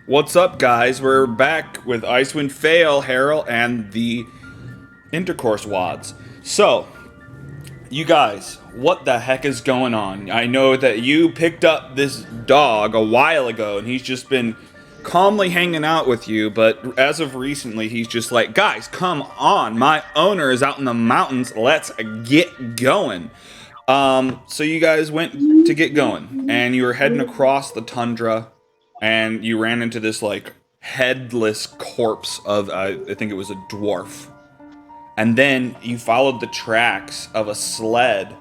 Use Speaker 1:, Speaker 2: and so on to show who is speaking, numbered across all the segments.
Speaker 1: What's up, guys? We're back with Icewind, Fail, Herald, and the Intercourse Wads. So, you guys, what the heck is going on? I know that you picked up this dog a while ago, and he's just been calmly hanging out with you, but as of recently, he's just like, guys, come on, my owner is out in the mountains, let's get going. So you guys went to get going, and you were heading across the tundra, and you ran into this, like, headless corpse of, I think it was a dwarf. And then you followed the tracks of a sled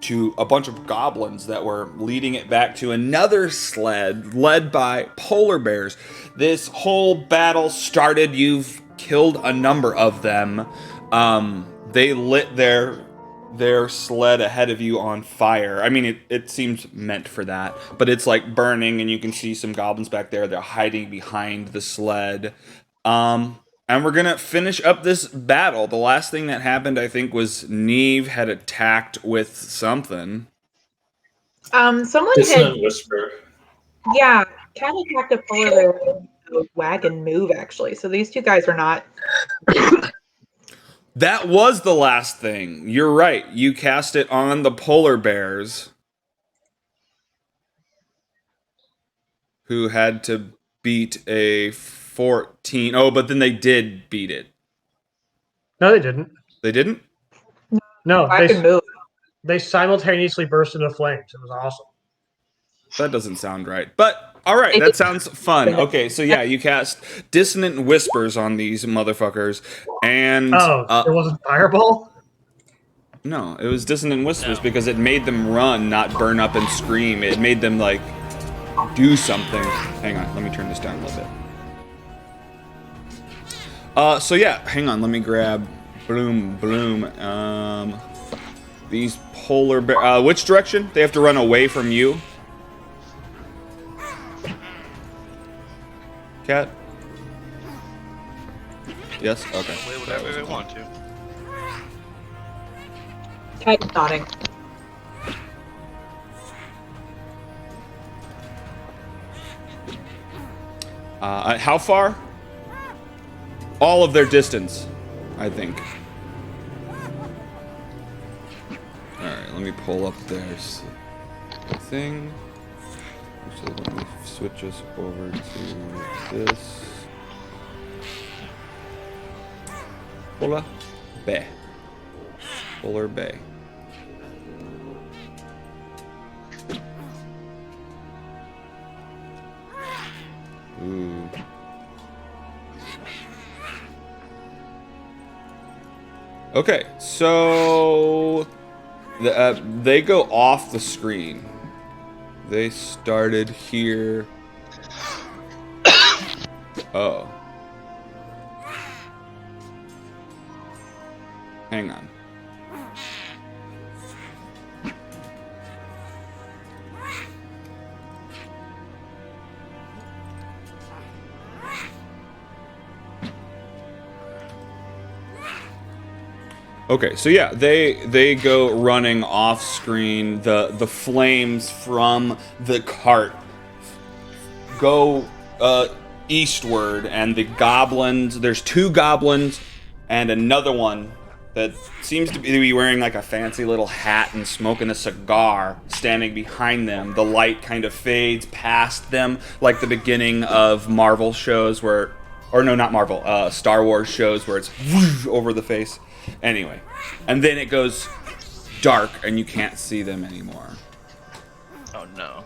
Speaker 1: to a bunch of goblins that were leading it back to another sled led by polar bears. This whole battle started. You've killed a number of them. They lit their sled ahead of you on fire. I mean, it seems meant for that, but it's like burning, and you can see some goblins back there. They're hiding behind the sled. And we're gonna finish up this battle. The last thing that happened, I think, was Neve had attacked with something.
Speaker 2: Someone
Speaker 3: Dissonant whisper.
Speaker 2: Yeah, Cat attacked a polar bear with a wagon move, actually. So these two guys are not.
Speaker 1: That was the last thing. You're right. You cast it on the polar bears, who had to beat a 14. Oh, but then they did beat it.
Speaker 4: No, they didn't.
Speaker 1: They didn't?
Speaker 4: No,
Speaker 2: Wagon move.
Speaker 4: they simultaneously burst into flames. It was awesome.
Speaker 1: That doesn't sound right. But, alright, that sounds fun. Okay, so yeah, you cast Dissonant Whispers on these motherfuckers, and...
Speaker 4: it wasn't Fireball?
Speaker 1: No, it was Dissonant Whispers because it made them run, not burn up and scream. It made them, like, do something. Hang on, let me turn this down a little bit. So yeah, hang on, let me grab Bloom. These polar bear, which direction? They have to run away from you? Cat? Yes? Okay.
Speaker 5: Whatever they want to.
Speaker 2: Cat's nodding.
Speaker 1: How far? All of their distance, I think. Alright, let me pull up their thing. Actually, let me switch us over to this. Polar Bay. Polar Bay. Ooh. Okay, so they go off the screen. They started here. Oh. Hang on. Okay, so yeah, they go running off screen. The flames from the cart go eastward, and the goblins, there's two goblins and another one that seems to be wearing like a fancy little hat and smoking a cigar standing behind them. The light kind of fades past them like the beginning of Marvel shows where, or no, not Marvel, Star Wars shows where it's over the face. Anyway, and then it goes dark and you can't see them anymore.
Speaker 5: Oh no.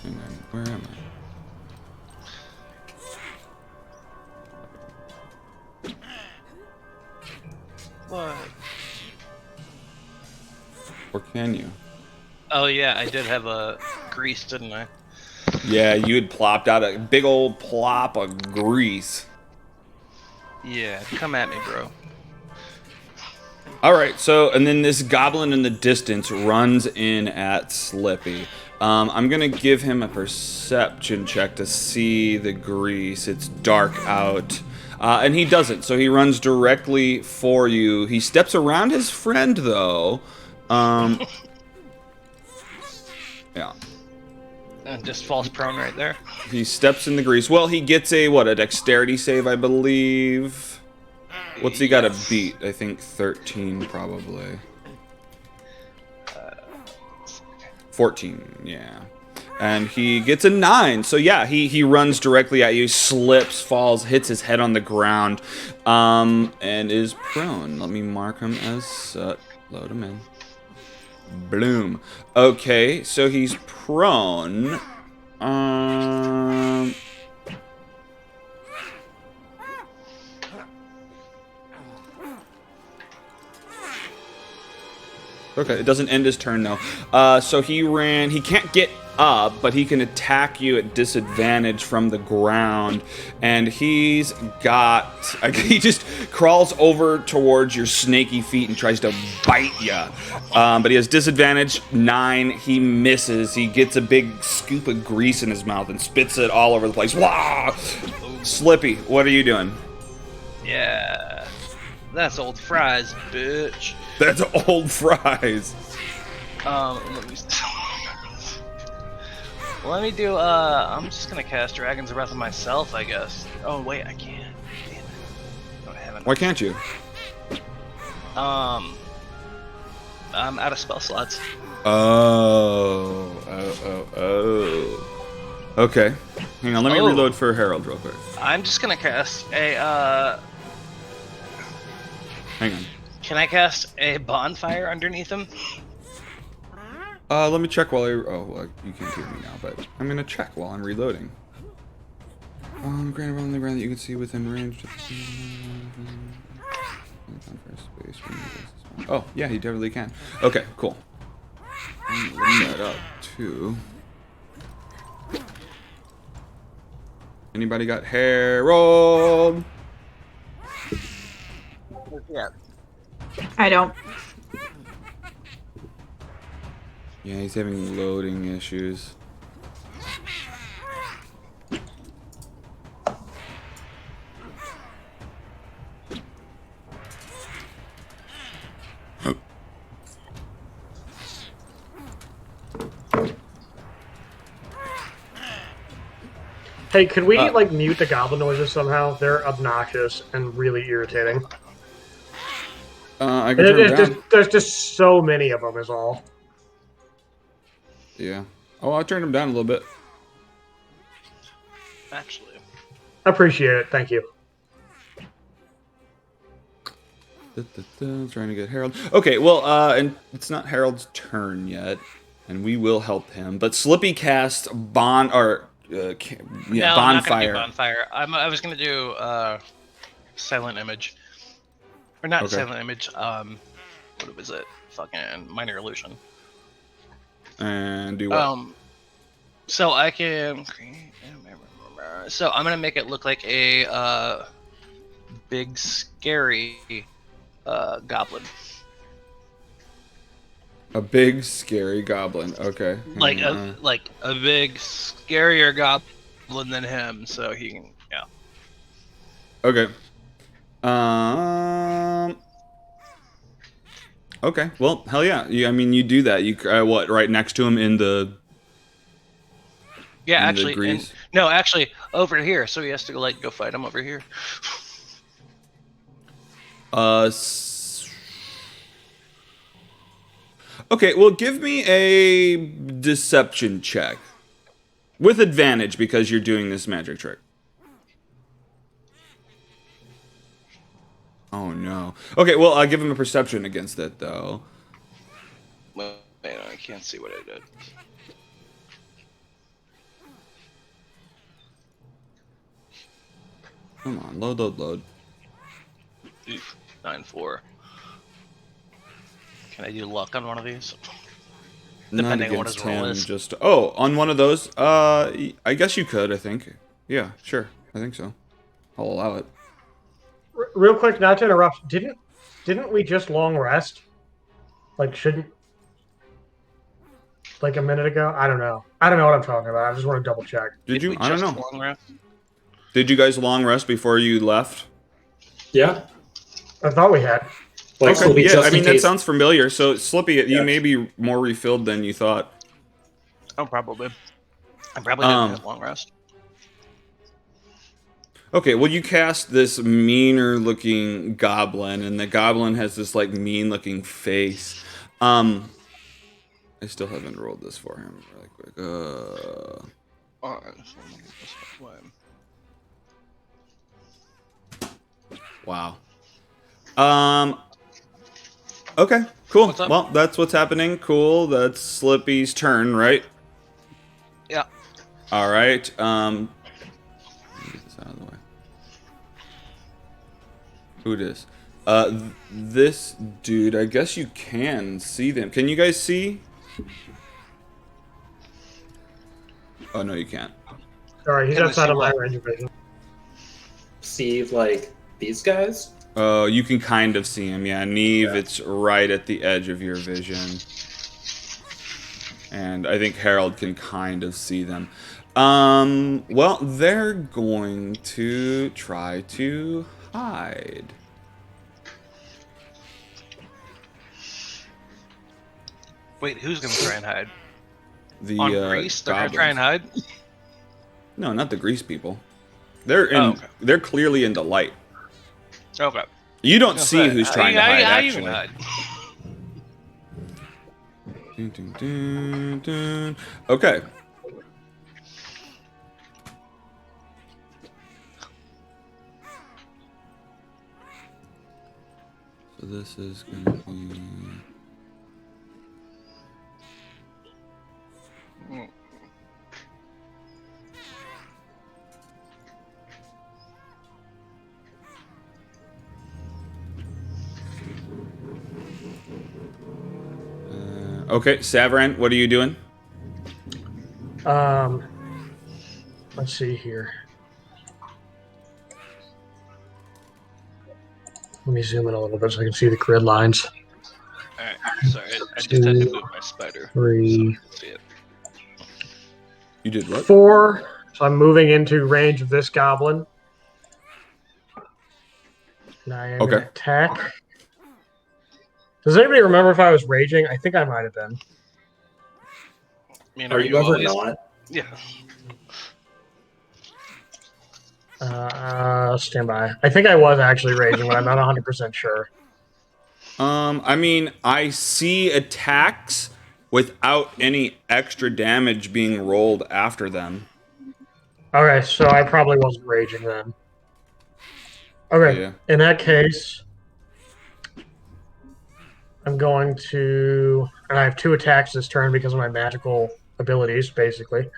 Speaker 1: Hang on, where am I?
Speaker 5: What?
Speaker 1: Or can you?
Speaker 5: Oh yeah, I did have a grease, didn't I?
Speaker 1: Yeah, you had plopped out a big old plop of grease.
Speaker 5: Yeah, come at me, bro.
Speaker 1: Alright, so, and then this goblin in the distance runs in at Slippy. I'm gonna give him a perception check to see the grease. It's dark out. And he doesn't, so he runs directly for you. He steps around his friend, though. Yeah.
Speaker 5: And just falls prone right there.
Speaker 1: He steps in the grease. Well, he gets a dexterity save, I believe. What's he got to beat? I think 13, probably. 14, yeah. And he gets a 9. So yeah, he runs directly at you, slips, falls, hits his head on the ground, and is prone. Let me mark him as load him in. Bloom. Okay, so he's prone. Okay, it doesn't end his turn though. So he ran. He can't get up, but he can attack you at disadvantage from the ground. And he's got. He just crawls over towards your snaky feet and tries to bite you. But he has disadvantage 9. He misses. He gets a big scoop of grease in his mouth and spits it all over the place. Wah! Slippy, what are you doing?
Speaker 5: Yeah. That's old fries, bitch.
Speaker 1: That's old fries.
Speaker 5: Let me do, I'm just gonna cast Dragon's Breath on myself, I guess. Oh, wait, I can't. Damn it. No, I haven't.
Speaker 1: Why can't you?
Speaker 5: I'm out of spell slots.
Speaker 1: Oh. Okay. Hang on, let me reload for Herald real quick.
Speaker 5: I'm just gonna cast a,
Speaker 1: Hang on.
Speaker 5: Can I cast a bonfire underneath him?
Speaker 1: Let me check while I... Oh, well, you can't hear me now, but I'm gonna check while I'm reloading. Granted, on the ground that you can see within range. Oh, yeah, he definitely can. Okay, cool. I'm loading that up, too. Anybody got Herald?
Speaker 5: Yeah.
Speaker 2: I don't.
Speaker 1: Yeah, he's having loading issues.
Speaker 4: Hey, could we like mute the goblin noises somehow? They're obnoxious and really irritating.
Speaker 1: I can turn them down.
Speaker 4: There's just so many of them is all.
Speaker 1: Yeah. Oh, I'll turn them down a little bit.
Speaker 5: Actually.
Speaker 4: I appreciate it. Thank you.
Speaker 1: Trying to get Herald. Okay, well, and it's not Herald's turn yet, and we will help him. But Slippy cast bonfire.
Speaker 5: No, I'm not gonna do bonfire. I was gonna do silent image, or not silent image. What was it? Fucking minor illusion.
Speaker 1: And do what?
Speaker 5: So I can. So I'm gonna make it look like a big scary goblin.
Speaker 1: A big scary goblin. Okay.
Speaker 5: Like a big scarier goblin than him, so he can
Speaker 1: Okay. Okay. Well, hell yeah. I mean, you do that. You what? Right next to him in the.
Speaker 5: Yeah,
Speaker 1: in
Speaker 5: actually,
Speaker 1: the grease?
Speaker 5: no, actually over here. So he has to go fight him over here.
Speaker 1: Okay, well, give me a deception check. With advantage, because you're doing this magic trick. Oh, no. Okay, well, I'll give him a perception against it, though.
Speaker 5: Well, I can't see what I did.
Speaker 1: Come on, load.
Speaker 5: 9-4. Can I do luck on one of these?
Speaker 1: Not
Speaker 5: Depending on what
Speaker 1: against
Speaker 5: his roll
Speaker 1: him,
Speaker 5: is.
Speaker 1: just... Oh, on one of those? I guess you could, I think. Yeah, sure. I think so. I'll allow it.
Speaker 4: Real quick, not to interrupt. Didn't we just long rest? Like, shouldn't... Like a minute ago? I don't know. I don't know what I'm talking about. I just want to double check.
Speaker 1: Did you?
Speaker 5: we
Speaker 1: I don't
Speaker 5: just
Speaker 1: know.
Speaker 5: long rest?
Speaker 1: Did you guys long rest before you left?
Speaker 3: Yeah.
Speaker 4: I thought we had.
Speaker 3: Like,
Speaker 1: Okay,
Speaker 3: Slippy,
Speaker 1: yeah,
Speaker 3: just
Speaker 1: I mean,
Speaker 3: in
Speaker 1: that
Speaker 3: case.
Speaker 1: sounds familiar. So, Slippy, you
Speaker 3: Yeah.
Speaker 1: may be more refilled than you thought.
Speaker 5: Oh, probably. I probably didn't have long rest.
Speaker 1: Okay, well, you cast this meaner-looking goblin, and the goblin has this, like, mean-looking face. I still haven't rolled this for him really quick. Wow. Okay, cool. Well, that's what's happening. Cool. That's Slippy's turn, right?
Speaker 5: Yeah.
Speaker 1: All right. Let me get this out of the way. Who it is? This dude. I guess you can see them. Can you guys see? Oh no, you can't.
Speaker 4: Sorry, he's outside of my range of vision.
Speaker 3: See, like, these guys?
Speaker 1: Oh, you can kind of see him, yeah. Neve, it's right at the edge of your vision. And I think Herald can kind of see them. Well, they're going to try to hide.
Speaker 5: Wait, who's going to try and hide?
Speaker 1: The
Speaker 5: On Grease, they're going to try and hide?
Speaker 1: No, not the Grease people. They're clearly in the light.
Speaker 5: Okay.
Speaker 1: You don't see who's trying to hide, actually.
Speaker 5: Hide?
Speaker 1: Dun, dun, dun, dun. Okay. So this is going to be... Okay, Savran, what are you doing?
Speaker 4: Let's see here. Let me zoom in a little bit so I can see the grid lines.
Speaker 5: Alright, sorry, I just had to move my spider.
Speaker 4: 3.
Speaker 5: So see it.
Speaker 1: You did what?
Speaker 4: 4. So I'm moving into range of this goblin. And I am going to attack. Does anybody remember if I was raging? I think I might have been.
Speaker 5: I mean,
Speaker 3: Are you ever not?
Speaker 5: Yeah.
Speaker 4: Stand by. I think I was actually raging, but I'm not 100% sure.
Speaker 1: I mean, I see attacks without any extra damage being rolled after them.
Speaker 4: Okay, so I probably wasn't raging then. Okay,
Speaker 1: Yeah.
Speaker 4: In that case, I'm going to... And I have 2 attacks this turn because of my magical abilities, basically.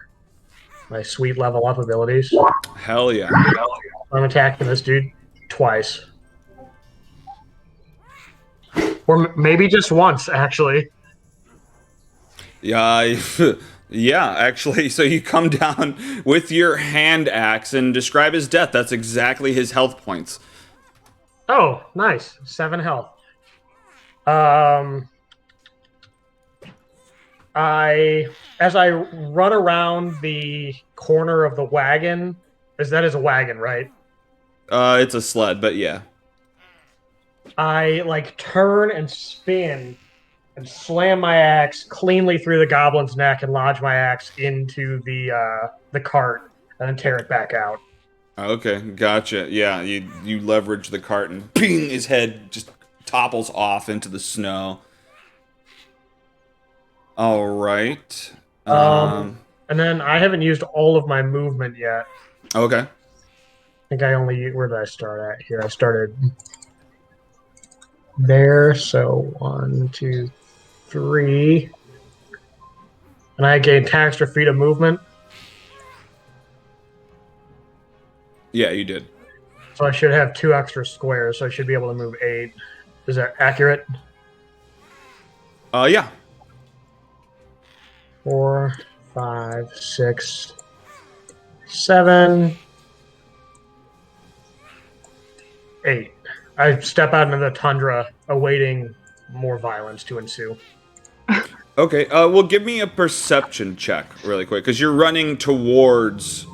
Speaker 4: My sweet level up abilities.
Speaker 1: Hell yeah.
Speaker 4: I'm attacking this dude twice. Or maybe just once, actually.
Speaker 1: Yeah, yeah, actually. So you come down with your hand axe and describe his death. That's exactly his health points.
Speaker 4: Oh, nice. 7 health. As I run around the corner of the wagon, that is a wagon, right?
Speaker 1: It's a sled, but yeah.
Speaker 4: I like turn and spin and slam my axe cleanly through the goblin's neck and lodge my axe into the cart and then tear it back out.
Speaker 1: Okay, gotcha. Yeah, you leverage the cart and ping, his head just topples off into the snow. All right.
Speaker 4: And then I haven't used all of my movement yet.
Speaker 1: Okay.
Speaker 4: I think I only... Where did I start at? Here, I started there. So 1, 2, 3. And I gained extra feet of movement.
Speaker 1: Yeah, you did.
Speaker 4: So I should have 2 extra squares, so I should be able to move 8. Is that accurate?
Speaker 1: Yeah.
Speaker 4: 4, 5, 6, 7, 8. I step out into the tundra, awaiting more violence to ensue.
Speaker 1: Okay, well, give me a perception check really quick, because you're running towards...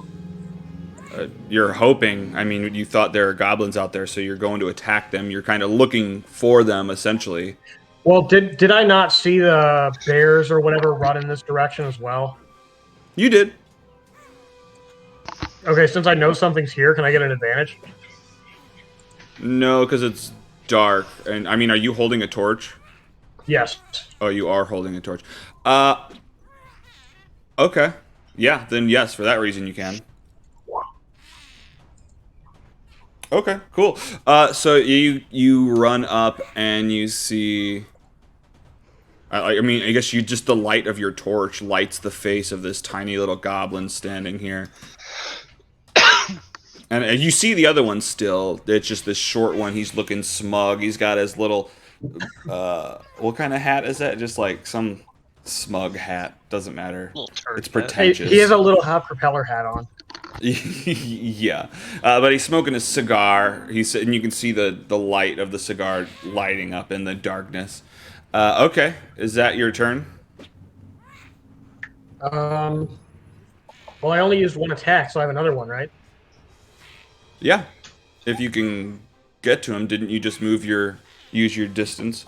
Speaker 1: you're hoping, I mean, you thought there are goblins out there, so you're going to attack them. You're kind of looking for them, essentially.
Speaker 4: Well, did I not see the bears or whatever run in this direction as well?
Speaker 1: You did.
Speaker 4: Okay, since I know something's here, can I get an advantage?
Speaker 1: No, because it's dark. And I mean, are you holding a torch?
Speaker 4: Yes.
Speaker 1: Oh, you are holding a torch. Okay. Yeah, then yes, for that reason you can. Okay, cool. So you run up and you see. I mean, I guess just the light of your torch lights the face of this tiny little goblin standing here. And you see the other one still. It's just this short one. He's looking smug. He's got his little... what kind of hat is that? Just like some smug hat. Doesn't matter. It's pretentious.
Speaker 4: He has a little hot propeller hat on.
Speaker 1: Yeah. But he's smoking a cigar. And you can see the light of the cigar lighting up in the darkness. Okay. Is that your turn?
Speaker 4: Well, I only used one attack, so I have another one, right?
Speaker 1: Yeah. If you can get to him, didn't you just use your distance?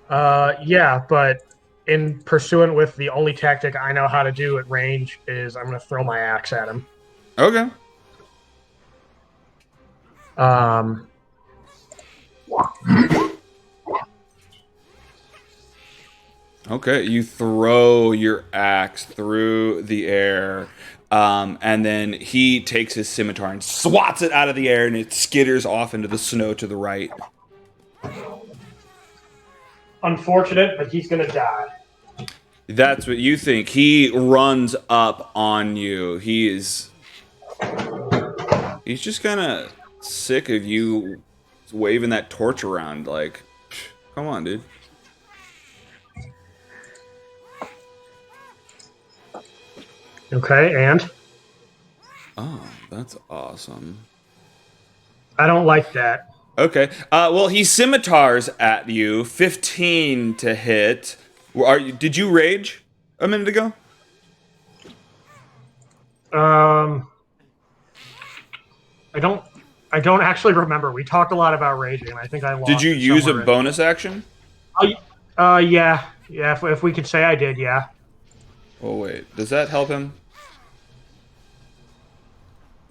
Speaker 4: Yeah, but in pursuant with the only tactic I know how to do at range is I'm going to throw my axe at him.
Speaker 1: Okay. Okay, you throw your axe through the air, and then he takes his scimitar and swats it out of the air, and it skitters off into the snow to the right.
Speaker 4: Unfortunate, but he's going to die.
Speaker 1: That's what you think. He runs up on you. He's just kind of sick of you waving that torch around. Like, come on, dude.
Speaker 4: Okay, and?
Speaker 1: Oh, that's awesome.
Speaker 4: I don't like that.
Speaker 1: Okay. Well, he scimitars at you. 15 to hit. Did you rage a minute ago?
Speaker 4: I don't actually remember. We talked a lot about raging, and I think I lost.
Speaker 1: Did you use a bonus action?
Speaker 4: Yeah. If we could say I did, yeah.
Speaker 1: Oh wait, does that help him?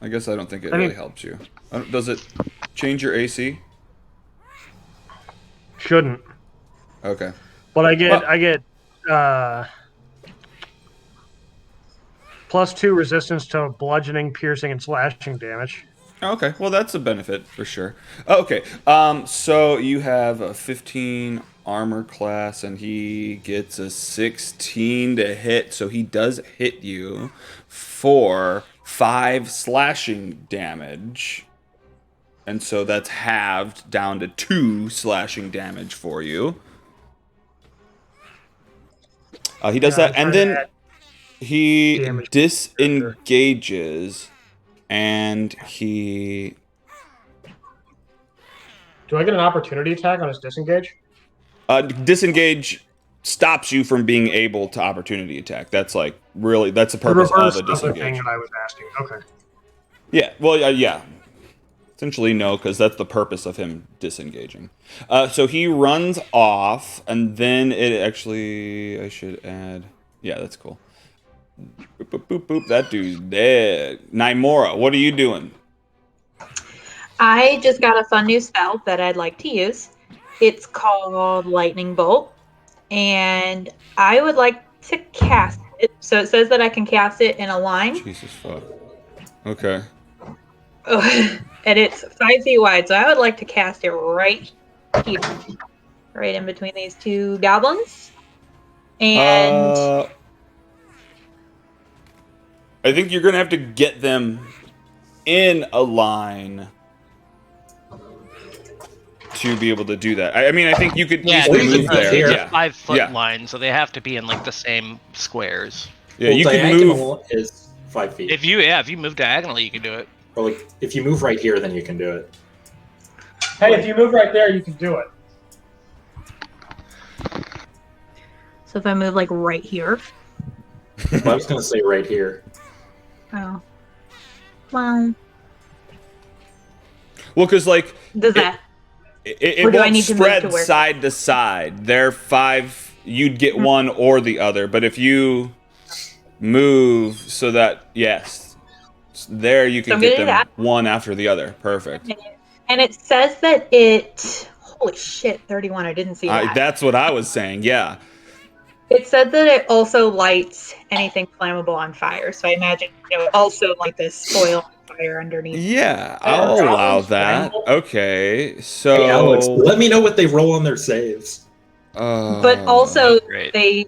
Speaker 1: I guess I don't think it really helps you. Does it change your AC?
Speaker 4: Shouldn't.
Speaker 1: Okay.
Speaker 4: But I get +2 resistance to bludgeoning, piercing, and slashing damage.
Speaker 1: Okay, well that's a benefit for sure. Okay, so you have a 15 armor class, and he gets a 16 to hit, so he does hit you for 5 slashing damage. And so that's halved down to 2 slashing damage for you. He does that, and then he disengages, and he...
Speaker 4: Do I get an opportunity attack on his disengage?
Speaker 1: Disengage stops you from being able to opportunity attack. That's like really that's the purpose of a disengage.
Speaker 4: Thing that I was asking. Okay.
Speaker 1: Yeah. Well, yeah. Essentially, no, because that's the purpose of him disengaging. So he runs off, and then it actually I should add. Yeah, that's cool. Boop, boop, boop, boop. That dude's dead. Naimora, what are you doing?
Speaker 2: I just got a fun new spell that I'd like to use. It's called Lightning Bolt, and I would like to cast it. So it says that I can cast it in a line.
Speaker 1: Jesus fuck. Okay.
Speaker 2: Oh, and it's 5 feet wide, so I would like to cast it right here, right in between these two goblins. And
Speaker 1: I think you're gonna have to get them in a line to be able to do that. I mean, I think you could easily move there.
Speaker 5: Yeah, 5 foot line, so they have to be in like the same squares.
Speaker 1: Yeah, you can move.
Speaker 3: Is 5 feet.
Speaker 5: If you move diagonally, you can do it.
Speaker 3: Or like if you move right here, then you can do it.
Speaker 4: Hey, if you move right there, you can do it.
Speaker 2: so if I move like right here.
Speaker 3: I was gonna say right here.
Speaker 2: Oh. Well,
Speaker 1: because like
Speaker 2: does that?
Speaker 1: It won't spread side to side. They're 5. You'd get one or the other. But if you move so that, yes, there you can get them one after the other. Perfect.
Speaker 2: And it says that it, holy shit, 31, I didn't see that.
Speaker 1: That's what I was saying, yeah.
Speaker 2: It said that it also lights anything flammable on fire, so I imagine it would also light this oil on fire underneath.
Speaker 1: Yeah, I'll allow that. Okay, so...
Speaker 3: Hey, Alex, let me know what they roll on their saves.
Speaker 2: But also, they...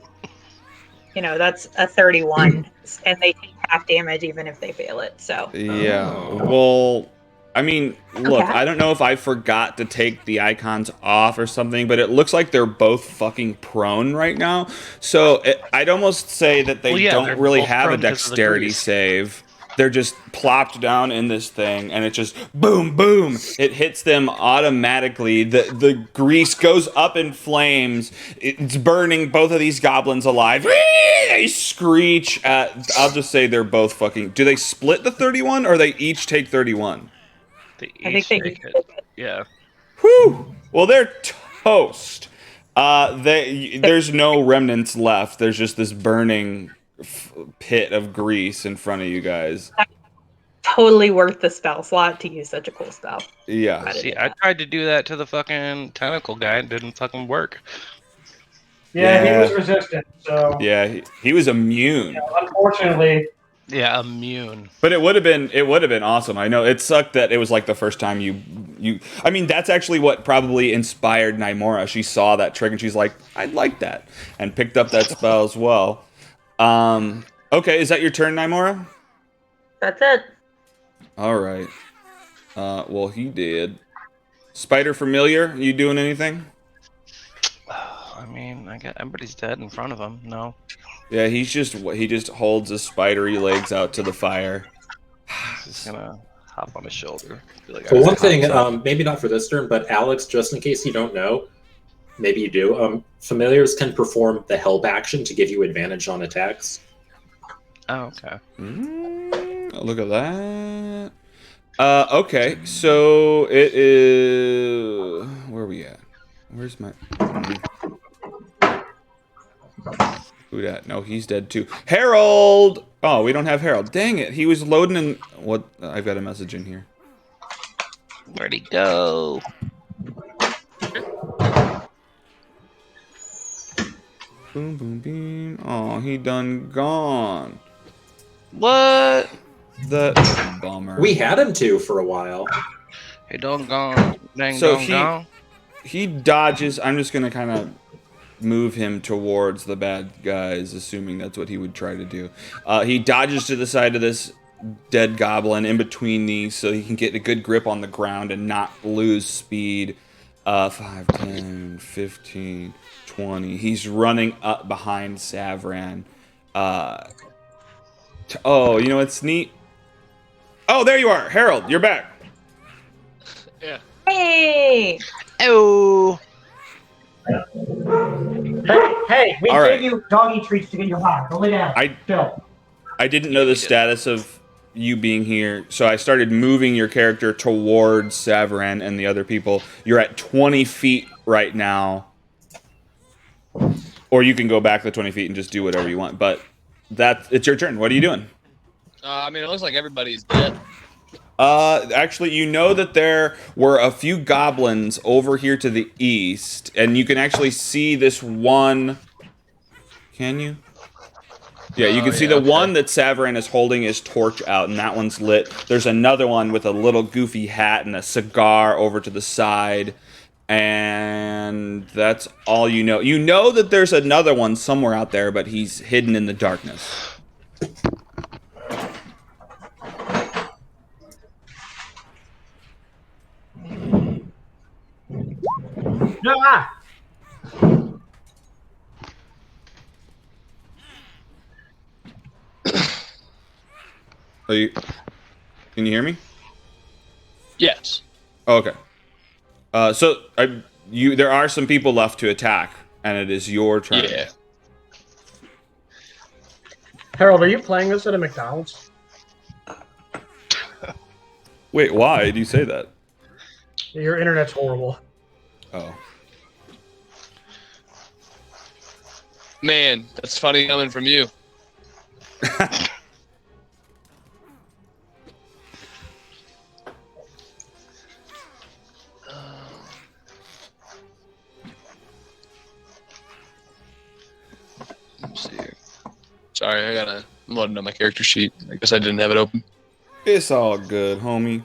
Speaker 2: You know, that's a 31, and they take half damage even if they fail it, so...
Speaker 1: Yeah, well... I mean, look, I don't know if I forgot to take the icons off or something, but it looks like they're both fucking prone right now. So I'd almost say that they don't really have a dexterity save. They're just plopped down in this thing, and it just boom, boom. It hits them automatically. The grease goes up in flames. It's burning both of these goblins alive. They screech. I'll just say they're both fucking... Do they split the 31, or they each take 31?
Speaker 5: I think they take it. Yeah.
Speaker 1: Whew. Well, they're toast. There's no remnants left. There's just this burning pit of grease in front of you guys.
Speaker 2: Totally worth the spell slot to use such a cool spell.
Speaker 1: Yeah.
Speaker 5: See, I tried to do that to the fucking tentacle guy. It didn't fucking work.
Speaker 4: Yeah, he was resistant, so...
Speaker 1: Yeah, he was immune.
Speaker 4: Yeah, unfortunately...
Speaker 5: Yeah, immune.
Speaker 1: But it would have been awesome. I know it sucked that it was like the first time you. I mean, that's actually what probably inspired Nymora. She saw that trick and she's like, I'd like that, and picked up that spell as well. Okay, is that your turn, Nymora?
Speaker 2: That's it.
Speaker 1: All right. Well, he did. Spider Familiar, you doing anything?
Speaker 5: I mean, everybody's dead in front of him. No.
Speaker 1: Yeah, he just holds his spidery legs out to the fire.
Speaker 5: He's gonna hop on his shoulder.
Speaker 3: Well, one thing, maybe not for this turn, but Alex, just in case you don't know, maybe you do. Familiars can perform the help action to give you advantage on attacks.
Speaker 5: Oh, okay.
Speaker 1: Look at that. Okay, so it is. Where are we at? Where's my? Who dat? No, he's dead too. Herald! Oh, we don't have Herald. Dang it. He was loading in... What? I've got a message in here.
Speaker 5: Where'd he go?
Speaker 1: Boom, boom, beam. Oh, he done gone.
Speaker 5: What?
Speaker 1: The bummer.
Speaker 3: We had him too for a while.
Speaker 5: He done gone. Dang,
Speaker 1: so
Speaker 5: gone.
Speaker 1: He dodges. I'm just going to kind of move him towards the bad guys, assuming that's what he would try to do. He dodges to the side of this dead goblin in between these so he can get a good grip on the ground and not lose speed. 5, 10, 15, 20. He's running up behind Savran. Oh, you know what's neat? Oh, there you are. Herald, you're back.
Speaker 5: Yeah.
Speaker 2: Hey!
Speaker 5: Oh.
Speaker 4: Hey, we gave you doggy treats to get you hot. Go lay down.
Speaker 1: I didn't know the status of you being here, so I started moving your character towards Savran and the other people. You're at 20 feet right now. Or you can go back the 20 feet and just do whatever you want, but it's your turn. What are you doing?
Speaker 6: I mean, it looks like everybody's dead.
Speaker 1: Actually, you know that there were a few goblins over here to the east, and you can actually see this one. Can you? Yeah, you can see the one that Savran is holding his torch out, and that one's lit. There's another one with a little goofy hat and a cigar over to the side, and that's all you know. You know that there's another one somewhere out there, but he's hidden in the darkness.
Speaker 4: Ah!
Speaker 1: Can you hear me?
Speaker 6: Yes.
Speaker 1: Oh, okay. There are some people left to attack, and it is your turn.
Speaker 6: Yeah.
Speaker 4: Harold, are you playing this at a McDonald's?
Speaker 1: Wait, why do you say that?
Speaker 4: Your internet's horrible.
Speaker 1: Oh.
Speaker 6: Man, that's funny coming from you. Let me see here. Sorry, I'm loading up my character sheet. I guess I didn't have it open.
Speaker 1: It's all good, homie.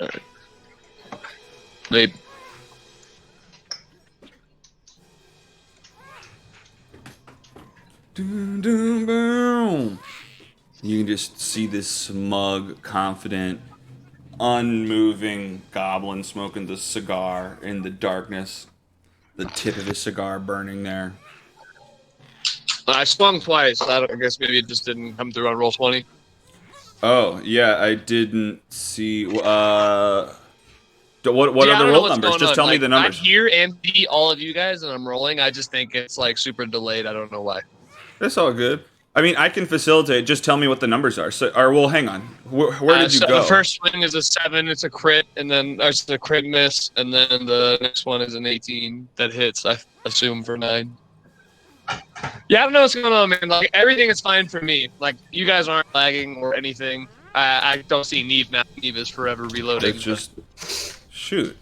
Speaker 6: Alright. Wait.
Speaker 1: Doom, doom, boom. You can just see this smug, confident, unmoving goblin smoking the cigar in the darkness. The tip of his cigar burning there.
Speaker 6: I swung twice. I guess maybe it just didn't come through on roll 20.
Speaker 1: Oh, yeah, I didn't see... what are the roll numbers? Just tell me the numbers.
Speaker 6: I hear and see all of you guys, and I'm rolling. I just think it's like super delayed. I don't know why.
Speaker 1: That's all good. I mean, I can facilitate. Just tell me what the numbers are. So, or well, hang on. Where did you go?
Speaker 6: The first swing is a 7. It's a crit, and then it's a crit miss, and then the next one is an 18 that hits. I assume for 9. Yeah, I don't know what's going on, man. Like everything is fine for me. Like you guys aren't lagging or anything. I don't see Neve now. Neve is forever reloading.
Speaker 1: It's just shoot.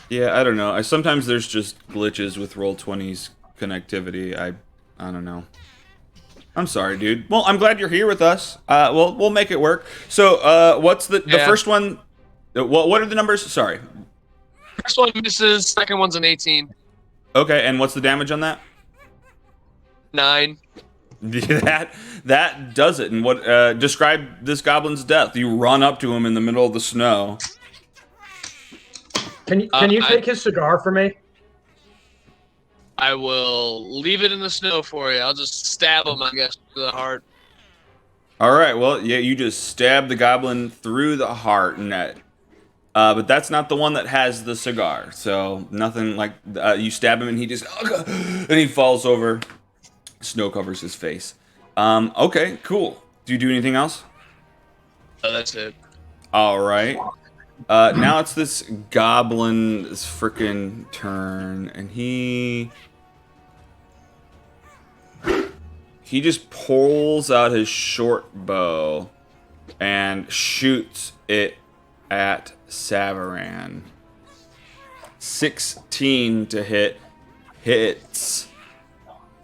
Speaker 1: Yeah, I don't know. Sometimes there's just glitches with Roll20's connectivity. I don't know. I'm sorry, dude. Well, I'm glad you're here with us. We'll make it work. So, what's the first one? What are the numbers? Sorry.
Speaker 6: First one misses. Second one's an 18.
Speaker 1: Okay, and what's the damage on that?
Speaker 6: 9.
Speaker 1: That does it. And what? Describe this goblin's death. You run up to him in the middle of the snow.
Speaker 4: Can you take his cigar for me?
Speaker 6: I will leave it in the snow for you. I'll just stab him, I guess, to the heart.
Speaker 1: All right. Well, yeah, you just stab the goblin through the heart, but that's not the one that has the cigar. So nothing like you stab him and he just and he falls over. Snow covers his face. Okay, cool. Do you do anything else?
Speaker 6: That's it.
Speaker 1: All right. Now it's this goblin's freaking turn, and he just pulls out his short bow and shoots it at Savaran. 16 to hit. Hits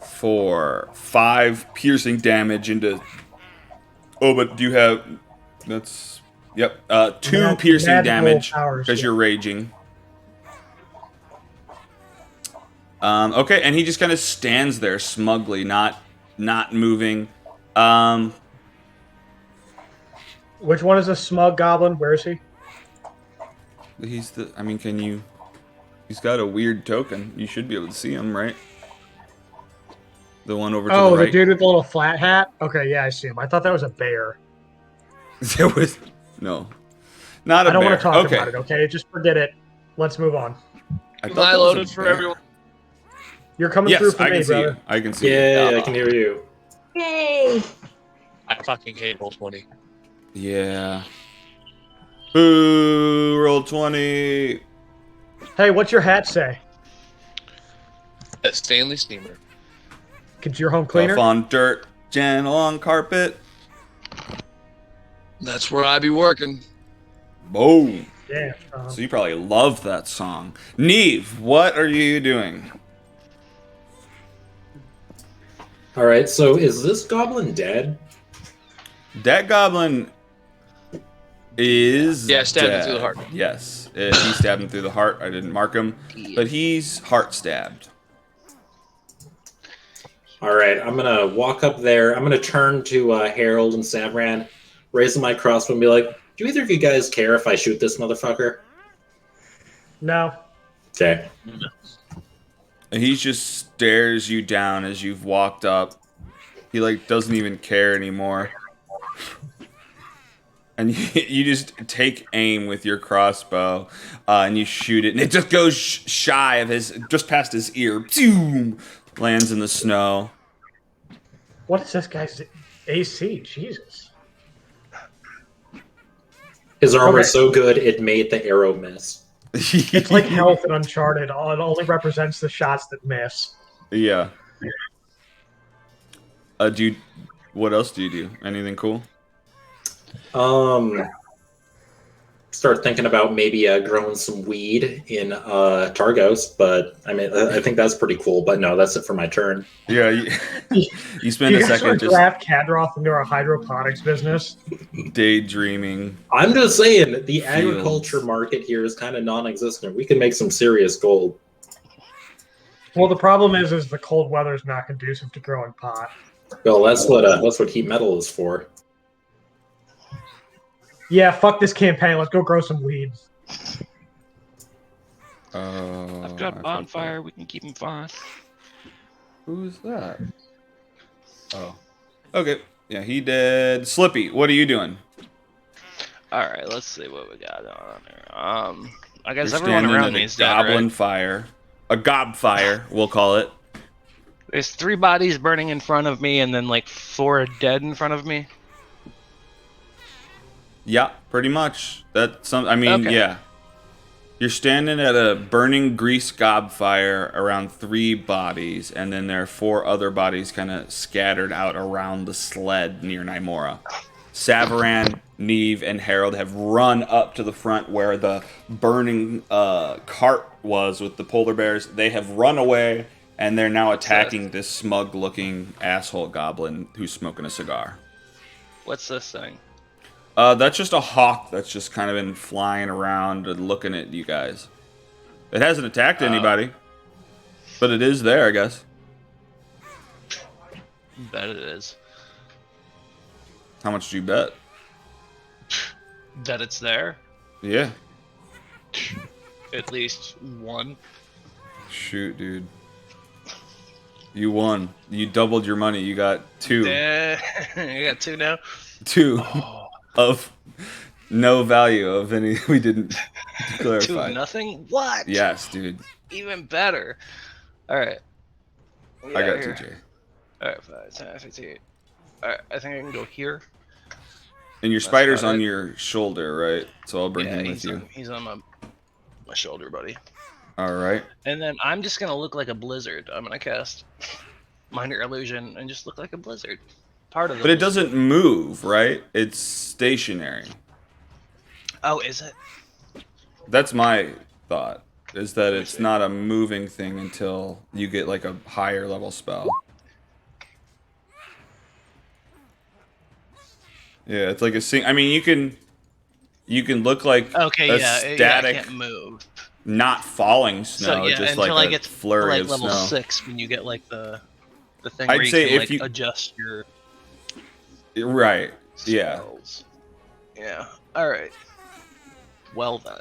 Speaker 1: for 5 piercing damage into... Oh, but do you have... That's... Yep. 2 piercing damage because you're raging. Okay, and he just kind of stands there smugly, not moving.
Speaker 4: Which one is a smug goblin? Where is he?
Speaker 1: He's the... I mean, can you... He's got a weird token. You should be able to see him, right? The one over to the right.
Speaker 4: Oh, the dude with the little flat hat? Okay, yeah, I see him. I thought that was a bear.
Speaker 1: There was... No. Not a bear.
Speaker 4: I don't want to talk about it, okay? Just forget it. Let's move on.
Speaker 6: I loaded for everyone.
Speaker 4: You're coming through for me, brother.
Speaker 1: You. I can see
Speaker 3: you. Yeah, I can hear you.
Speaker 2: Yay!
Speaker 6: I fucking hate Roll20.
Speaker 1: Yeah. Boo! Roll20.
Speaker 4: Hey, what's your hat say?
Speaker 6: A Stanley Steamer.
Speaker 4: It's your home cleaner?
Speaker 1: Tough on dirt, gentle on carpet.
Speaker 6: That's where I be working.
Speaker 1: Boom.
Speaker 4: Yeah.
Speaker 1: So you probably love that song. Neve, what are you doing?
Speaker 3: All right, so is this goblin dead?
Speaker 1: That goblin is
Speaker 6: stabbed
Speaker 1: dead.
Speaker 6: him through the heart.
Speaker 1: Yes, he stabbed him through the heart. I didn't mark him, but he's heart stabbed.
Speaker 3: All right, I'm gonna walk up there. I'm gonna turn to Herald and Savran, raise my crossbow, and be like, "Do either of you guys care if I shoot this motherfucker?"
Speaker 4: No.
Speaker 3: Okay.
Speaker 1: And he just stares you down as you've walked up. He doesn't even care anymore. And you just take aim with your crossbow, and you shoot it, and it just goes shy of just past his ear. Boom! Lands in the snow.
Speaker 4: What is this guy's AC? Jesus.
Speaker 3: His armor is so good it made the arrow miss.
Speaker 4: It's like health in Uncharted. It only represents the shots that miss.
Speaker 1: Yeah. What else do you do? Anything cool?
Speaker 3: Start thinking about maybe growing some weed in Targos, but I mean, I think that's pretty cool. But no, that's it for my turn.
Speaker 1: Yeah, you spend a second just
Speaker 4: draft Kadroth into our hydroponics business.
Speaker 1: Daydreaming.
Speaker 3: I'm just saying, the agriculture market here is kind of non-existent. We can make some serious gold.
Speaker 4: Well, the problem is the cold weather is not conducive to growing pot.
Speaker 3: Well, that's what heat metal is for.
Speaker 4: Yeah, fuck this campaign. Let's go grow some weed.
Speaker 5: I've got a bonfire. We can keep him fine.
Speaker 1: Who's that? Oh. Okay. Yeah, he did. Slippy, what are you doing?
Speaker 5: Alright, let's see what we got on there. I guess
Speaker 1: You're
Speaker 5: everyone around me is dead,
Speaker 1: goblin
Speaker 5: right?
Speaker 1: fire. A gob fire, we'll call it.
Speaker 5: There's 3 bodies burning in front of me and then like 4 dead in front of me.
Speaker 1: Yeah, pretty much.
Speaker 5: Okay.
Speaker 1: Yeah. You're standing at a burning grease gob fire around 3 bodies, and then there are 4 other bodies kind of scattered out around the sled near Nymora. Savaran, Neve, and Herald have run up to the front where the burning cart was with the polar bears. They have run away, and they're now attacking this smug-looking asshole goblin who's smoking a cigar.
Speaker 5: What's this thing?
Speaker 1: That's just a hawk that's just kind of been flying around and looking at you guys. It hasn't attacked anybody, but it is there, I guess.
Speaker 5: Bet it is.
Speaker 1: How much do you bet?
Speaker 5: That it's there?
Speaker 1: Yeah.
Speaker 5: At least 1.
Speaker 1: Shoot, dude. You won. You doubled your money. You got 2.
Speaker 5: You got 2 now?
Speaker 1: 2 of no value of any. We didn't clarify.
Speaker 5: 2 nothing? What?
Speaker 1: Yes, dude.
Speaker 5: Even better. Alright.
Speaker 1: I got TJ.
Speaker 5: Alright, 5, 10, 15. Alright, I think I can go here.
Speaker 1: And your spider's on your shoulder, right? So I'll bring him with you.
Speaker 5: He's on my shoulder, buddy.
Speaker 1: Alright.
Speaker 5: And then I'm just gonna look like a blizzard. I'm gonna cast Minor Illusion and just look like a blizzard. Part of the
Speaker 1: But it doesn't move, right? It's stationary.
Speaker 5: Oh, is it?
Speaker 1: That's my thought. Is that it's not a moving thing until you get like a higher level spell. Yeah, it's like I mean, you can look like a static,
Speaker 5: I can't move.
Speaker 1: not falling snow, just like a flurry of
Speaker 5: level
Speaker 1: snow.
Speaker 5: 6 when you get like the thing
Speaker 1: I'd
Speaker 5: where you
Speaker 1: say
Speaker 5: can
Speaker 1: if
Speaker 5: like
Speaker 1: you
Speaker 5: adjust your
Speaker 1: right,
Speaker 5: spells. Yeah. All right. Well then.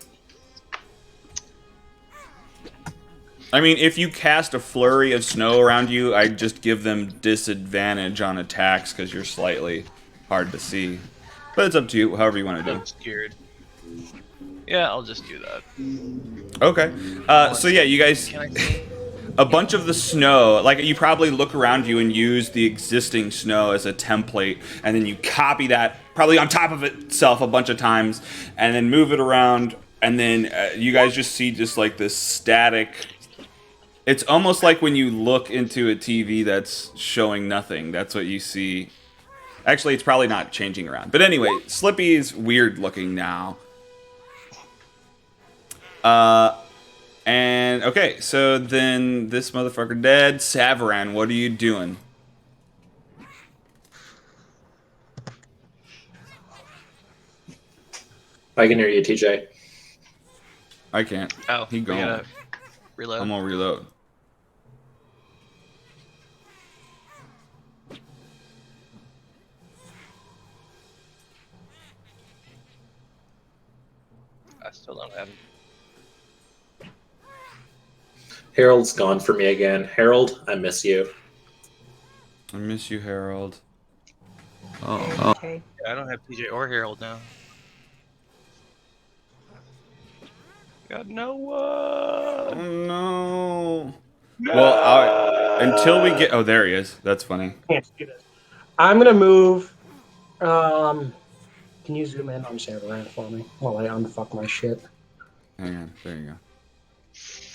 Speaker 1: I mean, if you cast a flurry of snow around you, I'd just give them disadvantage on attacks because you're slightly hard to see. But it's up to you, however you want to do.
Speaker 5: I'm scared. Yeah, I'll just do that.
Speaker 1: Okay. So yeah, you guys, a bunch of the snow, like you probably look around you and use the existing snow as a template, and then you copy that probably on top of itself a bunch of times, and then move it around, and then you guys just see just like this static. It's almost like when you look into a TV that's showing nothing. That's what you see. Actually, it's probably not changing around. But anyway, Slippy's weird looking now. And okay, so then this motherfucker dead. Savaran, what are you doing?
Speaker 3: I can hear you, TJ.
Speaker 1: I can't.
Speaker 5: Oh,
Speaker 1: he gone.
Speaker 5: Reload.
Speaker 1: I'm gonna reload.
Speaker 5: I still don't have.
Speaker 3: Harold's gone for me again. Herald, I miss you.
Speaker 1: I miss you, Herald.
Speaker 2: Okay.
Speaker 5: I don't have PJ or Herald now. Got no one.
Speaker 1: Oh, no. Well, until we get... Oh, there he is. That's funny.
Speaker 4: Can't do this. I'm gonna move Can you zoom in on Savaran for me while I unfuck my shit?
Speaker 1: Hang on. There you go.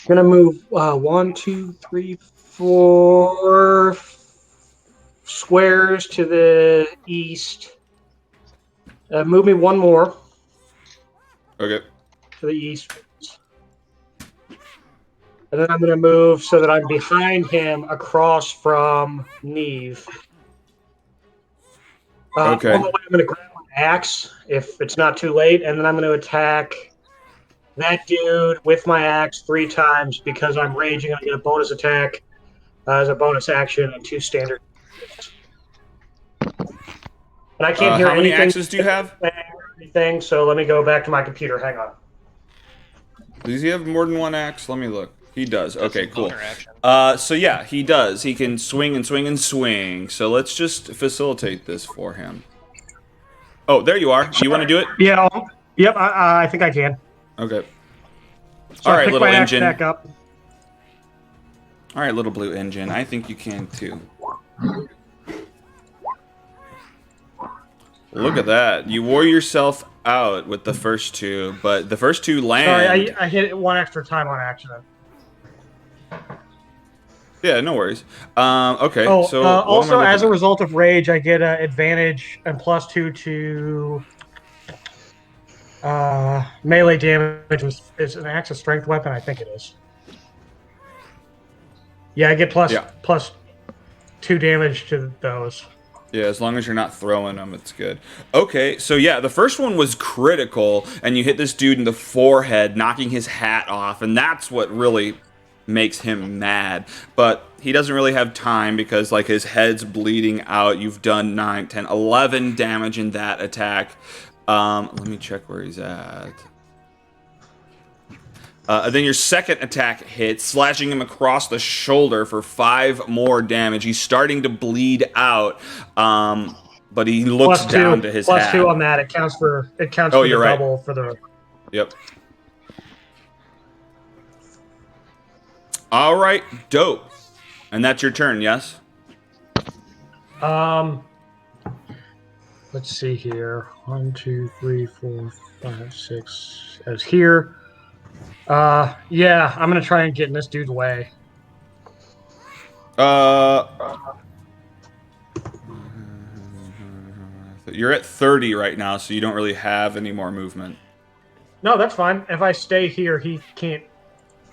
Speaker 4: Gonna move 1, 2, 3, 4 squares to the east. Move me one more
Speaker 1: Okay.
Speaker 4: to the east. And then I'm going to move so that I'm behind him across from Neve.
Speaker 1: Okay.
Speaker 4: On the way, I'm going to grab my axe if it's not too late, and then I'm going to attack that dude with my axe 3 times because I'm raging. I get a bonus attack as a bonus action and 2 standard. And I can't hear
Speaker 1: how many
Speaker 4: anything.
Speaker 1: axes do you have?
Speaker 4: Anything, so let me go back to my computer. Hang on.
Speaker 1: Does he have more than 1 axe? Let me look. He does. Okay, cool.
Speaker 5: Action.
Speaker 1: So yeah, he does. He can swing and swing and swing. So let's just facilitate this for him. Oh, there you are. You want to do it?
Speaker 4: Yeah. Yep. I think I can.
Speaker 1: Okay.
Speaker 4: So
Speaker 1: All
Speaker 4: I
Speaker 1: right,
Speaker 4: pick
Speaker 1: little
Speaker 4: my axe
Speaker 1: engine.
Speaker 4: back up.
Speaker 1: All right, little blue engine. I think you can too. Look at that. You wore yourself out with the first 2, but the first 2 land.
Speaker 4: Sorry, I hit it 1 extra time on accident.
Speaker 1: Yeah, no worries. Okay.
Speaker 4: Oh,
Speaker 1: so what am I
Speaker 4: also,
Speaker 1: looking
Speaker 4: as a
Speaker 1: at?
Speaker 4: result of rage, I get an advantage and +2 to melee damage. Is an axe a strength weapon? I think it is. Yeah, I get plus 2 damage to those.
Speaker 1: Yeah, as long as you're not throwing them, it's good. Okay, so yeah, the first one was critical, and you hit this dude in the forehead, knocking his hat off, and that's what really makes him mad. But he doesn't really have time because, like, his head's bleeding out. You've done 9, 10, 11 damage in that attack. Let me check where he's at. Then your second attack hits, slashing him across the shoulder for 5 more damage. He's starting to bleed out, but he looks down to his hat.
Speaker 4: +2 on that. It counts for the double for the.
Speaker 1: Yep. All right, dope. And that's your turn, yes?
Speaker 4: Let's see here. 1, 2, 3, 4, 5, 6. As here. Yeah, I'm gonna try and get in this dude's way.
Speaker 1: You're at 30 right now, so you don't really have any more movement.
Speaker 4: No, that's fine. If I stay here, he can't.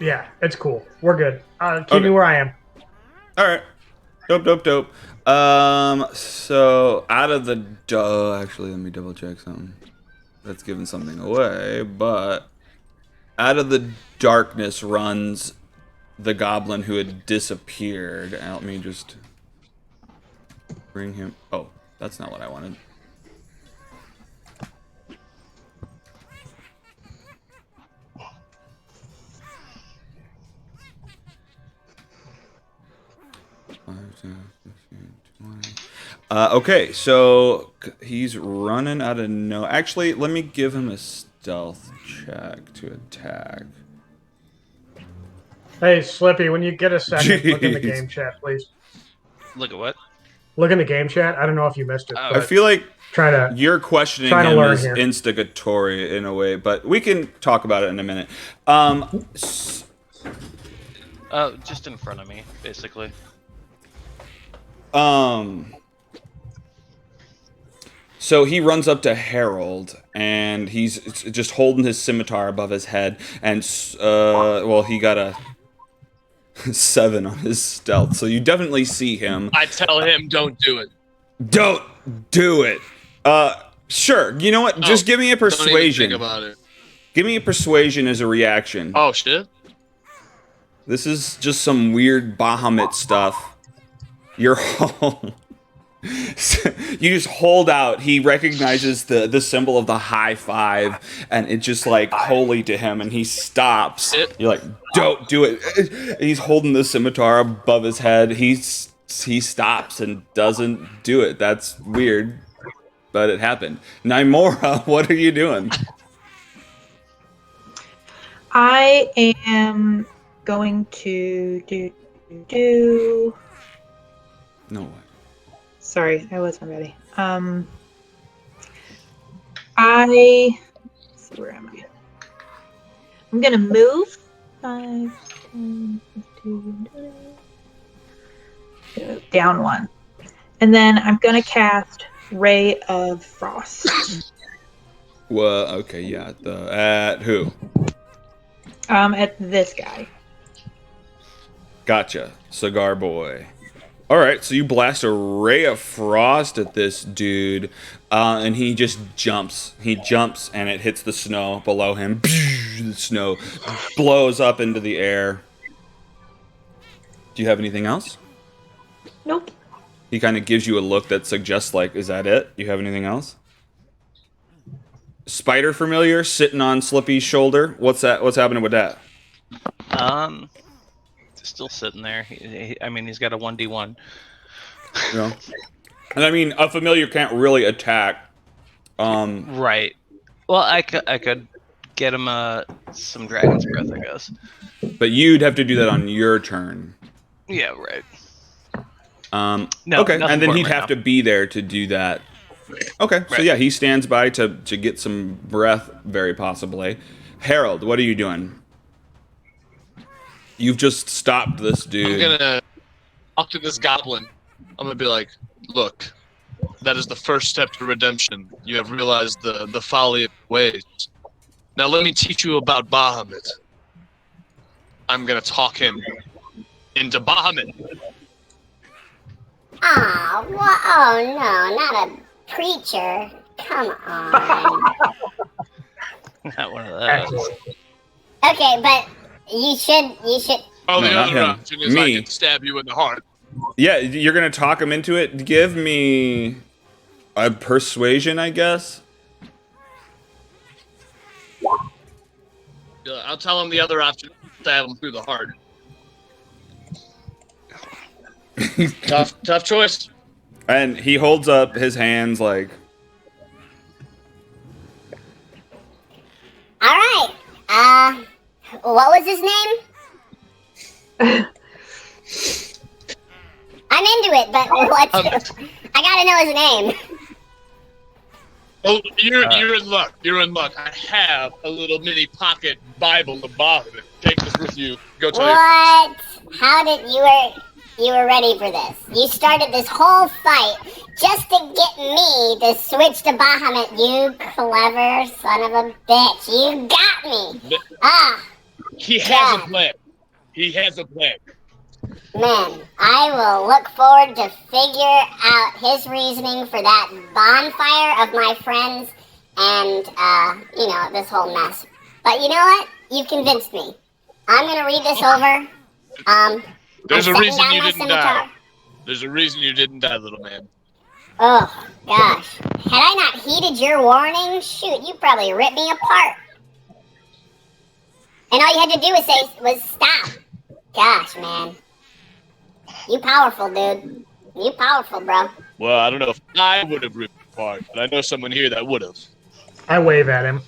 Speaker 4: Yeah, it's cool. We're good. Keep me where I am.
Speaker 1: All right. Dope. So out of the actually, let me double check something. That's giving something away, but out of the darkness runs the goblin who had disappeared. And let me just bring him. Oh, that's not what I wanted. Okay, so he's running out of no. Actually, let me give him a stealth check to attack.
Speaker 4: Hey, Slippy, when you get a second, look in the game chat, please.
Speaker 5: Look at what?
Speaker 4: Look in the game chat. I don't know if you missed it.
Speaker 1: I feel like you're questioning him as
Speaker 4: here.
Speaker 1: instigatory in a way, but we can talk about it in a minute.
Speaker 5: Just in front of me, basically.
Speaker 1: So he runs up to Herald, and he's just holding his scimitar above his head, and well, he got a 7 on his stealth, so you definitely see him.
Speaker 6: I tell him, don't do it.
Speaker 1: Don't do it. Sure. You know what? Just give me a persuasion.
Speaker 6: Don't even think about it.
Speaker 1: Give me a persuasion as a reaction.
Speaker 6: Oh shit.
Speaker 1: This is just some weird Bahamut stuff. You're home. You just hold out. He recognizes the symbol of the high five, and it's just like holy to him, and he stops. You're like, don't do it. He's holding the scimitar above his head. He stops and doesn't do it. That's weird, but it happened. Naimora, what are you doing?
Speaker 2: I am going to do.
Speaker 1: No way.
Speaker 2: Sorry, I wasn't ready. Let's see, where am I? I'm gonna move 5, 10, 15, down 1. And then I'm gonna cast Ray of Frost.
Speaker 1: Well, okay, yeah. At who?
Speaker 2: At this guy.
Speaker 1: Gotcha. Cigar boy. Alright, so you blast a ray of frost at this dude, and he just jumps. He jumps, and it hits the snow below him. The snow blows up into the air. Do you have anything else?
Speaker 2: Nope.
Speaker 1: He kind of gives you a look that suggests, like, is that it? You have anything else? Spider familiar sitting on Slippy's shoulder. What's that? What's happening with that?
Speaker 5: Still sitting there. I mean, he's got a 1d1.
Speaker 1: Yeah. And I mean, a familiar can't really attack.
Speaker 5: Right. Well, I could get him some Dragon's Breath, I guess.
Speaker 1: But you'd have to do that on your turn.
Speaker 5: Yeah, right.
Speaker 1: No, okay, and then he'd have to be there to do that. Okay, so yeah, he stands by to get some breath, very possibly. Herald, what are you doing? You've just stopped this dude.
Speaker 6: I'm gonna talk to this goblin. I'm gonna be like, look, that is the first step to redemption. You have realized the folly of your ways. Now let me teach you about Bahamut. I'm gonna talk him into Bahamut.
Speaker 7: Oh no, not a preacher. Come on.
Speaker 5: Not one of those.
Speaker 7: Okay, but you should.
Speaker 6: Oh,
Speaker 1: No,
Speaker 6: the
Speaker 1: not
Speaker 6: other
Speaker 1: him.
Speaker 6: option is
Speaker 1: Me.
Speaker 6: I can stab you in the heart.
Speaker 1: Yeah, you're gonna talk him into it. Give me a persuasion, I guess.
Speaker 6: I'll tell him the other option. Stab him through the heart. Tough choice.
Speaker 1: And he holds up his hands like.
Speaker 7: All right. What was his name? I'm into it, but what's? I gotta know his name.
Speaker 6: Oh, you're in luck. You're in luck. I have a little mini pocket Bible of Bahamut. Take this with you. Go tell your
Speaker 7: What? How did you were ready for this? You started this whole fight just to get me to switch to Bahamut. You clever son of a bitch. You got me.
Speaker 6: He has a plan. He has a plan.
Speaker 7: Man, I will look forward to figure out his reasoning for that bonfire of my friends and, this whole mess. But you know what? You've convinced me. I'm gonna read this over.
Speaker 6: There's a
Speaker 7: I'm
Speaker 6: reason
Speaker 7: setting
Speaker 6: you
Speaker 7: down my
Speaker 6: didn't
Speaker 7: scimitar.
Speaker 6: die. There's a reason you didn't die, little man.
Speaker 7: Oh, gosh. Had I not heeded your warning, shoot, you probably ripped me apart. And all you had to do was stop. Gosh, man. You powerful, dude. You powerful, bro.
Speaker 6: Well, I don't know if I would have ripped it apart, but I know someone here that would have.
Speaker 4: I wave at him.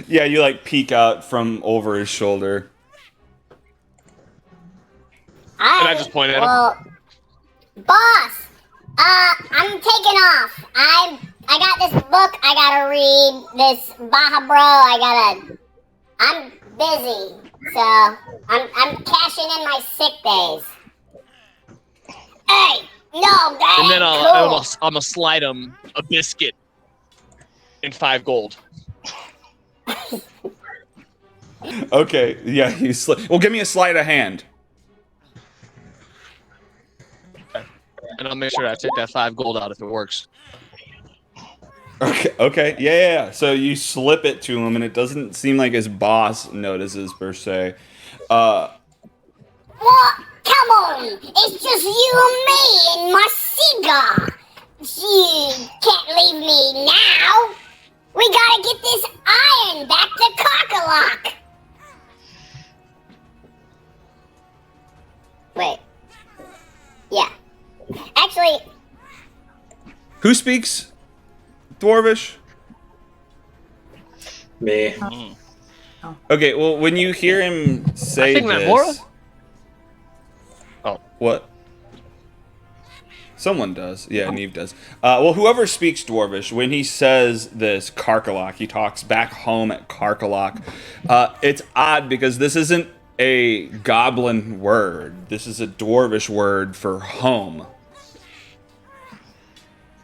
Speaker 1: Yeah, you like peek out from over his shoulder.
Speaker 6: And I just point at him.
Speaker 7: Boss, I'm taking off. I got this book I gotta read. This Baja Bro, I'm busy, so I'm cashing in my sick days. Hey, no, that
Speaker 6: And then
Speaker 7: ain't cool.
Speaker 6: I'm gonna slide him a biscuit in 5 gold.
Speaker 1: Okay, yeah, well, give me a sleight of hand.
Speaker 6: And I'll make sure I take that 5 gold out if it works.
Speaker 1: Okay, yeah. So you slip it to him, and it doesn't seem like his boss notices per se.
Speaker 7: What? Come on, it's just you and me and my cigar. You can't leave me now. We gotta get this iron back to Cockalock. Wait. Yeah. Actually,
Speaker 1: Who speaks Dwarvish?
Speaker 3: Me.
Speaker 1: Okay, well, when you hear him say
Speaker 6: I think
Speaker 1: this,
Speaker 6: Matt Mora?
Speaker 1: what? Someone does. Yeah, Neve does. Well, whoever speaks Dwarvish, when he says this, Karkalak, he talks back home at Karkalak. It's odd because this isn't a goblin word. This is a Dwarvish word for home.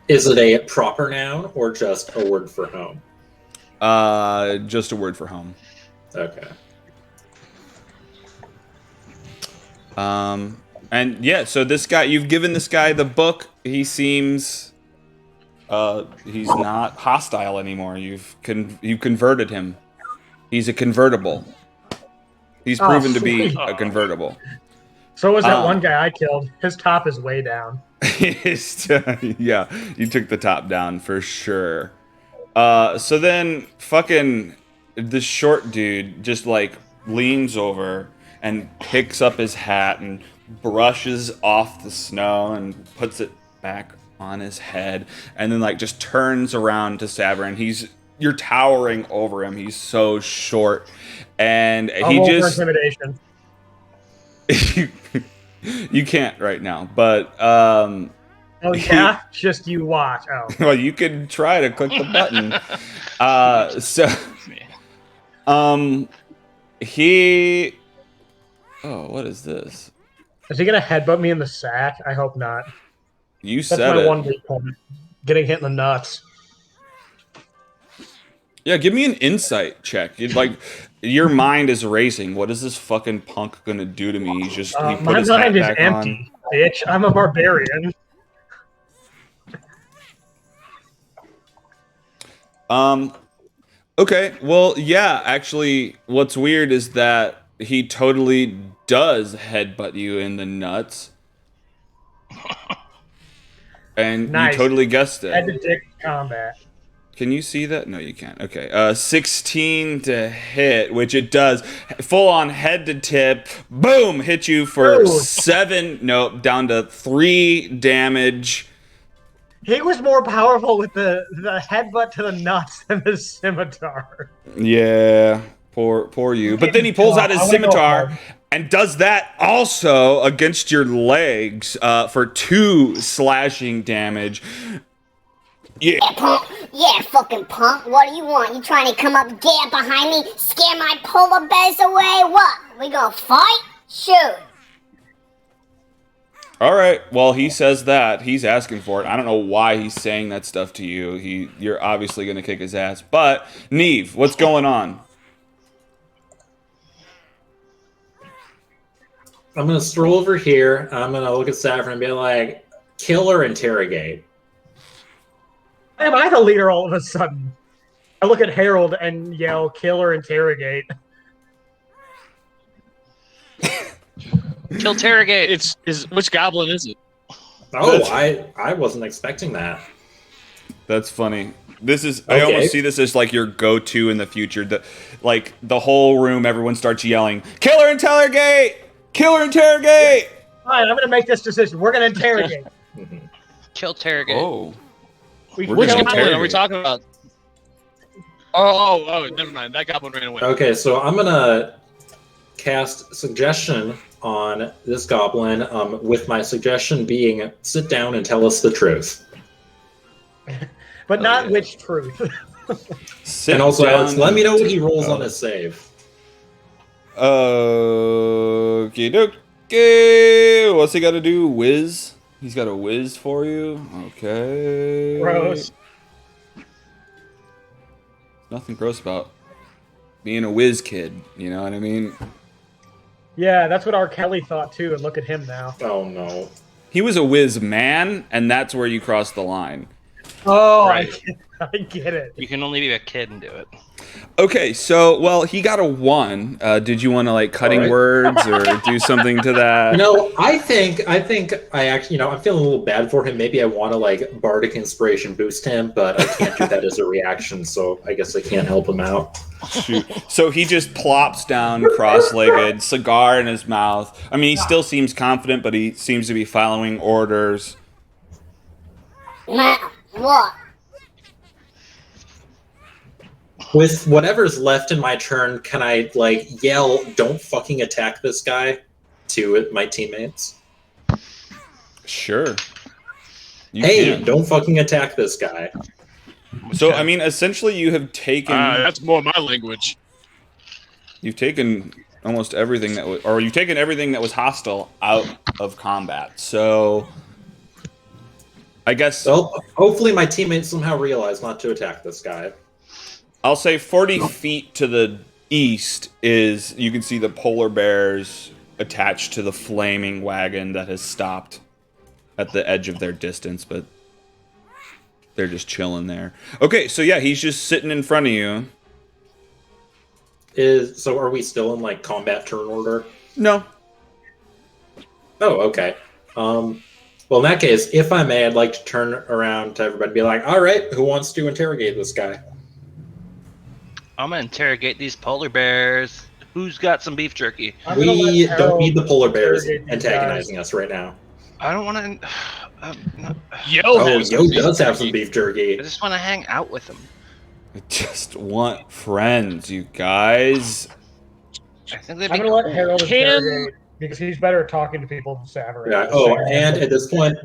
Speaker 3: Is it a proper noun or just a word for home?
Speaker 1: Just a word for home.
Speaker 3: Okay.
Speaker 1: And yeah, so this guy, you've given this guy the book. He seems, he's not hostile anymore. You've converted him. He's a convertible. He's proven to be a convertible.
Speaker 4: So was that one guy I killed. His top is way down.
Speaker 1: Yeah, you took the top down for sure. So then fucking this short dude just like leans over and picks up his hat and brushes off the snow and puts it back on his head, and then like just turns around to Saverin. You're towering over him. He's so short, and he just
Speaker 4: intimidation.
Speaker 1: You can't right now, but
Speaker 4: oh yeah, just you watch. Oh,
Speaker 1: well, you could try to click the button. He. Oh, what is this?
Speaker 4: Is he gonna headbutt me in the sack? I hope not.
Speaker 1: You
Speaker 4: said
Speaker 1: That's my
Speaker 4: one weak point. Getting hit in the nuts.
Speaker 1: Yeah, give me an insight check. Your mind is racing. What is this fucking punk gonna do to me? He put
Speaker 4: my
Speaker 1: his hat
Speaker 4: mind is
Speaker 1: back
Speaker 4: empty, bitch. I'm a barbarian.
Speaker 1: Okay, well, yeah, actually, what's weird is that he totally does headbutt you in the nuts. And
Speaker 4: nice.
Speaker 1: You totally guessed it.
Speaker 4: Head to dick combat.
Speaker 1: Can you see that? No, you can't. Okay. 16 to hit, which it does. Full on head to tip. Boom! Hit you for 7. Nope, down to 3 damage.
Speaker 4: He was more powerful with the headbutt to the nuts than the scimitar.
Speaker 1: Yeah, poor you. But then he pulls out his scimitar and does that also against your legs for 2 slashing damage.
Speaker 7: Yeah, punk. Yeah, fucking punk. What do you want? You trying to come up, get behind me, scare my polar bears away? What? We gonna fight? Shoot.
Speaker 1: All right. Well, he says that. He's asking for it. I don't know why he's saying that stuff to you. You're obviously going to kick his ass. But, Neve, what's going on?
Speaker 3: I'm going to stroll over here. I'm going to look at Saffron and be like, kill or interrogate?
Speaker 4: Am I the leader all of a sudden? I look at Herald and yell, kill or interrogate.
Speaker 5: Kill Terragate.
Speaker 6: Which goblin is it?
Speaker 3: Oh, I wasn't expecting that.
Speaker 1: That's funny. I almost see this as like your go-to in the future. The whole room, everyone starts yelling, "Kill or interrogate! Kill or interrogate!"
Speaker 4: All right, I'm going to make this decision. We're going to interrogate.
Speaker 5: Kill Terragate.
Speaker 1: Oh.
Speaker 6: Which goblin are we talking about? Oh, never mind. That goblin ran away.
Speaker 3: Okay, so I'm going to cast suggestion on this goblin, with my suggestion being sit down and tell us the truth.
Speaker 4: But not which truth.
Speaker 3: And also, let me know what he rolls on his save.
Speaker 1: Okie dokie. What's he got to do? Whiz? He's got a whiz for you? Okay.
Speaker 4: Gross.
Speaker 1: Nothing gross about being a whiz kid, you know what I mean?
Speaker 4: Yeah, that's what R. Kelly thought too, and look at him now.
Speaker 3: Oh no.
Speaker 1: He was a whiz man, and that's where you cross the line.
Speaker 4: Oh,
Speaker 5: Right.
Speaker 4: I get it.
Speaker 5: You can only be a kid and do it.
Speaker 1: Okay, so, well, he got a 1. Did you want to, like, cutting words or do something to that?
Speaker 3: I think I actually, I'm feeling a little bad for him. Maybe I want to, like, bardic inspiration boost him, but I can't do that as a reaction, so I guess I can't help him out.
Speaker 1: Shoot. So he just plops down cross-legged, cigar in his mouth. I mean, he still seems confident, but he seems to be following orders.
Speaker 7: What?
Speaker 3: With whatever's left in my turn, can I, like, yell, "Don't fucking attack this guy" to my teammates?
Speaker 1: Sure.
Speaker 3: Hey, don't fucking attack this guy.
Speaker 1: So, I mean, essentially you have taken...
Speaker 6: that's more my language.
Speaker 1: You've taken almost everything that was... Or you've taken everything that was hostile out of combat. So, I guess...
Speaker 3: Well, hopefully my teammates somehow realize not to attack this guy.
Speaker 1: I'll say 40 feet to the east is... You can see the polar bears attached to the flaming wagon that has stopped at the edge of their distance, but they're just chilling there. Okay, so yeah, he's just sitting in front of you.
Speaker 3: So are we still in, like, combat turn order?
Speaker 1: No.
Speaker 3: Oh, okay. Well, in that case, if I may, I'd like to turn around to everybody and be like, all right, who wants to interrogate this guy?
Speaker 5: I'm going to interrogate these polar bears. Who's got some beef jerky?
Speaker 3: We don't need the polar bears antagonizing us right now.
Speaker 5: I don't want to...
Speaker 3: Yo does have some beef jerky.
Speaker 5: I just want to hang out with him.
Speaker 1: I just want friends, you guys.
Speaker 5: I think they'd
Speaker 4: I'm
Speaker 5: be
Speaker 4: gonna let Herald
Speaker 6: Can-
Speaker 4: interrogate because he's better at talking to people than Savary.
Speaker 3: Yeah. Oh, and at this point,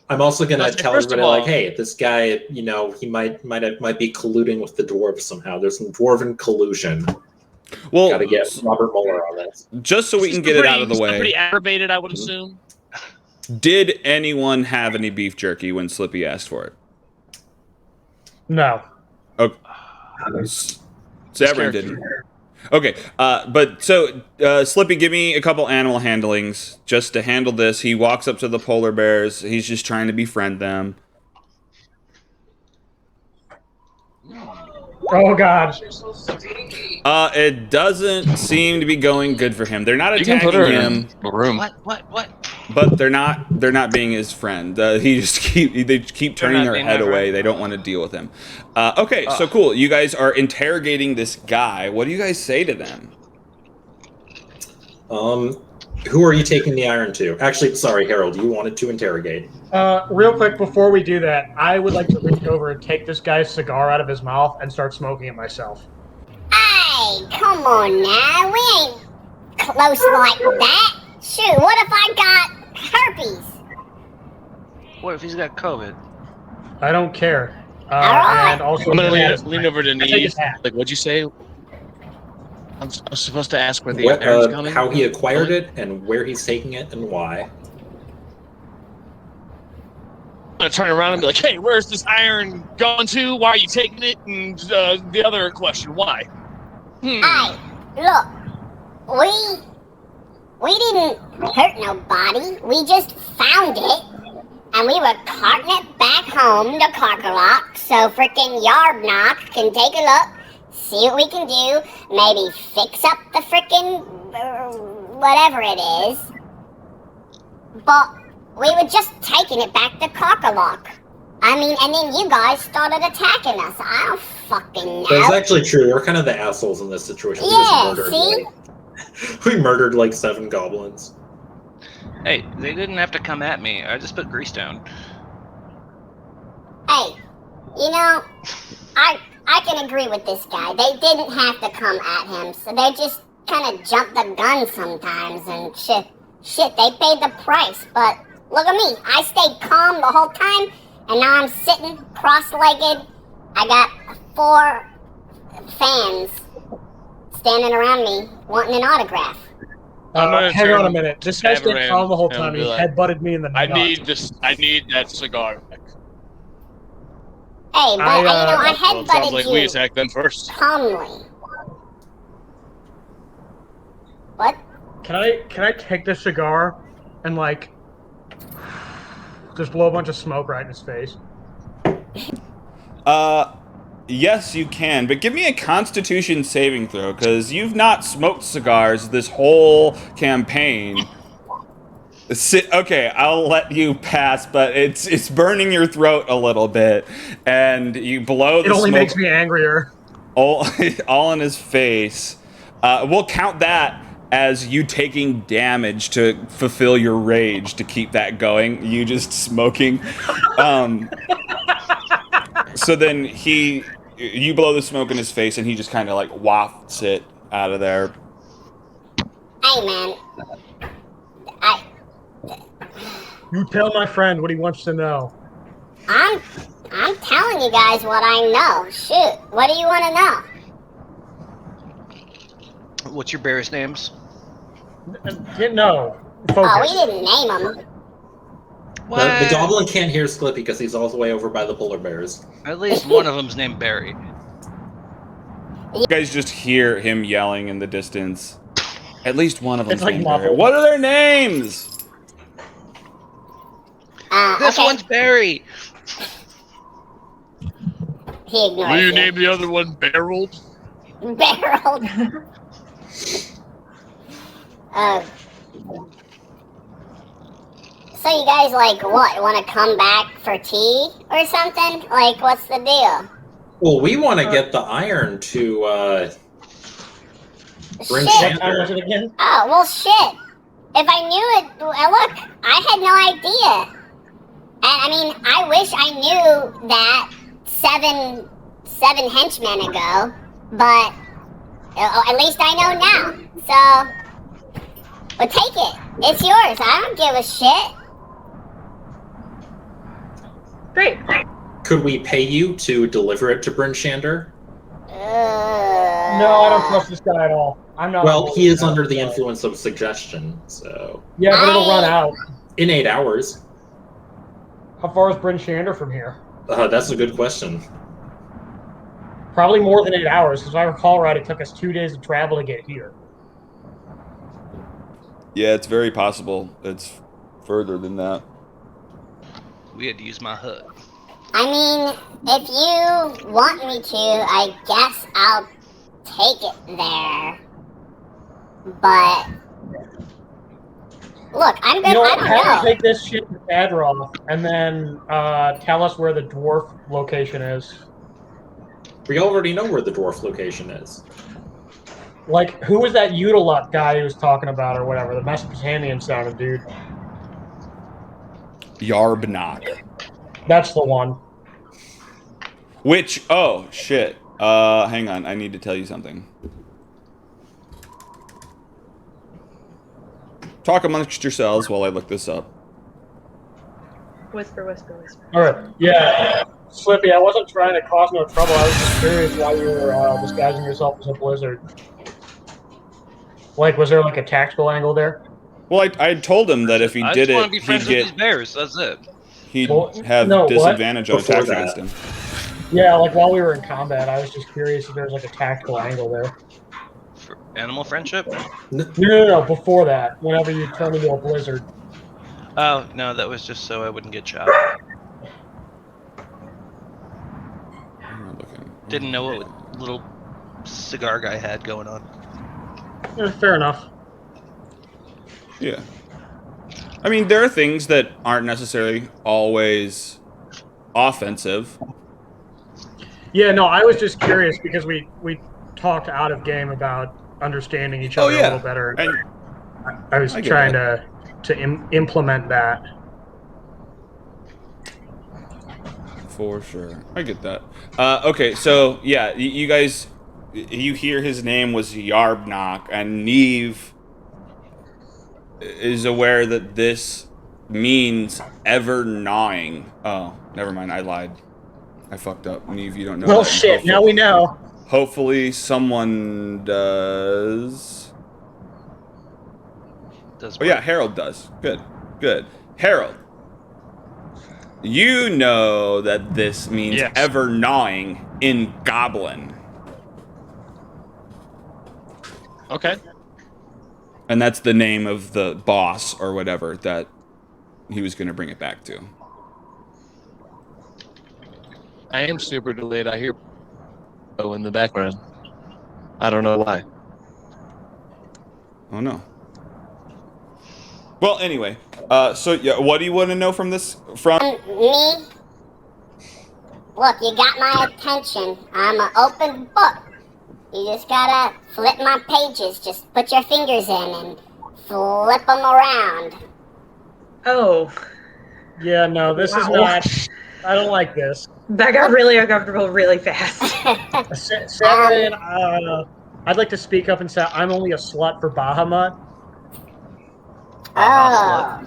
Speaker 3: I'm also gonna
Speaker 6: Okay,
Speaker 3: tell
Speaker 6: first of
Speaker 3: everybody,
Speaker 6: all-
Speaker 3: like, hey, this guy, you know, he might be colluding with the dwarves somehow. There's some dwarven collusion.
Speaker 1: Well,
Speaker 3: Gotta get Robert Mueller on this.
Speaker 1: just so we can get it out of the way.
Speaker 6: Pretty aggravated, I would assume.
Speaker 1: Did anyone have any beef jerky when Slippy asked for it?
Speaker 4: No.
Speaker 1: Okay. Savrin didn't. Okay, but so Slippy, give me a couple animal handlings just to handle this. He walks up to the polar bears. He's just trying to befriend them.
Speaker 4: Oh God.
Speaker 1: It doesn't seem to be going good for him. They're not
Speaker 6: You can
Speaker 1: attacking
Speaker 6: put her
Speaker 1: him,
Speaker 6: in the room.
Speaker 5: What?
Speaker 1: but they're not being his friend. They keep turning
Speaker 5: not
Speaker 1: their
Speaker 5: being
Speaker 1: head
Speaker 5: my
Speaker 1: away.
Speaker 5: friend?
Speaker 1: They don't want to deal with him. Okay, so cool. You guys are interrogating this guy. What do you guys say to them?
Speaker 3: Who are you taking the iron to? Actually, sorry, Harold, you wanted to interrogate.
Speaker 4: Real quick, before we do that, I would like to reach over and take this guy's cigar out of his mouth and start smoking it myself.
Speaker 7: Hey, come on now. We ain't close like that. Shoot, what if I got herpes?
Speaker 5: What if he's got COVID?
Speaker 4: I don't care.
Speaker 7: Alright.
Speaker 4: And also,
Speaker 6: I'm gonna lean over to
Speaker 4: I take
Speaker 6: Neve.
Speaker 4: his hat.
Speaker 6: Like, what'd you say? I'm supposed to ask where the iron's coming.
Speaker 3: How he acquired it and where he's taking it and why.
Speaker 6: I'm gonna turn around and be like, "Hey, where's this iron going to? Why are you taking it?" And the other question, why?
Speaker 7: Hey, look. We didn't hurt nobody. We just found it. And we were carting it back home to Karkalok so frickin' Yarbnock can take a look, see what we can do, maybe fix up the frickin' whatever it is. But we were just taking it back to Karkalok. I mean, and then you guys started attacking us. I don't fucking know.
Speaker 3: That's actually true. We're kind of the assholes in this situation.
Speaker 7: Yeah,
Speaker 3: we just
Speaker 7: see?
Speaker 3: we murdered like 7 goblins.
Speaker 5: Hey, they didn't have to come at me. I just put grease down.
Speaker 7: Hey, you know, I can agree with this guy. They didn't have to come at him, so they just kind of jumped the gun sometimes and shit. They paid the price, but look at me. I stayed calm the whole time, and now I'm sitting cross-legged. I got 4 fans standing around me wanting an autograph.
Speaker 4: Hang on a minute. This guy's been
Speaker 6: Savrin
Speaker 4: calm the whole
Speaker 6: and
Speaker 4: time.
Speaker 6: be
Speaker 4: He
Speaker 6: like,
Speaker 4: headbutted me in the
Speaker 6: I
Speaker 4: nuts.
Speaker 6: need this. I need that cigar back.
Speaker 7: Hey, but I
Speaker 6: Well, it sounds
Speaker 7: headbutted
Speaker 6: like we
Speaker 7: you
Speaker 6: attacked them first.
Speaker 7: calmly. What?
Speaker 4: Can I take this cigar and like just blow a bunch of smoke right in his face?
Speaker 1: Yes, you can, but give me a Constitution saving throw, because you've not smoked cigars this whole campaign. Okay, I'll let you pass, but it's burning your throat a little bit, and you blow the
Speaker 4: It only
Speaker 1: smoke
Speaker 4: makes me angrier.
Speaker 1: all in his face. We'll count that as you taking damage to fulfill your rage to keep that going. You just smoking. So then you blow the smoke in his face, and he just kind of like wafts it out of there.
Speaker 7: Hey, man.
Speaker 4: You tell my friend what he wants to know.
Speaker 7: telling you guys what I know. Shoot, what do you want to know?
Speaker 5: What's your bear's names?
Speaker 4: No. Focus.
Speaker 7: Oh, we didn't name them.
Speaker 3: The goblin can't hear Slippy because he's all the way over by the polar bears.
Speaker 5: At least one of them's named Barry.
Speaker 1: You guys just hear him yelling in the distance. At least one of them's
Speaker 4: like
Speaker 1: named
Speaker 4: muffled.
Speaker 1: Barry. What are their names?
Speaker 5: This one's Barry.
Speaker 7: He ignores
Speaker 6: Will you name the other one Barreled?
Speaker 7: Barreled. So you guys, like, what, want to come back for tea or something? Like, what's the deal?
Speaker 3: Well, we want to get the iron to bring
Speaker 7: Shit.
Speaker 4: How was it again?
Speaker 7: Oh, well, shit. If I knew it, look, I had no idea. And, I mean, I wish I knew that seven henchmen ago, but at least I know now. So, well, take it. It's yours. I don't give a shit.
Speaker 2: Great.
Speaker 3: Could we pay you to deliver it to Bryn Shander?
Speaker 4: No, I don't trust this guy at all. I'm not.
Speaker 3: Well, he is under the influence of suggestion, so...
Speaker 4: Yeah, but it'll run out.
Speaker 3: In 8 hours.
Speaker 4: How far is Bryn Shander from here?
Speaker 3: That's a good question.
Speaker 4: Probably more than 8 hours, because if I recall right, it took us 2 days of travel to get here.
Speaker 1: Yeah, it's very possible. It's further than that.
Speaker 5: We had to use my hut.
Speaker 7: I mean, if you want me to, I guess I'll take it there. But look, I'm good.
Speaker 4: You know,
Speaker 7: I don't
Speaker 4: have
Speaker 7: know.
Speaker 4: to take this shit to Adroth, and then tell us where the dwarf location is.
Speaker 3: We already know where the dwarf location is.
Speaker 4: Like, who was that Udalut guy he was talking about, or whatever? The Mesopotamian sounding dude.
Speaker 1: Yarbnock.
Speaker 4: That's the one.
Speaker 1: Which, oh, shit. Hang on, I need to tell you something. Talk amongst yourselves while I look this up.
Speaker 2: Whisper, whisper, whisper.
Speaker 4: All right. Yeah. Slippy, I wasn't trying to cause no trouble. I was just curious why you were disguising yourself as a blizzard. Like, was there like a tactical angle there?
Speaker 1: Well, I told him that if he did
Speaker 5: I just want
Speaker 1: it,
Speaker 5: to be
Speaker 1: he'd
Speaker 5: friends with these
Speaker 1: get
Speaker 5: bears. That's it.
Speaker 1: he'd
Speaker 4: Well,
Speaker 1: have
Speaker 4: no, what?
Speaker 1: disadvantage on
Speaker 3: Before
Speaker 1: attacks
Speaker 3: that.
Speaker 1: against him.
Speaker 4: Yeah, like while we were in combat, I was just curious if there was like a tactical angle there.
Speaker 5: For animal friendship?
Speaker 4: No. Before that, whenever you turned into a blizzard.
Speaker 5: Oh, no, that was just so I wouldn't get shot. Didn't know what little cigar guy had going on.
Speaker 4: Fair enough.
Speaker 1: Yeah. I mean, there are things that aren't necessarily always offensive.
Speaker 4: Yeah, no, I was just curious because we talked out of game about understanding each other a little better.
Speaker 1: And
Speaker 4: I was trying to implement that.
Speaker 1: For sure. I get that. Okay, so, yeah, you guys, you hear his name was Yarbnock, and Neve is aware that this means ever gnawing. Oh, never mind, I lied. I fucked up. Neve, you don't know
Speaker 4: Well,
Speaker 1: that.
Speaker 4: shit, now we know.
Speaker 1: Hopefully someone does. Oh, yeah, Herald does. Good. Herald. You know that this means ever gnawing in Goblin.
Speaker 6: Okay.
Speaker 1: And that's the name of the boss or whatever that he was going to bring it back to.
Speaker 6: I am super delayed. I hear in the background. I don't know why.
Speaker 1: Oh, no. Well, anyway. So, yeah, what do you want to know from this?
Speaker 7: Me? Look, you got my attention. I'm an open book. You just gotta flip my pages. Just put your fingers in and flip them around.
Speaker 2: Oh.
Speaker 4: Yeah, no, this is not... I don't like this.
Speaker 2: That got really uncomfortable really fast.
Speaker 4: Severin, I'd like to speak up and say I'm only a slut for Bahamut.
Speaker 7: Oh.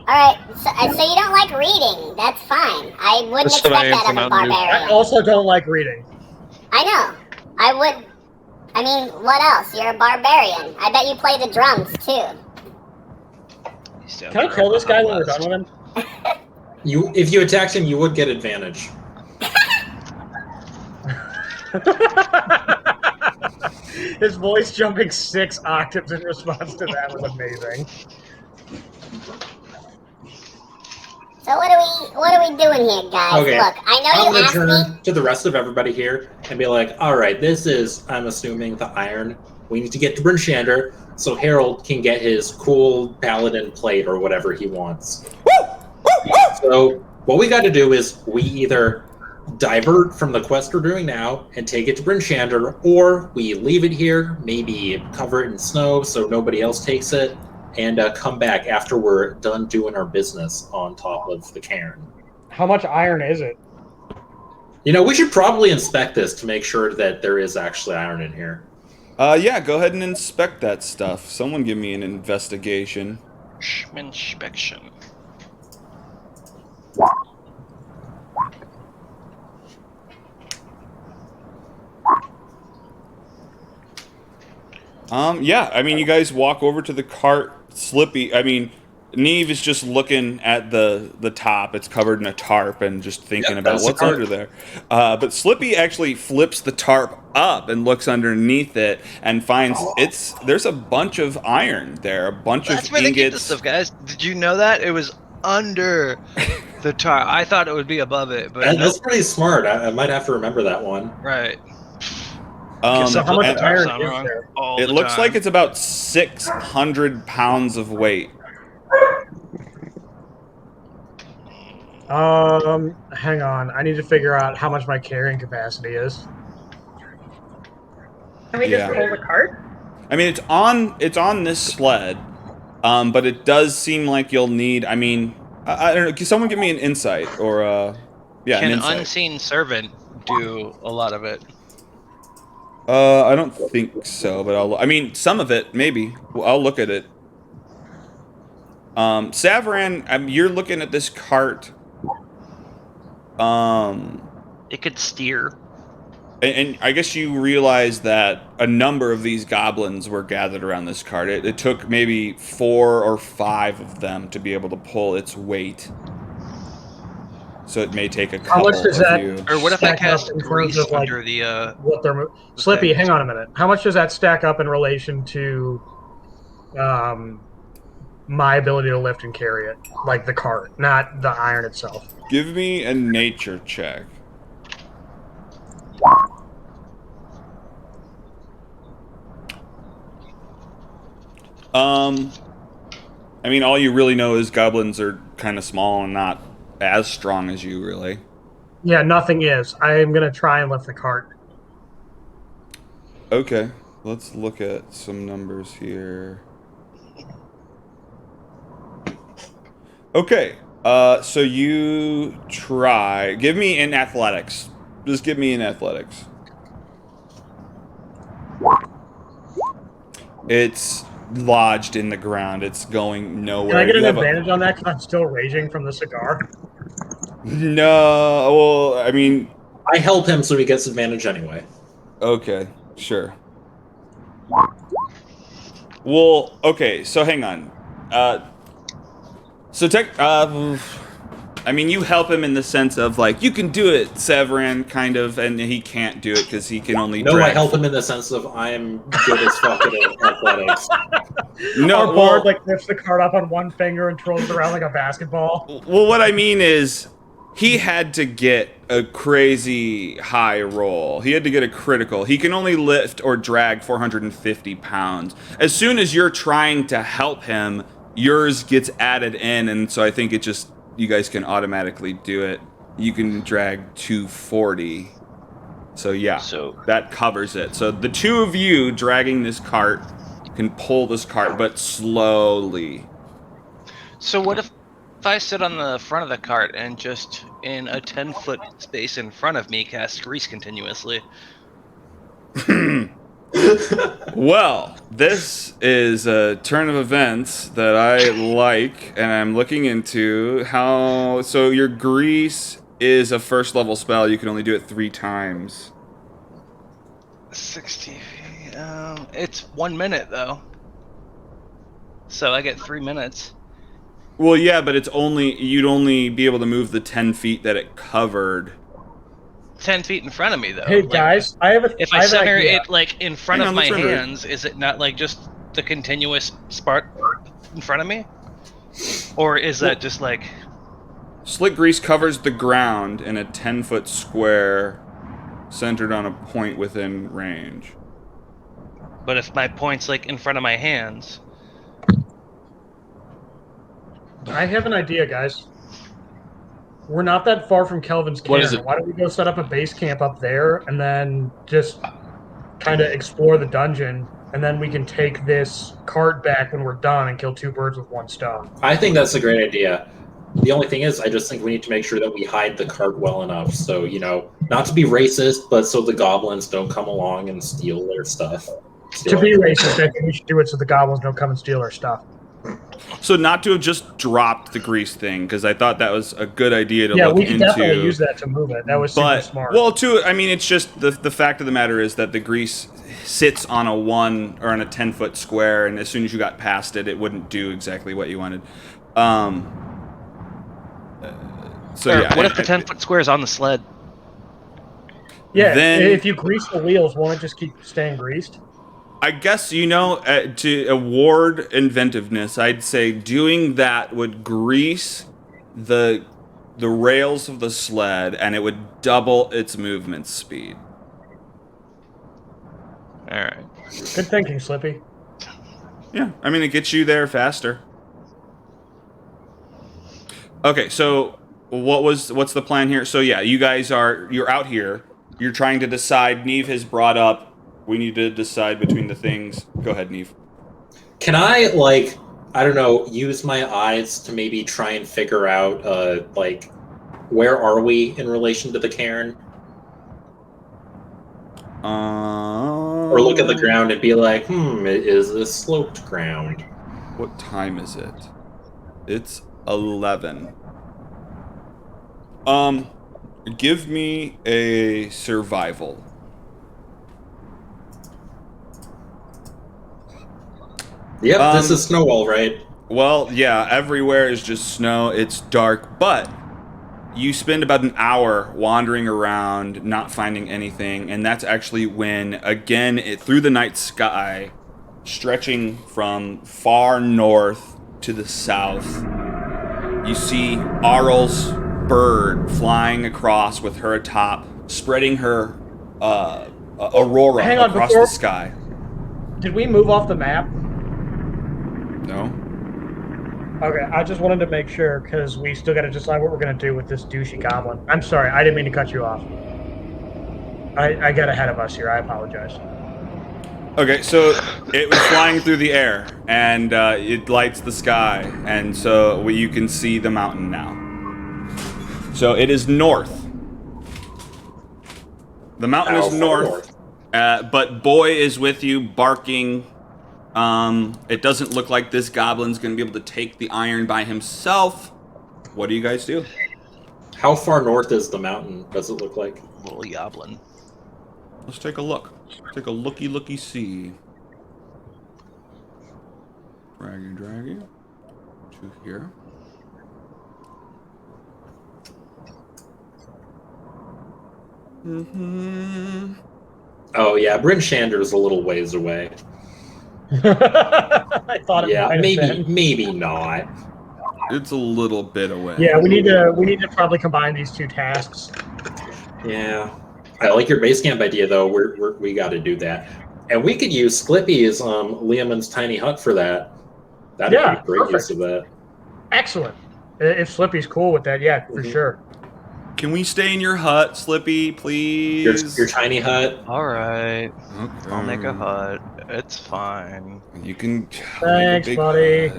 Speaker 7: Alright, so you don't like reading. That's fine. I wouldn't
Speaker 6: That's
Speaker 7: expect
Speaker 6: what I am
Speaker 7: that
Speaker 6: for
Speaker 7: of a
Speaker 6: Mountain Dew.
Speaker 4: I
Speaker 7: barbarian.
Speaker 4: also don't like reading.
Speaker 7: I know. I would... I mean, what else? You're a barbarian. I bet you play the drums, too.
Speaker 4: Can I kill this guy when we're done with him?
Speaker 3: If you attacked him, you would get advantage.
Speaker 4: His voice jumping 6 octaves in response to that was amazing.
Speaker 7: So what are we doing here, guys?
Speaker 3: Okay.
Speaker 7: Look, I know
Speaker 3: I'm
Speaker 7: you
Speaker 3: gonna
Speaker 7: asked
Speaker 3: turn
Speaker 7: me.
Speaker 3: to the rest of everybody here and be like, all right, this is, I'm assuming, the iron. We need to get to Bryn Shander so Herald can get his cool paladin plate or whatever he wants. So what we got to do is we either divert from the quest we're doing now and take it to Bryn Shander, or we leave it here, maybe cover it in snow so nobody else takes it, and come back after we're done doing our business on top of the cairn.
Speaker 4: How much iron is it?
Speaker 3: You know, we should probably inspect this to make sure that there is actually iron in here.
Speaker 1: Yeah, go ahead and inspect that stuff. Someone give me an investigation.
Speaker 5: Inspection.
Speaker 1: Yeah, I mean, you guys walk over to the cart. Slippy, I mean, Neve is just looking at the top. It's covered in a tarp and just thinking about what's under there. But Slippy actually flips the tarp up and looks underneath it and finds there's a bunch of iron there, a bunch
Speaker 5: That's
Speaker 1: of
Speaker 5: where they keep
Speaker 1: ingots.
Speaker 5: this stuff, guys. Did you know that? It was under the tarp. I thought it would be above it, but
Speaker 3: That's pretty smart. I might have to remember that one.
Speaker 5: right.
Speaker 4: So how much
Speaker 1: and
Speaker 4: iron
Speaker 5: sound
Speaker 4: is
Speaker 5: wrong
Speaker 4: there?
Speaker 5: all
Speaker 1: it
Speaker 5: the
Speaker 1: looks
Speaker 5: time.
Speaker 1: like it's about 600 pounds of weight.
Speaker 4: Hang on. I need to figure out how much my carrying capacity is.
Speaker 2: Can we just pull the cart?
Speaker 1: I mean, it's on this sled, but it does seem like you'll need. I mean, I don't know. Can someone give me an insight or yeah,
Speaker 5: Can
Speaker 1: an insight?
Speaker 5: unseen servant do a lot of it?
Speaker 1: I don't think so, but I mean, some of it maybe. I'll look at it. Savran, you're looking at this cart.
Speaker 5: It could steer.
Speaker 1: And I guess you realize that a number of these goblins were gathered around this cart. It took maybe 4 or 5 of them to be able to pull its weight. So it may take a couple
Speaker 4: How much does
Speaker 1: of
Speaker 4: that
Speaker 1: you.
Speaker 5: Or what if I
Speaker 4: stack up
Speaker 5: cast
Speaker 4: in terms
Speaker 5: grease
Speaker 4: of, like,
Speaker 5: under the
Speaker 4: what they're Slippy, hang on a minute. How much does that stack up in relation to my ability to lift and carry it? Like the cart, not the iron itself.
Speaker 1: Give me a nature check. I mean, all you really know is goblins are kind of small and not as strong as you, really.
Speaker 4: Yeah, nothing is. I am going to try and lift the cart.
Speaker 1: Okay, let's look at some numbers here. Okay, so you try. Give me an athletics. Just give me an athletics. It's lodged in the ground. It's going nowhere.
Speaker 4: Can I get an
Speaker 1: You have
Speaker 4: advantage on that because I'm still raging from the cigar?
Speaker 1: No, well, I mean...
Speaker 3: I help him so he gets advantage anyway.
Speaker 1: Okay, sure. Well, okay, so hang on. I mean, you help him in the sense of, like, you can do it, Severin, kind of, and he can't do it because he can only
Speaker 3: No,
Speaker 1: drag.
Speaker 3: I help him in the sense of I'm good as fuck at athletics.
Speaker 1: No,
Speaker 4: Our bard, like, lifts the cart up on one finger and throws it around like a basketball.
Speaker 1: Well, what I mean is, he had to get a crazy high roll. He had to get a critical. He can only lift or drag 450 pounds. As soon as you're trying to help him, yours gets added in, and so I think it just, you guys can automatically do it. You can drag 240. So yeah, that covers it. So the two of you dragging this cart can pull this cart, but slowly.
Speaker 5: So what if I sit on the front of the cart and just in a 10-foot space in front of me cast grease continuously?
Speaker 1: Well, this is a turn of events that I like, and I'm looking into how. So your grease is a first level spell. You can only do it 3 times.
Speaker 5: 60. It's 1 minute though, so I get 3 minutes.
Speaker 1: Well, yeah, but you'd only be able to move the 10 feet that it covered.
Speaker 5: 10 feet in front of me though.
Speaker 4: Hey
Speaker 5: Like,
Speaker 4: guys,
Speaker 5: if I
Speaker 4: have an
Speaker 5: center
Speaker 4: idea.
Speaker 5: it like in front
Speaker 1: Hang
Speaker 5: of
Speaker 1: on,
Speaker 5: my
Speaker 1: let's render it.
Speaker 5: hands, is it not like just the continuous spark in front of me? Or is that just like...
Speaker 1: Slick grease covers the ground in a 10-foot square centered on a point within range.
Speaker 5: But if my point's like in front of my hands...
Speaker 4: I have an idea, guys. We're not that far from Kelvin's Cairn.
Speaker 6: What is it?
Speaker 4: Why don't we go set up a base camp up there and then just kind of explore the dungeon, and then we can take this cart back when we're done and kill 2 birds with 1 stone.
Speaker 3: I think that's a great idea. The only thing is, I just think we need to make sure that we hide the cart well enough. So, not to be racist, but so the goblins don't come along and steal their stuff.
Speaker 4: To be racist, I think we should do it so the goblins don't come and steal our stuff.
Speaker 1: So not to have just dropped the grease thing, because I thought that was a good idea to look into.
Speaker 4: Yeah, we can definitely use that to move it. That was super smart.
Speaker 1: Well, too, I mean, it's just the fact of the matter is that the grease sits on a 1 or on a 10-foot square, and as soon as you got past it, it wouldn't do exactly what you wanted.
Speaker 5: What if the 10-foot square is on the sled?
Speaker 4: Yeah,
Speaker 1: then,
Speaker 4: if you grease the wheels, won't it just keep staying greased?
Speaker 1: I guess, to award inventiveness, I'd say doing that would grease the rails of the sled, and it would double its movement speed.
Speaker 5: All right.
Speaker 4: Good thinking, Slippy.
Speaker 1: Yeah, I mean, it gets you there faster. Okay, so what's the plan here? So yeah, you're out here. You're trying to decide. Neve has brought up, we need to decide between the things. Go ahead, Neve.
Speaker 3: Can I, I don't know, use my eyes to maybe try and figure out, where are we in relation to the cairn? Or look at the ground and be like, is this sloped ground?
Speaker 1: What time is it? It's 11. Give me a survival.
Speaker 3: Yep, this is snow, all right.
Speaker 1: Well, yeah, everywhere is just snow. It's dark, but you spend about an hour wandering around, not finding anything, and that's actually when, again, through the night sky, stretching from far north to the south, you see Arl's bird flying across with her atop, spreading her aurora across the sky.
Speaker 4: Did we move off the map?
Speaker 1: No.
Speaker 4: Okay, I just wanted to make sure, because we still got to decide what we're going to do with this douchey goblin. I'm sorry, I didn't mean to cut you off. I got ahead of us here, I apologize.
Speaker 1: Okay, so it was flying through the air, and it lights the sky, and so you can see the mountain now. So it is north. The mountain is north, but Boy is with you, barking. It doesn't look like this goblin's going to be able to take the iron by himself. What do you guys do?
Speaker 3: How far north is the mountain? Does it look like?
Speaker 5: Little goblin.
Speaker 1: Let's take a look. Take a looky see. Draggy. To here.
Speaker 3: Oh yeah, Bryn Shander's a little ways away.
Speaker 4: I thought it might have been.
Speaker 3: Maybe not.
Speaker 1: It's a little bit away.
Speaker 4: Yeah, we need to probably combine these 2 tasks.
Speaker 3: Yeah, I like your base camp idea though. We got to do that, and we could use Slippy's Liamon's tiny hut for that. That'd be a great use of that.
Speaker 4: Excellent. If Slippy's cool with that, yeah, for sure.
Speaker 1: Can we stay in your hut, Slippy, please?
Speaker 3: Your tiny hut.
Speaker 5: All right.
Speaker 1: Okay.
Speaker 5: I'll make a hut. It's fine.
Speaker 1: You can.
Speaker 4: Thanks, buddy.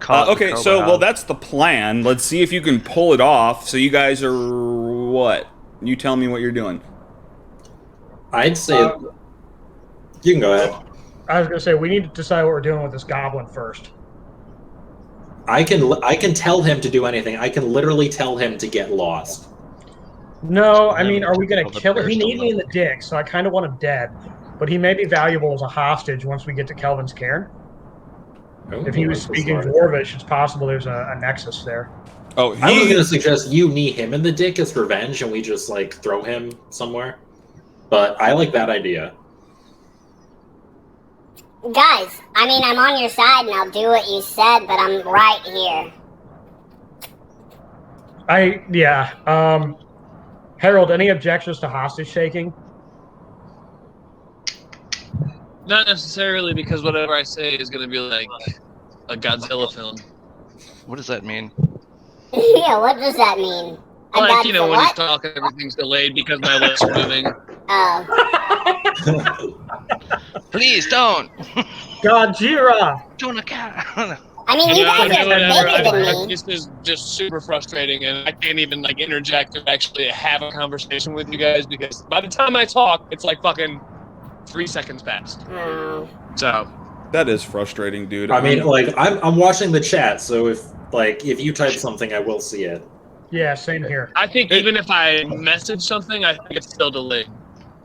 Speaker 1: Okay, so well, that's the plan. Let's see if you can pull it off. So you guys are what? You tell me what you're doing.
Speaker 3: I'd say You can go ahead.
Speaker 4: I was going to say, we need to decide what we're doing with this goblin first.
Speaker 3: I can tell him to do anything. I can literally tell him to get lost.
Speaker 4: No, I mean, are we going to kill him? He needs me in the dick, so I kind of want him dead. But he may be valuable as a hostage once we get to Kelvin's Cairn.
Speaker 3: Oh,
Speaker 4: If he was speaking Dwarvish, it's possible there's a nexus there.
Speaker 3: Oh, I was going to suggest you knee him in the dick as revenge, and we just, like, throw him somewhere. But I like that idea.
Speaker 7: Guys, I mean, I'm on your side, and I'll do what you said, but I'm right here.
Speaker 4: Herald, any objections to hostage taking?
Speaker 6: Not necessarily, because whatever I say is going to be like a Godzilla film.
Speaker 5: What does that mean?
Speaker 7: Yeah, what does that mean?
Speaker 6: Like, you know, when he's talking, everything's delayed because my lips are moving.
Speaker 7: Oh.
Speaker 5: Please don't!
Speaker 4: Godzilla!
Speaker 7: I mean, you guys are bigger than me.
Speaker 6: This is just super frustrating, and I can't even, like, interject or actually have a conversation with you guys, because by the time I talk, it's like fucking 3 seconds past. So...
Speaker 1: That is frustrating, dude.
Speaker 3: I mean, like, I'm watching the chat, so if you type something, I will see it.
Speaker 4: Yeah, same here.
Speaker 6: I think even if I message something, I think it's still delayed.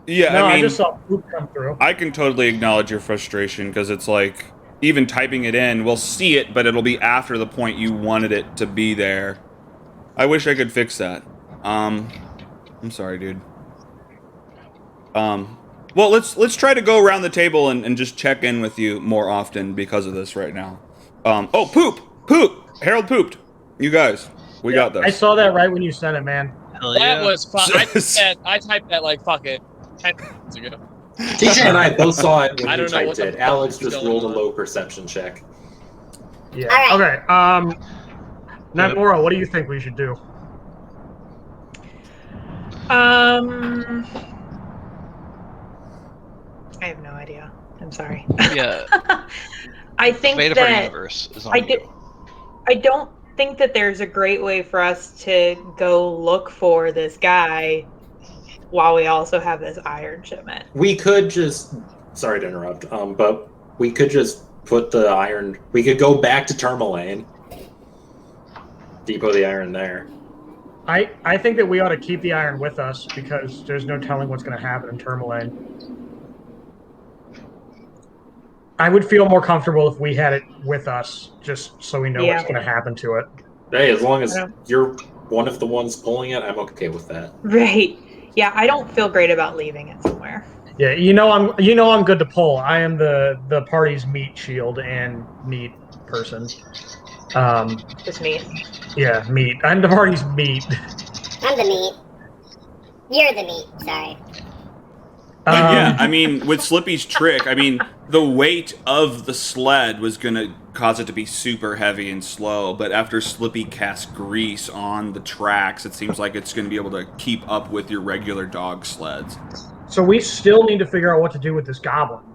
Speaker 1: Yeah,
Speaker 4: no,
Speaker 1: I mean,
Speaker 4: I just saw poop come through.
Speaker 1: I can totally acknowledge your frustration, because it's like, even typing it in, we'll see it, but it'll be after the point you wanted it to be there. I wish I could fix that. I'm sorry, dude. Well, let's try to go around the table and just check in with you more often because of this right now. Oh, poop! Herald pooped. You guys, we got this.
Speaker 4: I saw that right when you sent it, man.
Speaker 5: Hell yeah.
Speaker 6: That was fun. I typed that like fucking 10 minutes ago.
Speaker 3: TJ and I both saw it when
Speaker 6: I
Speaker 3: you
Speaker 6: don't know
Speaker 3: typed
Speaker 6: what the
Speaker 3: it.
Speaker 6: fuck
Speaker 3: Alex
Speaker 6: is
Speaker 3: just
Speaker 6: going
Speaker 3: rolled a
Speaker 6: on.
Speaker 3: low perception check.
Speaker 4: Yeah.
Speaker 7: All right.
Speaker 4: Okay. Namora, what do you think we should do?
Speaker 2: I have no idea. I'm sorry.
Speaker 5: Yeah.
Speaker 2: I think
Speaker 5: Fate of our
Speaker 2: that
Speaker 5: universe is on you.
Speaker 2: I don't think that there's a great way for us to go look for this guy while we also have this iron shipment.
Speaker 3: We could just, sorry to interrupt, but we could just put the iron, we could go back to Tourmaline, depot the iron there.
Speaker 4: I think that we ought to keep the iron with us because there's no telling what's going to happen in Tourmaline. I would feel more comfortable if we had it with us, just so we know what's going to happen to it.
Speaker 3: Hey, as long as you're one of the ones pulling it, I'm okay with that.
Speaker 2: Right. Yeah, I don't feel great about leaving it somewhere.
Speaker 4: Yeah, I'm good to pull. I am the party's meat shield and meat person.
Speaker 2: Just meat.
Speaker 4: Yeah, meat. I'm the party's meat.
Speaker 7: I'm the meat. You're the meat, sorry.
Speaker 1: Yeah, I mean, with Slippy's trick, I mean, the weight of the sled was going to cause it to be super heavy and slow, but after Slippy casts grease on the tracks, it seems like it's going to be able to keep up with your regular dog sleds.
Speaker 4: So we still need to figure out what to do with this goblin.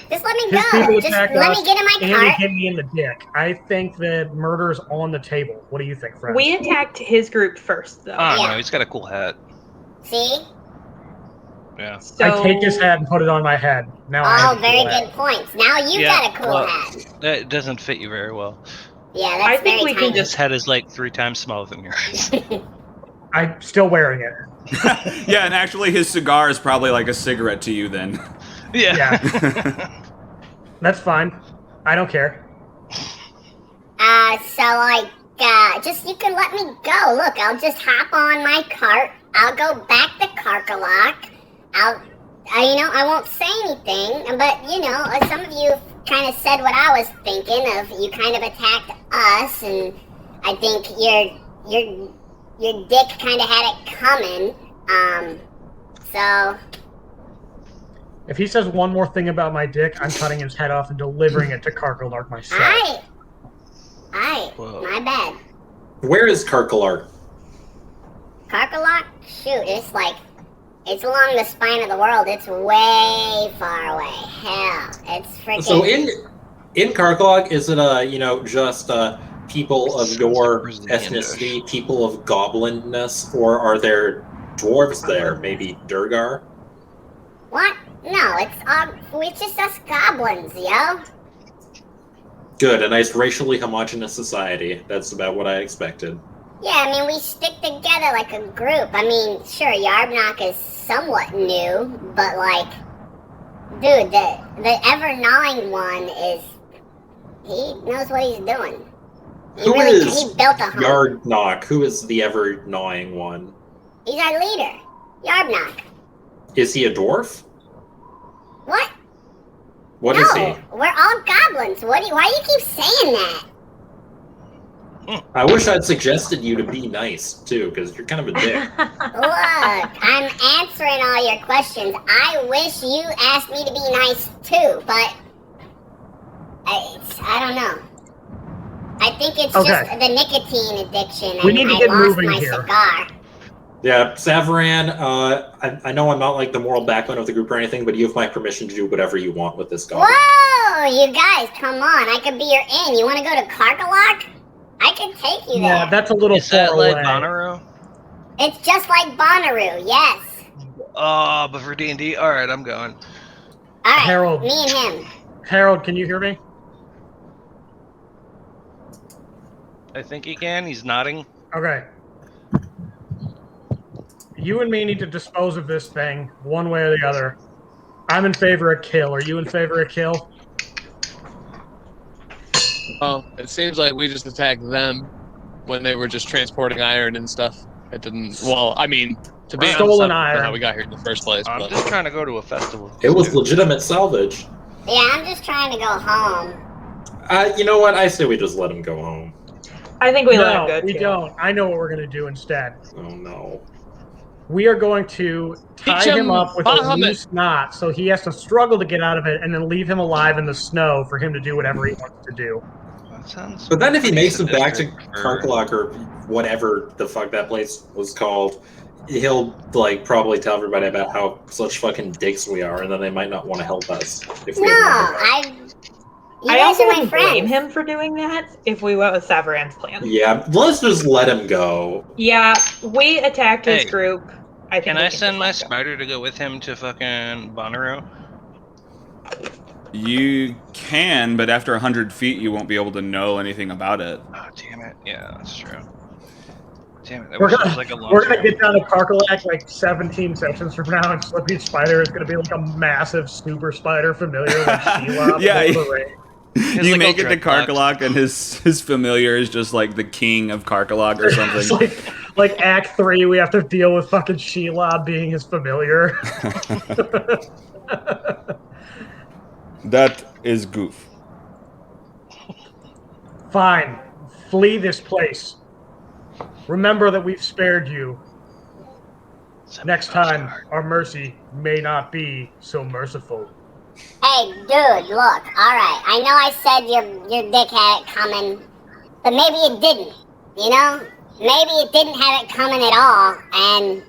Speaker 7: Just let me
Speaker 4: His people
Speaker 7: go. Just
Speaker 4: attacked
Speaker 7: let
Speaker 4: us,
Speaker 7: me get in my
Speaker 4: and
Speaker 7: cart.
Speaker 4: he hit me in the dick. I think that murder's on the table. What do you think, friend?
Speaker 2: We attacked his group first, though.
Speaker 5: I don't
Speaker 7: Yeah.
Speaker 5: know, he's got a cool hat.
Speaker 7: See?
Speaker 5: Yeah.
Speaker 2: So,
Speaker 4: I take his hat and put it on my head. Now I
Speaker 7: Oh,
Speaker 4: have a
Speaker 7: very
Speaker 4: cool hat.
Speaker 7: good points. Now you've got a cool hat.
Speaker 5: That doesn't fit you very well.
Speaker 7: Yeah,
Speaker 2: I
Speaker 7: that's
Speaker 2: think
Speaker 7: very
Speaker 2: we can
Speaker 7: tiny.
Speaker 5: This head is like 3 times smaller than yours.
Speaker 4: I'm still wearing it.
Speaker 1: Yeah, and actually his cigar is probably like a cigarette to you then.
Speaker 5: Yeah.
Speaker 4: That's fine. I don't care.
Speaker 7: Just you can let me go. Look, I'll just hop on my cart. I'll go back to Karkalok. I won't say anything, but some of you kind of said what I was thinking of. You kind of attacked us, and I think your dick kind of had it coming. So.
Speaker 4: If he says one more thing about my dick, I'm cutting his head off and delivering it to Karkalark myself.
Speaker 7: Aye, my bad.
Speaker 3: Where is Karkalark?
Speaker 7: Karkalok? Shoot, it's along the spine of the world. It's way far away. Hell, it's freaking...
Speaker 3: So in Karkalark, is it just people of your ethnicity, people of goblinness, or are there dwarves there. Maybe Durgar?
Speaker 7: What? No, it's just us goblins, yo.
Speaker 3: Good, a nice racially homogenous society. That's about what I expected.
Speaker 7: Yeah, I mean, we stick together like a group. I mean, sure, Yarbnock is somewhat new, but like, dude, the ever-gnawing one he knows what he's doing. He built a home.
Speaker 3: Yardnock? Who is the ever-gnawing one?
Speaker 7: He's our leader, Yarbnock.
Speaker 3: Is he a dwarf?
Speaker 7: What?
Speaker 3: What is he?
Speaker 7: We're all goblins. Why do you keep saying that?
Speaker 3: I wish I'd suggested you to be nice, too, because you're kind of a dick.
Speaker 7: Look, I'm answering all your questions. I wish you asked me to be nice, too, but I don't know. I think it's just the nicotine addiction.
Speaker 4: We need to get moving
Speaker 7: my
Speaker 4: here.
Speaker 7: Cigar.
Speaker 3: Yeah, Savaran, I know I'm not like the moral backbone of the group or anything, but you have my permission to do whatever you want with this goblin.
Speaker 7: Whoa, you guys, come on. I could be your in. You want to go to Karkalak? I can take you there.
Speaker 4: Yeah, that's a little
Speaker 5: Is that
Speaker 4: far
Speaker 5: like
Speaker 4: away.
Speaker 5: Bonnaroo?
Speaker 7: It's just like Bonnaroo, yes.
Speaker 5: Oh, but for D&D? Alright, I'm going.
Speaker 7: Alright,
Speaker 4: Herald.
Speaker 7: me and him.
Speaker 4: Herald, can you hear me?
Speaker 5: I think he can. He's nodding.
Speaker 4: Okay. You and me need to dispose of this thing one way or the other. I'm in favor of kill. Are you in favor of kill?
Speaker 6: Well, it seems like we just attacked them when they were just transporting iron and stuff. It didn't. Well, I mean, to be honest,
Speaker 4: Stolen
Speaker 6: I don't know
Speaker 4: iron.
Speaker 6: how we got here in the first place.
Speaker 5: I'm
Speaker 6: But
Speaker 5: just trying to go to a festival.
Speaker 3: It was legitimate salvage.
Speaker 7: Yeah, I'm just trying to go home.
Speaker 3: You know what? I say we just let him go home.
Speaker 2: I think we let him
Speaker 4: No,
Speaker 2: go.
Speaker 4: we
Speaker 2: too.
Speaker 4: don't. I know what we're going to do instead.
Speaker 3: Oh, no.
Speaker 4: We are going to tie
Speaker 6: Teach him
Speaker 4: him up with a
Speaker 6: Bahamut.
Speaker 4: loose knot so he has to struggle to get out of it and then leave him alive in the snow for him to do whatever he wants to do.
Speaker 5: That sounds
Speaker 3: But then if he
Speaker 5: pretty
Speaker 3: makes it back to
Speaker 5: sadistic for-
Speaker 3: Karkalak or whatever the fuck that place was called, he'll like probably tell everybody about how such fucking dicks we are, and then they might not want to help us. If we
Speaker 7: No,
Speaker 3: have
Speaker 7: you
Speaker 2: I
Speaker 7: guys
Speaker 2: also
Speaker 7: are my
Speaker 2: wouldn't blame
Speaker 7: friends.
Speaker 2: him for doing that if we went with Savaran's plan.
Speaker 3: Yeah, let's just let him go.
Speaker 2: Yeah, we attacked his
Speaker 5: Hey,
Speaker 2: group. I think
Speaker 5: Can
Speaker 2: we
Speaker 5: I
Speaker 2: just
Speaker 5: send my
Speaker 2: let him go.
Speaker 5: spider to go with him to fucking Bonnaroo?
Speaker 1: You can, but after 100 feet, you won't be able to know anything about it.
Speaker 5: Oh, damn it. Yeah, that's true. Damn it. That
Speaker 4: We're
Speaker 5: was
Speaker 4: gonna,
Speaker 5: just like a long
Speaker 4: we're gonna
Speaker 5: time.
Speaker 4: get down to Karkalak like 17 sessions from now, and Slippy Spider is gonna be like a massive super spider familiar with Sheila.
Speaker 1: Yeah,
Speaker 5: His,
Speaker 1: you
Speaker 5: like,
Speaker 1: make it to
Speaker 5: old dreadlocks.
Speaker 1: Karkalak, and his familiar is just like the king of Karkalak or
Speaker 4: It's
Speaker 1: something.
Speaker 4: like Act 3, we have to deal with fucking Sheila being his familiar.
Speaker 1: That is goof.
Speaker 4: Fine. Flee this place. Remember that we've spared you. Next time, our mercy may not be so merciful.
Speaker 7: Hey, dude, look, alright. I know I said your dick had it coming, but maybe it didn't, you know? Maybe it didn't have it coming at all, and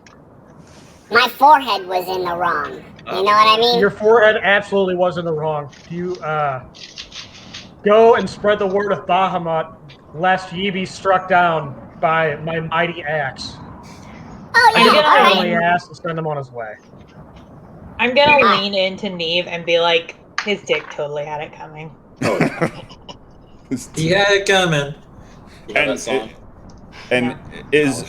Speaker 7: my forehead was in the wrong. You know what I mean?
Speaker 4: Your forehead absolutely was in the wrong. You, go and spread the word of Bahamut, lest ye be struck down by my mighty axe.
Speaker 7: Oh,
Speaker 2: I'm
Speaker 7: yeah,
Speaker 2: gonna
Speaker 7: alright.
Speaker 4: Finally ass and send him on his way.
Speaker 2: I'm gonna lean into Neve and be like, his dick totally had it coming.
Speaker 3: Oh, he had it coming. You know that song?
Speaker 1: And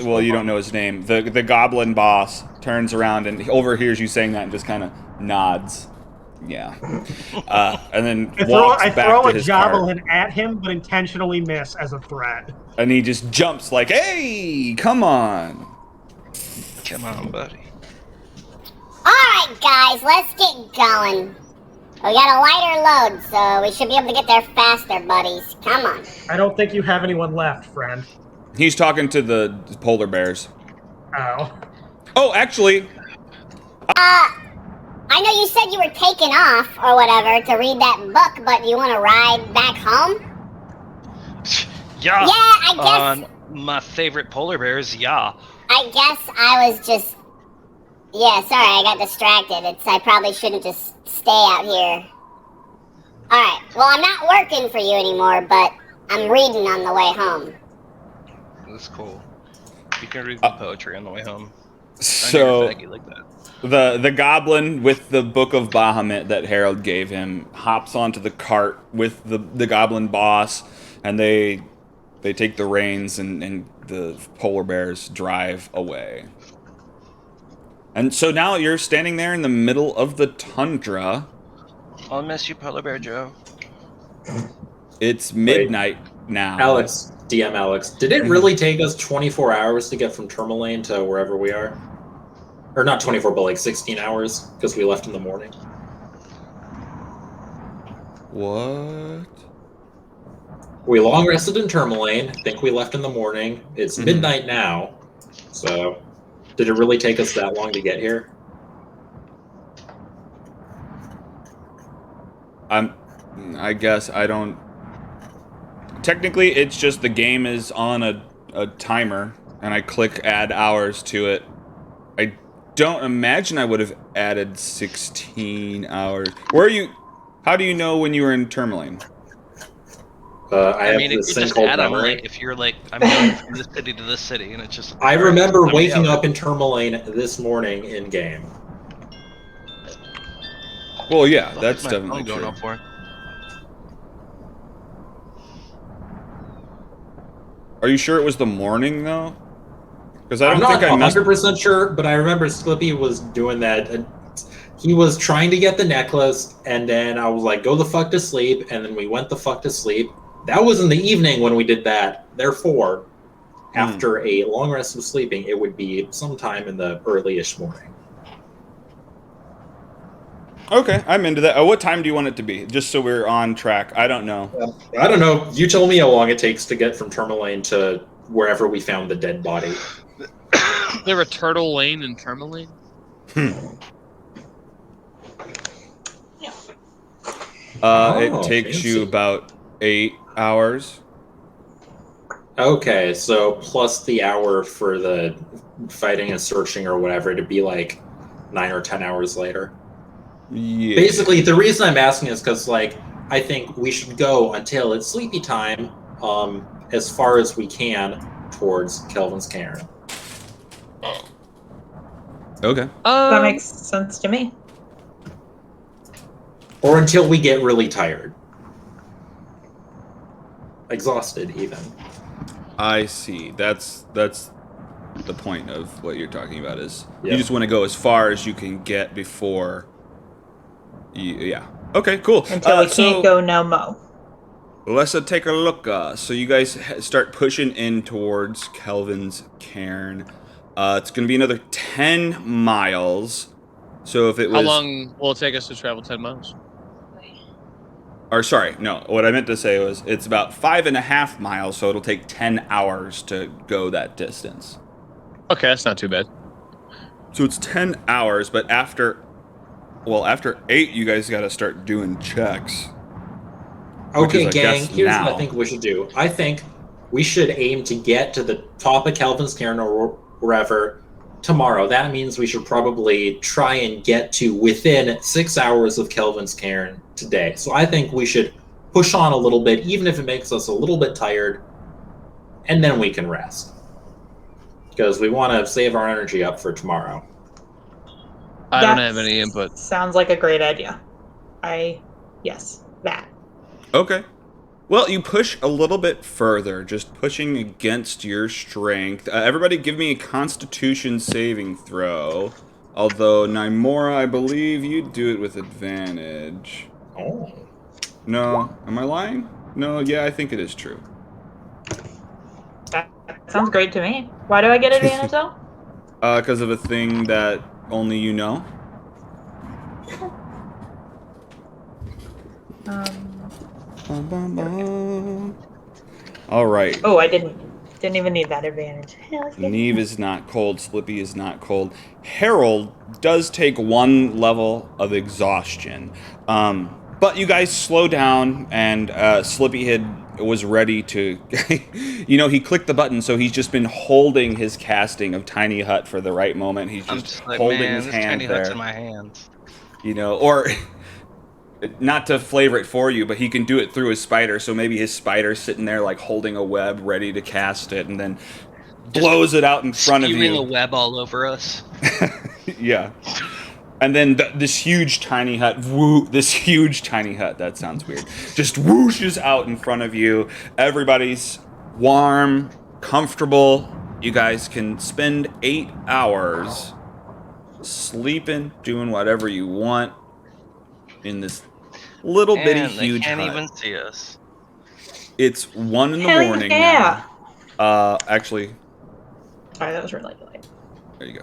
Speaker 1: well, you don't know his name. The goblin boss turns around and overhears you saying that and just kind of nods. Yeah. And then walks
Speaker 4: I
Speaker 1: back
Speaker 4: throw
Speaker 1: to
Speaker 4: a
Speaker 1: his
Speaker 4: javelin
Speaker 1: cart.
Speaker 4: at him, but intentionally miss as a threat.
Speaker 1: And he just jumps like, "Hey, come on!"
Speaker 5: Come on, buddy.
Speaker 7: Alright, guys, let's get going. We got a lighter load, so we should be able to get there faster, buddies. Come on.
Speaker 4: I don't think you have anyone left, friend.
Speaker 1: He's talking to the polar bears.
Speaker 4: Oh.
Speaker 1: Oh, actually,
Speaker 7: I know you said you were taking off or whatever to read that book, but you want to ride back home?
Speaker 5: Yeah.
Speaker 7: Yeah, I guess.
Speaker 5: On my favorite polar bears, yeah.
Speaker 7: I guess I was just. Yeah, sorry, I got distracted. I probably shouldn't just stay out here. Alright, well, I'm not working for you anymore, but I'm reading on the way home.
Speaker 5: That's cool. You can read the poetry on the way home.
Speaker 1: So
Speaker 5: like that.
Speaker 1: the goblin with the Book of Bahamut that Herald gave him hops onto the cart with the goblin boss, and they take the reins, and the polar bears drive away. And so now you're standing there in the middle of the tundra.
Speaker 5: I'll miss you, Polar Bear Joe.
Speaker 1: It's midnight now.
Speaker 3: Alex, DM Alex, did it really take us 24 hours to get from Tourmaline to wherever we are? Or not 24, but like 16 hours, because we left in the morning.
Speaker 1: What?
Speaker 3: We long rested in Tourmaline. I think we left in the morning. It's midnight now. So, did it really take us that long to get here?
Speaker 1: I guess I don't... Technically, it's just the game is on a timer, and I click add hours to it. I don't imagine I would have added 16 hours. Where are you... How do you know when you were in Tourmaline?
Speaker 3: I
Speaker 5: mean,
Speaker 3: have
Speaker 5: if
Speaker 3: this
Speaker 5: you
Speaker 3: thing
Speaker 5: just
Speaker 3: called
Speaker 5: add them,
Speaker 3: memory.
Speaker 5: like, if you're like, I'm going from this city to this city, and it's just...
Speaker 3: I remember waking up in Tourmaline this morning in game.
Speaker 1: Well, yeah,
Speaker 5: What
Speaker 1: that's
Speaker 5: is my
Speaker 1: definitely
Speaker 5: phone going
Speaker 1: true.
Speaker 5: off for?
Speaker 1: Are you sure it was the morning, though? Because I
Speaker 3: I'm
Speaker 1: don't
Speaker 3: not
Speaker 1: think I messed...
Speaker 3: 100% sure, but I remember Slippy was doing that. He was trying to get the necklace, and then I was like, go the fuck to sleep, and then we went the fuck to sleep. That was in the evening when we did that. Therefore, after a long rest of sleeping, it would be sometime in the early-ish morning.
Speaker 1: Okay, I'm into that. What time do you want it to be? Just so we're on track. I don't know.
Speaker 3: I don't know. You tell me how long it takes to get from Tourmaline to wherever we found the dead body.
Speaker 6: Is there a turtle lane in Tourmaline?
Speaker 1: It takes you about 8 hours.
Speaker 3: Okay, so plus the hour for the fighting and searching or whatever, to be like 9 or 10 hours later.
Speaker 1: Yeah.
Speaker 3: Basically, the reason I'm asking is because, like, I think we should go until it's sleepy time, as far as we can towards Kelvin's Cairn.
Speaker 1: Okay.
Speaker 2: That makes sense to me.
Speaker 3: Or until we get really tired. Exhausted, even.
Speaker 1: I see. That's the point of what you're talking about is
Speaker 3: Yep.
Speaker 1: you just want to go as far as you can get before. Yeah. Okay. Cool.
Speaker 2: Until we can't go no mo.
Speaker 1: Let's take a look. So you guys start pushing in towards Kelvin's Cairn. It's going to be another 10 miles. So if it was...
Speaker 6: How long will it take us to travel 10 miles?
Speaker 1: Or sorry, no. What I meant to say was it's about 5.5 miles, so it'll take 10 hours to go that distance.
Speaker 6: Okay, that's not too bad.
Speaker 1: So it's 10 hours, but after 8, you guys got to start doing checks.
Speaker 3: Okay, gang, here's what I think we should do. I think we should aim to get to the top of Kelvin's Cairn or wherever tomorrow. That means we should probably try and get to within 6 hours of Kelvin's Cairn today. So I think we should push on a little bit, even if it makes us a little bit tired, and then we can rest. Because we want to save our energy up for tomorrow.
Speaker 6: I don't have any input.
Speaker 2: Sounds like a great idea. Yes, that.
Speaker 1: Okay. Well, you push a little bit further, just pushing against your strength. Everybody give me a Constitution saving throw. Although, Nymora, I believe you do it with advantage.
Speaker 3: Oh.
Speaker 1: No, am I lying? No, yeah, I think it is true.
Speaker 2: That sounds great to me. Why do I get advantage though?
Speaker 1: Because of a thing that only you know. All right.
Speaker 2: Oh, I didn't even need that advantage.
Speaker 1: Neve is not cold. Slippy is not cold. Herald does take 1 level of exhaustion. But you guys slow down, and Slippy was ready to... he clicked the button, so he's just been holding his casting of Tiny Hut for the right moment. He's just
Speaker 5: like,
Speaker 1: holding
Speaker 5: man,
Speaker 1: his
Speaker 5: this
Speaker 1: hand
Speaker 5: Tiny
Speaker 1: there.
Speaker 5: Hut's in my hands.
Speaker 1: Or... Not to flavor it for you, but he can do it through his spider, so maybe his spider's sitting there like holding a web ready to cast it, and then blows it out in front of
Speaker 5: spewing
Speaker 1: you.
Speaker 5: a web all over us.
Speaker 1: Yeah. And then this huge tiny hut, that sounds weird, just whooshes out in front of you. Everybody's warm, comfortable. You guys can spend 8 hours sleeping, doing whatever you want in this little bitty huge
Speaker 5: hut. They can't
Speaker 1: hut.
Speaker 5: even see us.
Speaker 1: It's 1 in the
Speaker 2: Hell
Speaker 1: morning
Speaker 2: yeah.
Speaker 1: now. Actually.
Speaker 2: Sorry, that was really late.
Speaker 1: There you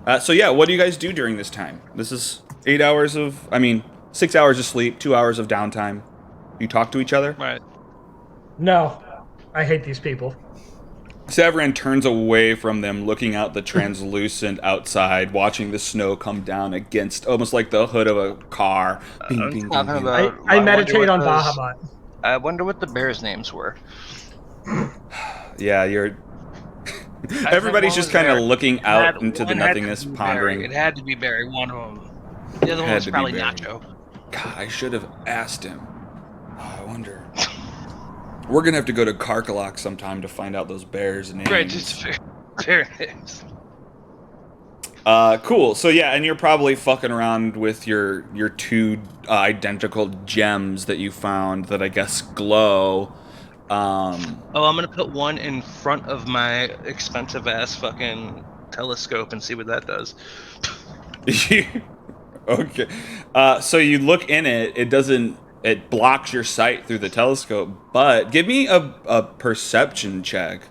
Speaker 1: go. So yeah, what do you guys do during this time? This is 6 hours of sleep, 2 hours of downtime. You talk to each other?
Speaker 5: Right.
Speaker 4: No, I hate these people.
Speaker 1: Severin turns away from them, looking out the translucent outside, watching the snow come down against almost like the hood of a car. Bing, bing, bing, bing.
Speaker 4: I meditate on Bahamut.
Speaker 5: I wonder what the bears' names were.
Speaker 1: Yeah, you're... Everybody's just kind of looking out into the nothingness, pondering.
Speaker 5: It had to be Barry, one of them. The other one was probably Nacho.
Speaker 1: God, I should have asked him. Oh, I wonder... We're gonna have to go to Karkalak sometime to find out those bears' names.
Speaker 5: Right, just bear names.
Speaker 1: Cool. So yeah, and you're probably fucking around with your 2 identical gems that you found that I guess glow.
Speaker 5: I'm gonna put one in front of my expensive ass fucking telescope and see what that does.
Speaker 1: Okay. So you look in it. It blocks your sight through the telescope, but give me a perception check.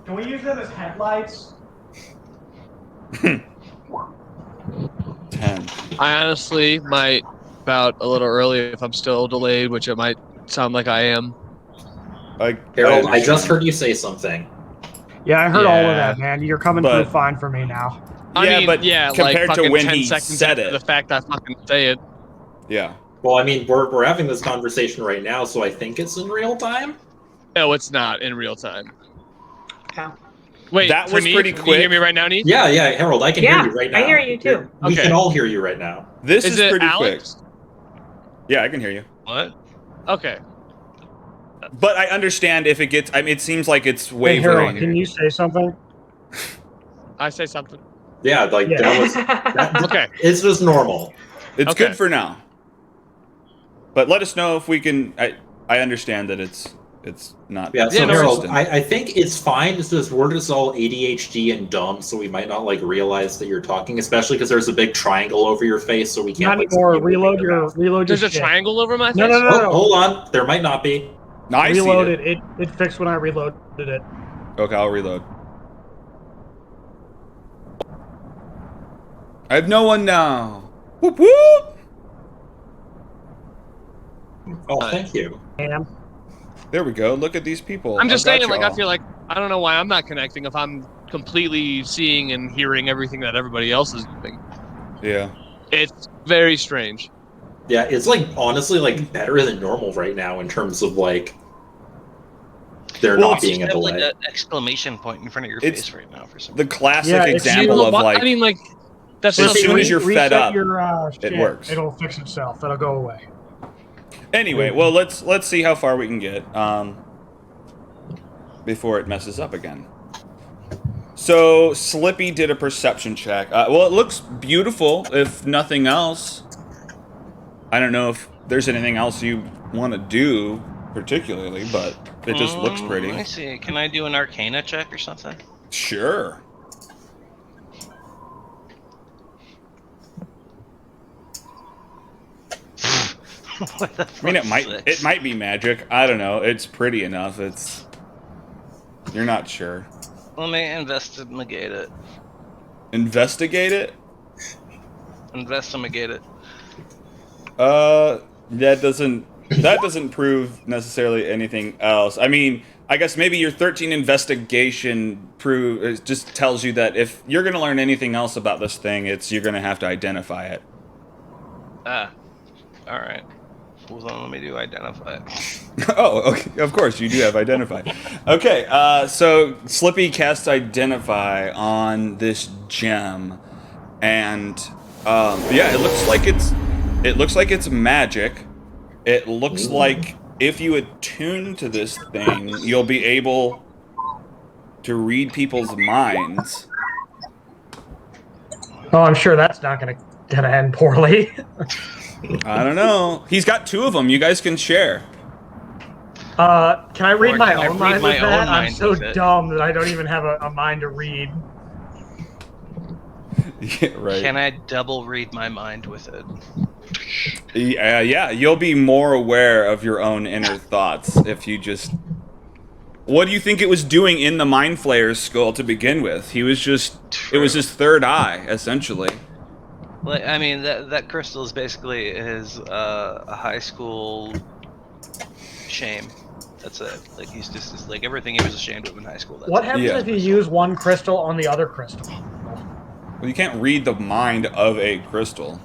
Speaker 4: Can we use them as headlights?
Speaker 1: 10.
Speaker 6: I honestly might about a little early if I'm still delayed, which it might sound like I am.
Speaker 3: Harold, I just heard you say something.
Speaker 4: Yeah, I heard all of that, man. You're coming through fine for me now.
Speaker 6: I mean,
Speaker 1: compared
Speaker 6: like
Speaker 1: to when
Speaker 6: 10
Speaker 1: he
Speaker 6: seconds
Speaker 1: said
Speaker 6: after
Speaker 1: it.
Speaker 6: the fact I fucking say it.
Speaker 1: Yeah.
Speaker 3: Well, I mean, we're having this conversation right now, so I think it's in real time.
Speaker 6: No, it's not in real time.
Speaker 2: How?
Speaker 6: Wait,
Speaker 1: that was
Speaker 6: Neith,
Speaker 1: pretty
Speaker 6: Can
Speaker 1: quick.
Speaker 6: you hear me right now, Neith?
Speaker 3: Yeah, Harold, I can hear you right now.
Speaker 2: I hear you too.
Speaker 3: We can all hear you right now.
Speaker 1: This is
Speaker 6: it
Speaker 1: pretty
Speaker 6: Alex?
Speaker 1: quick. Yeah, I can hear you.
Speaker 5: What?
Speaker 6: Okay.
Speaker 1: But I understand if it gets... I mean, it seems like it's
Speaker 4: Hey,
Speaker 1: wavering.
Speaker 4: Harold, can you say something?
Speaker 6: I say something.
Speaker 3: Yeah, like that was...
Speaker 6: Okay.
Speaker 3: It's just normal.
Speaker 1: It's
Speaker 6: Okay.
Speaker 1: good for now. But let us know if we can... I understand that it's not...
Speaker 3: Yeah, so
Speaker 6: Yeah, no,
Speaker 3: Harold,
Speaker 1: consistent.
Speaker 3: I think it's fine. It's just we're just all ADHD and dumb, so we might not like realize that you're talking, especially because there's a big triangle over your face, so we can't.
Speaker 4: Not
Speaker 3: like,
Speaker 4: anymore.
Speaker 3: see you
Speaker 4: Reload
Speaker 3: moving
Speaker 4: your
Speaker 3: mouth.
Speaker 4: reload.
Speaker 6: There's
Speaker 4: your
Speaker 6: a
Speaker 4: shit.
Speaker 6: triangle over my face?
Speaker 4: No.
Speaker 3: Oh, hold on, there might not be.
Speaker 1: No, I see
Speaker 4: Reload
Speaker 1: it.
Speaker 4: it. It fixed when I reloaded it.
Speaker 1: Okay, I'll reload. I have no one now. Whoop whoop!
Speaker 3: Oh, thank you.
Speaker 4: Damn.
Speaker 1: There we go. Look at these people.
Speaker 6: I'm just
Speaker 1: I've got
Speaker 6: saying, like, I
Speaker 1: y'all.
Speaker 6: feel like, I don't know why I'm not connecting if I'm completely seeing and hearing everything that everybody else is doing.
Speaker 1: Yeah.
Speaker 6: It's very strange.
Speaker 3: Yeah, it's like honestly like better than normal right now in terms of like there
Speaker 1: Well,
Speaker 3: not
Speaker 1: it's
Speaker 3: being a
Speaker 5: You have
Speaker 3: delay.
Speaker 5: like an exclamation point in front of your
Speaker 1: It's-
Speaker 5: face right now for some
Speaker 1: The classic
Speaker 4: Yeah, it's-
Speaker 1: example
Speaker 6: You know,
Speaker 1: of like...
Speaker 6: I mean, like, that's
Speaker 1: As
Speaker 6: just
Speaker 1: soon as you're fed
Speaker 4: Reset
Speaker 1: up,
Speaker 4: your,
Speaker 1: it
Speaker 4: shit.
Speaker 1: works.
Speaker 4: It'll fix itself. It'll go away.
Speaker 1: Anyway, well, let's see how far we can get before it messes up again. So Slippy did a perception check. Well, it looks beautiful, if nothing else. I don't know if there's anything else you want to do particularly, but it just looks
Speaker 5: Let
Speaker 1: pretty.
Speaker 5: me see. Can I do an Arcana check or something?
Speaker 1: Sure.
Speaker 5: What the
Speaker 1: I mean,
Speaker 5: fuck,
Speaker 1: it
Speaker 5: six?
Speaker 1: might be magic. I don't know. It's pretty enough. You're not sure.
Speaker 5: Let me investigate it.
Speaker 1: Investigate it.
Speaker 5: Investigate it.
Speaker 1: That doesn't prove necessarily anything else. I mean, I guess maybe your 13 investigation just tells you that if you're going to learn anything else about this thing, you're going to have to identify it.
Speaker 5: Ah. Alright. Hold on, let me do identify.
Speaker 1: Oh, okay. Of course, you do have identify. Okay, so Slippy casts identify on this gem, and yeah, it looks like it's magic. It looks like if you attune to this thing, you'll be able to read people's minds.
Speaker 4: Oh, I'm sure that's not gonna end poorly.
Speaker 1: I don't know. He's got 2 of them. You guys can share.
Speaker 4: Can I read my
Speaker 5: can I
Speaker 4: own
Speaker 5: read
Speaker 4: mind
Speaker 5: my
Speaker 4: with that?
Speaker 5: own
Speaker 4: I'm
Speaker 5: mind
Speaker 4: so
Speaker 5: with it?
Speaker 4: dumb that I don't even have a mind to read.
Speaker 1: Yeah, right.
Speaker 5: Can I double read my mind with it?
Speaker 1: Yeah, you'll be more aware of your own inner thoughts if you just... What do you think it was doing in the Mind Flayer's skull to begin with? He was just...
Speaker 5: True.
Speaker 1: It was his third eye, essentially.
Speaker 5: Like, I mean, that crystal is basically his a high school shame. That's it. Like, he's just like everything he was ashamed of in high school. That's
Speaker 4: What
Speaker 5: it.
Speaker 4: happens
Speaker 1: Yeah.
Speaker 4: if you use one crystal on the other crystal?
Speaker 1: Well, you can't read the mind of a crystal.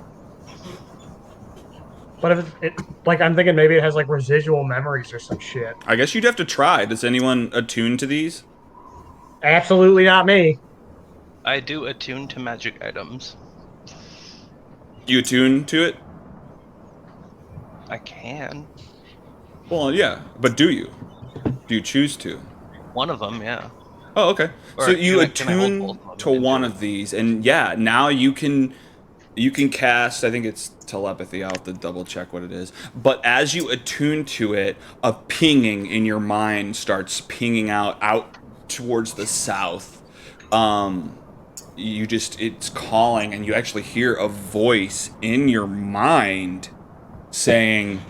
Speaker 4: But if like, I'm thinking maybe it has like residual memories or some shit.
Speaker 1: I guess you'd have to try. Does anyone attune to these?
Speaker 4: Absolutely not me.
Speaker 5: I do attune to magic items.
Speaker 1: You attune to it?
Speaker 5: I can.
Speaker 1: Well, yeah, but do you? Do you choose to?
Speaker 5: One of them, yeah.
Speaker 1: Oh, okay.
Speaker 5: Or
Speaker 1: So you
Speaker 5: can I hold
Speaker 1: attune
Speaker 5: both of them
Speaker 1: to
Speaker 5: and
Speaker 1: one
Speaker 5: do it?
Speaker 1: of these, and yeah, now you can cast. I think it's telepathy. I'll have to double check what it is. But as you attune to it, a pinging in your mind starts pinging out towards the south. It's calling, and you actually hear a voice in your mind saying,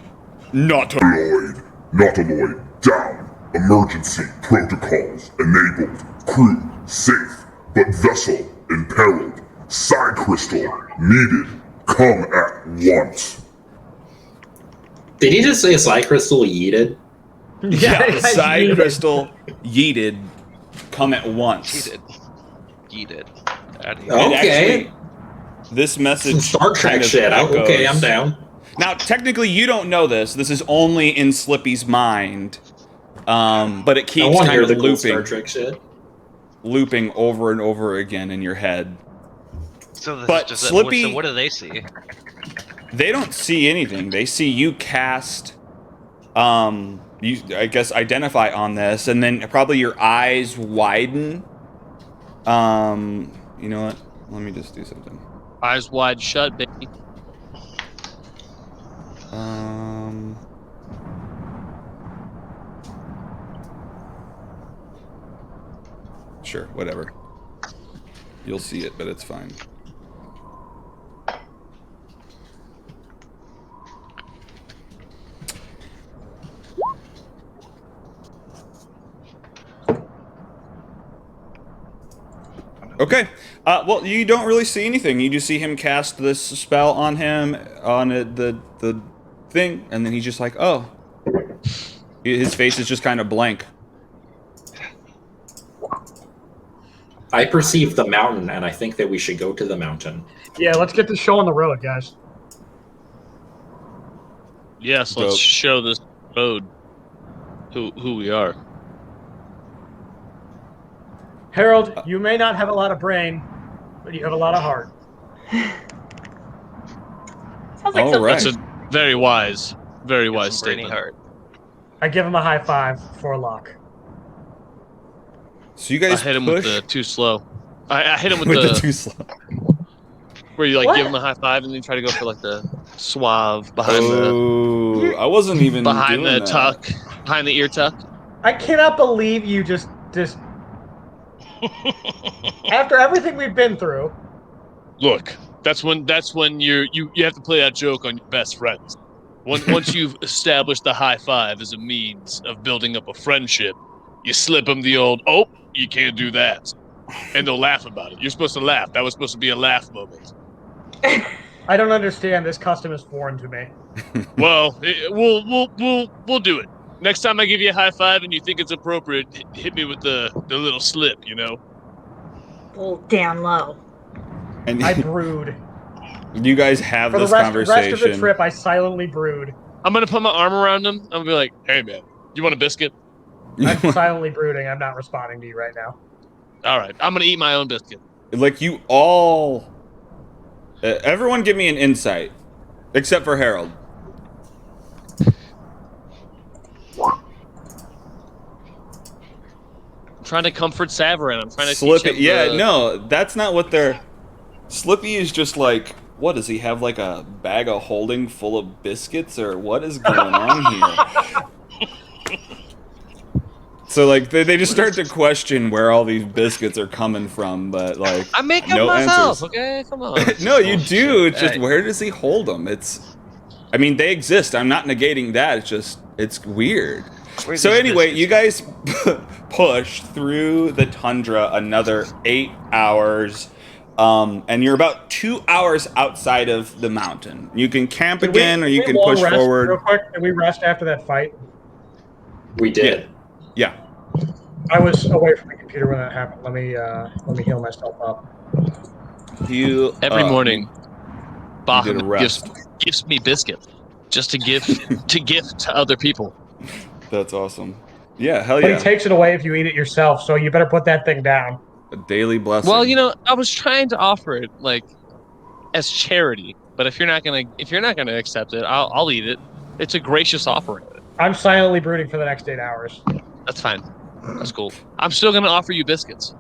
Speaker 1: "Not
Speaker 8: Lloyd, not Lloyd, down. Emergency protocols enabled. Crew safe, but vessel imperiled. Side crystal needed. Come at once."
Speaker 3: Did he just say side crystal yeeted?
Speaker 1: yeah, side crystal yeeted. Come at once."
Speaker 5: Yeeted.
Speaker 1: And
Speaker 3: Okay.
Speaker 1: actually, this message
Speaker 3: Some Star Trek
Speaker 1: kind of
Speaker 3: shit. Okay,
Speaker 1: echoes-
Speaker 3: I'm down.
Speaker 1: Now, technically, you don't know this. This is only in Slippy's mind, but it
Speaker 3: I
Speaker 1: keeps
Speaker 3: want to
Speaker 1: kind
Speaker 3: hear
Speaker 1: of
Speaker 3: the cool Star Trek
Speaker 1: looping over and over again in your head.
Speaker 5: So this
Speaker 1: But
Speaker 5: is just
Speaker 1: Slippy-
Speaker 5: so what do they see?
Speaker 1: They don't see anything. They see you cast, I guess, identify on this, and then probably your eyes widen. You know what? Let me just do something.
Speaker 6: Eyes wide shut, baby.
Speaker 1: Sure, whatever. You'll see it, but it's fine. Okay. Well, you don't really see anything. You just see him cast this spell on him, on the thing, and then he's just like, oh. His face is just kind of blank.
Speaker 3: I perceive the mountain, and I think that we should go to the mountain.
Speaker 4: Yeah, let's get this show on the road, guys.
Speaker 6: Yes, let's
Speaker 1: Dope.
Speaker 6: show this road who we are.
Speaker 4: Herald, you may not have a lot of brain, but you have a lot of heart.
Speaker 2: Sounds like
Speaker 1: All
Speaker 2: something.
Speaker 1: right.
Speaker 6: That's a very wise
Speaker 5: Some brainy
Speaker 6: statement.
Speaker 5: heart.
Speaker 4: I give him a high five for luck.
Speaker 1: So you
Speaker 6: I
Speaker 1: guys
Speaker 6: hit him
Speaker 1: push
Speaker 6: with the too slow. I hit him with,
Speaker 1: with
Speaker 6: the,
Speaker 1: the too slow.
Speaker 6: where you like
Speaker 4: What?
Speaker 6: give him a high five and then try to go for like the suave behind
Speaker 1: Oh, I wasn't even
Speaker 6: the behind
Speaker 1: doing
Speaker 6: the
Speaker 1: that.
Speaker 6: tuck, behind the ear tuck.
Speaker 4: I cannot believe you just after everything we've been through.
Speaker 6: Look, that's when you have to play that joke on your best friends. Once you've established the high five as a means of building up a friendship, you slip them the old, oh, you can't do that. And they'll laugh about it. You're supposed to laugh. That was supposed to be a laugh moment.
Speaker 4: I don't understand. This custom is foreign to me.
Speaker 6: Well, we'll do it. Next time I give you a high five and you think it's appropriate, hit me with the little slip, you know?
Speaker 2: Pull down low.
Speaker 1: And
Speaker 4: I brood.
Speaker 1: you guys have
Speaker 4: For the
Speaker 1: this
Speaker 4: rest
Speaker 1: conversation.
Speaker 4: of the trip, I silently brood.
Speaker 6: I'm gonna put my arm around him. I'm gonna be like, hey man, you want a biscuit?
Speaker 4: I'm silently brooding. I'm not responding to you right now.
Speaker 6: All right, I'm gonna eat my own biscuit.
Speaker 1: Like you all, everyone, give me an insight, except for Herald.
Speaker 6: trying to comfort Savarin. I'm trying to
Speaker 1: Slippy.
Speaker 6: teach him
Speaker 1: Yeah, no, that's not what they're. Slippy is just like, what does he have, like a bag of holding full of biscuits, or what is going on here? So like they just start to question where all these biscuits are coming from, but like
Speaker 6: I make them
Speaker 1: no
Speaker 6: myself.
Speaker 1: answers.
Speaker 6: Okay, come on.
Speaker 1: No, you do. It's just where does he hold them? I mean, they exist. I'm not negating that. It's just it's weird. So anyway, you guys push through the tundra another 8 hours. And you're about 2 hours outside of the mountain. You can camp again, or you can push forward.
Speaker 4: Real quick, did we rest after that fight?
Speaker 3: We did.
Speaker 1: Yeah.
Speaker 4: I was away from the computer when that happened. Let me heal myself up.
Speaker 6: Every morning, Bahamut
Speaker 1: rest.
Speaker 6: gives me biscuits just to give to other people.
Speaker 1: That's awesome. Yeah, hell
Speaker 4: But
Speaker 1: yeah.
Speaker 4: he takes it away if you eat it yourself, so you better put that thing down.
Speaker 1: A daily blessing.
Speaker 6: Well, I was trying to offer it like as charity, but if you're not gonna accept it, I'll eat it. It's a gracious offering.
Speaker 4: I'm silently brooding for the next 8 hours.
Speaker 6: That's fine. That's cool. I'm still gonna offer you biscuits.